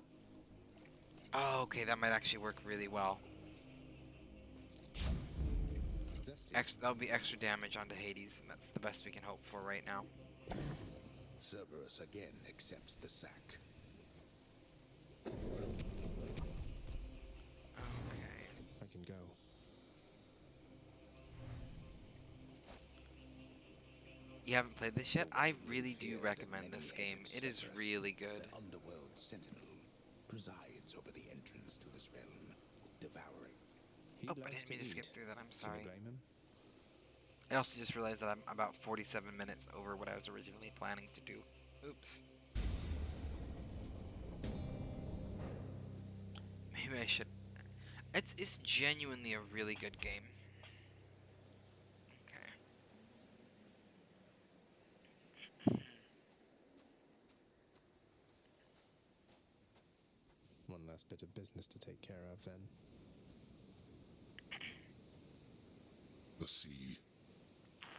Oh, okay, that might actually work really well. That'll be extra damage onto Hades, and that's the best we can hope for right now. Cerberus again accepts the sack. Okay. I can go. You haven't played this yet? I really do recommend this game. It is really good. The underworld sentinel presides over the entrance to this realm, devouring. Oh, I didn't mean to skip through that. I'm sorry. Can you blame him? I also just realized that I'm about 47 minutes over what I was originally planning to do. Oops. Maybe I should... It's genuinely a really good game. Okay. One last bit of business to take care of then. The sea,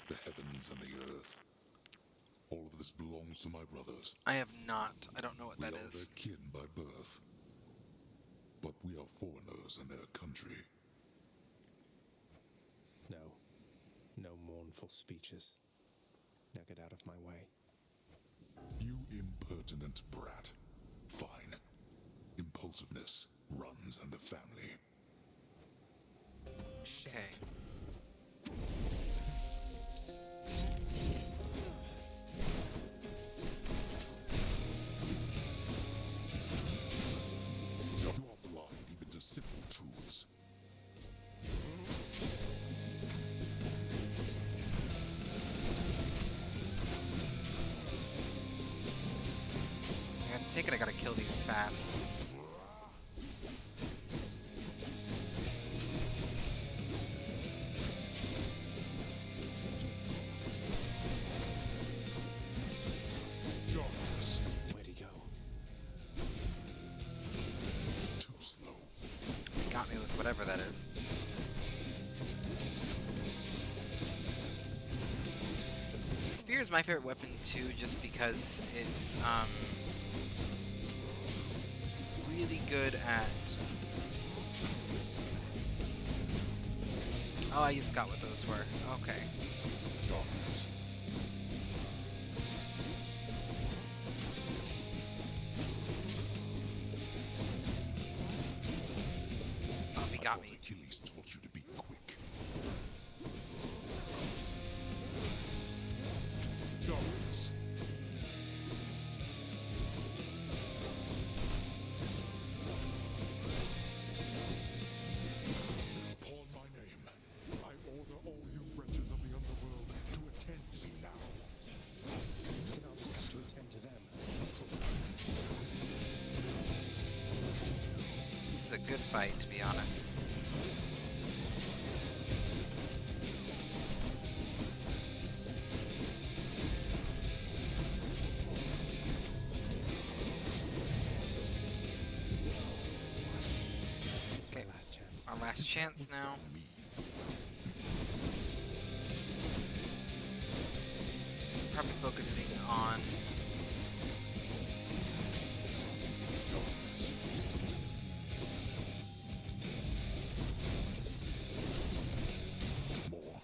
the heavens and the earth. All of this belongs to my brothers. I have not. I don't know what that We are is. their kin by birth. But we are foreigners in their country. No. No mournful speeches. Now get out of my way. You impertinent brat. Fine. Impulsiveness runs in the family. Okay. You are blind even to simple truths. I take it I gotta kill these fast. Where'd he go? Too slow. Got me with whatever that is. The spear is my favorite weapon too, just because it's really good at... Oh, I just got what those were. Okay. Darkness. Oh, he got me. Achilles taught you to be quick. Darkness. Upon my name, I order all you wretches of the underworld to attend me now. Then I'll just have to attend to them. This is a good fight, to be honest. Okay, our last chance now. Probably focusing on... More.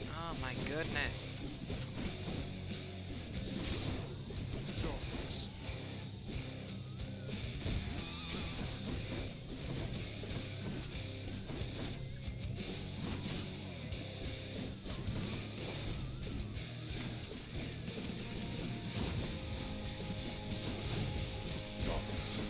Oh my goodness. Darkness. Darkness.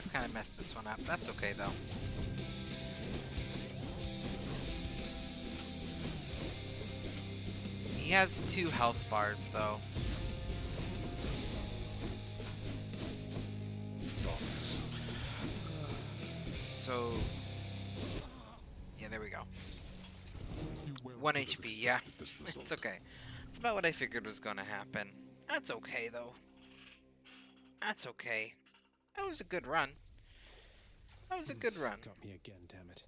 I've kind of messed this one up. That's okay, though. He has 2 health bars, though. So... yeah, there we go. 1 HP, yeah. It's okay. It's about what I figured was gonna happen. That's okay, though. That's okay. That was a good run. That was a good run. Got me again, damn it.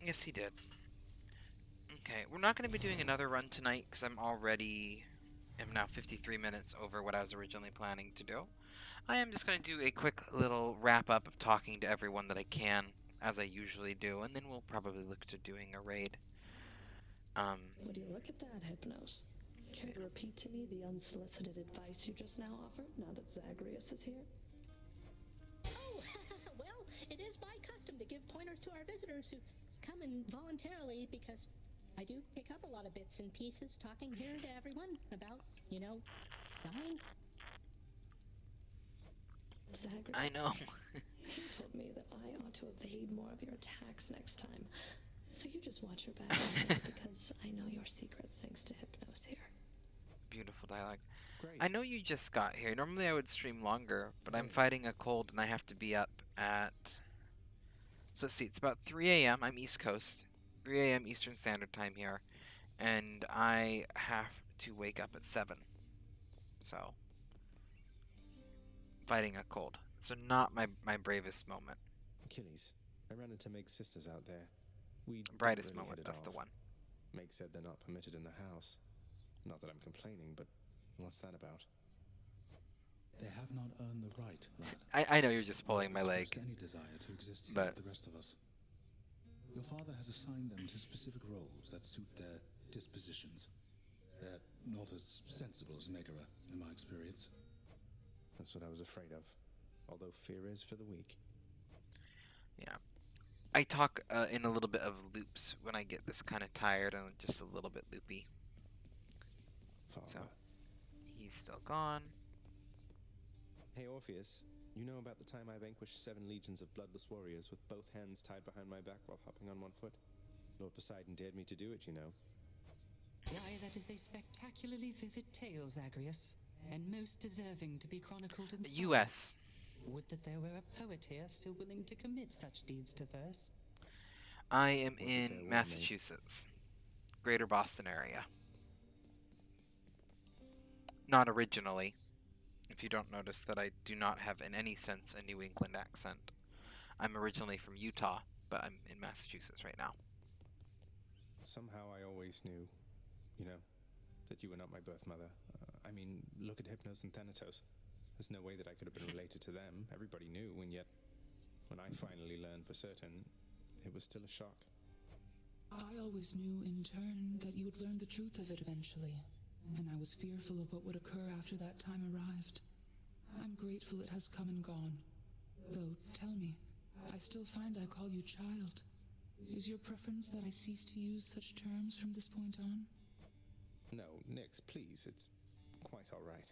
Yes, he did. Okay, we're not going to be doing another run tonight because I'm now 53 minutes over what I was originally planning to do. I am just going to do a quick little wrap-up of talking to everyone that I can, as I usually do, and then we'll probably look to doing a raid. Would you look at that, Hypnos? Care to repeat to me the unsolicited advice you just now offered, now that Zagreus is here? Oh, well, it is my custom to give pointers to our visitors who come in voluntarily because I do pick up a lot of bits and pieces talking here to everyone about, dying. Zagreus, I know. you told me that I ought to evade more of your attacks next time. So you just watch your back because I know your secrets thanks to Hypnos here. Beautiful dialogue. Great. I know you just got here. Normally I would stream longer, but I'm fighting a cold and I have to be up at... So let's see, it's about 3 a.m. I'm East Coast. 3 a.m. Eastern Standard Time here. And I have to wake up at 7. So... fighting a cold. So not my bravest moment. Achilles, I ran into Meg's sisters out there. We Brightest really moment, hit it that's off. the one. Meg said they're not permitted in the house. Not that I'm complaining, but what's that about? They have not earned the right, lad. I know you're just pulling my leg. Any desire to exist here But with the rest of us. Your father has assigned them to specific roles that suit their dispositions. They're not as sensible as Megara, in my experience. That's what I was afraid of. Although fear is for the weak. Yeah. I talk in a little bit of loops when I get this kind of tired and just a little bit loopy. Father. So, he's still gone. Hey Orpheus, you know about the time I vanquished 7 legions of bloodless warriors with both hands tied behind my back while hopping on 1 foot? Lord Poseidon dared me to do it, you know. Why, that is a spectacularly vivid tale, Zagreus, and most deserving to be chronicled in song. U.S. Would that there were a poet here still willing to commit such deeds to verse. I am in Massachusetts. Greater Boston area. Not originally. If you don't notice that I do not have in any sense a New England accent. I'm originally from Utah, but I'm in Massachusetts right now. Somehow I always knew, that you were not my birth mother. I mean, look at Hypnos and Thanatos. There's no way that I could have been related to them. Everybody knew, and yet, when I finally learned for certain, it was still a shock. I always knew, in turn, that you would learn the truth of it eventually, and I was fearful of what would occur after that time arrived. I'm grateful it has come and gone. Though, tell me, I still find I call you child. Is your preference that I cease to use such terms from this point on? No, Nix, please, it's quite all right.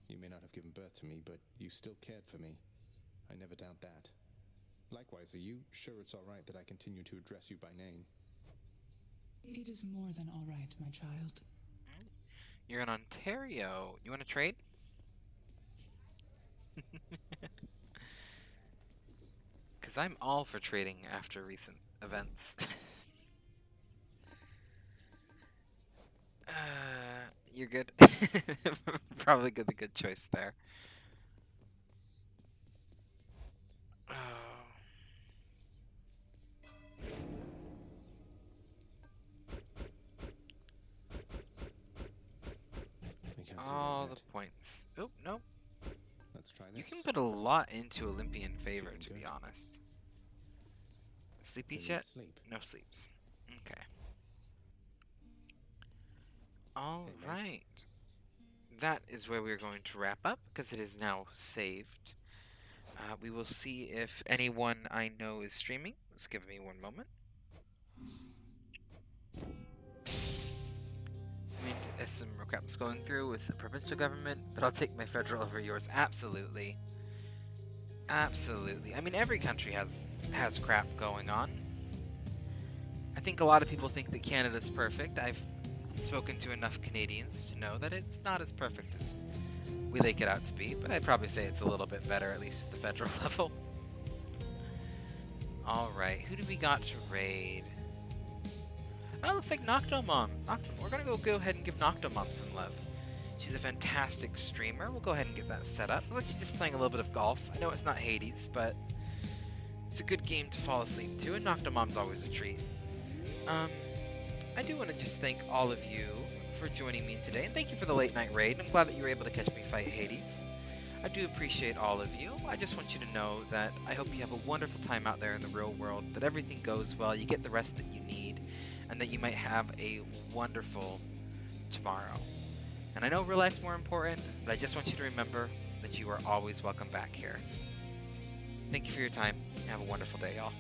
You may not have given birth to me, but you still cared for me. I never doubt that. Likewise, are you sure it's all right that I continue to address you by name? It is more than all right, my child. You're in Ontario. You want to trade? Because I'm all for trading after recent events. You're good. Probably a good choice there. All the points. Oh, no. Let's try this. You can put a lot into Olympian favor, to be honest. Sleepies yet? Sleep. No sleeps. Okay. All right. That is where we're going to wrap up, because it is now saved. We will see if anyone I know is streaming. Just give me one moment. I mean, there's some recaps going through with the provincial government, but I'll take my federal over yours, absolutely. Absolutely. I mean, every country has crap going on. I think a lot of people think that Canada's perfect. I've spoken to enough Canadians to know that it's not as perfect as we make it out to be, but I'd probably say it's a little bit better, at least at the federal level. Alright, who do we got to raid? Oh, it looks like Noctomom. We're gonna go ahead and give Noctomom some love. She's a fantastic streamer. We'll go ahead and get that set up. Looks like she's just playing a little bit of golf. I know it's not Hades, but it's a good game to fall asleep to, and Noctomom's always a treat. I do want to just thank all of you for joining me today, and thank you for the late night raid. I'm glad that you were able to catch me fight Hades. I do appreciate all of you. I just want you to know that I hope you have a wonderful time out there in the real world, that everything goes well, you get the rest that you need, and that you might have a wonderful tomorrow. And I know real life's more important, but I just want you to remember that you are always welcome back here. Thank you for your time. Have a wonderful day, y'all.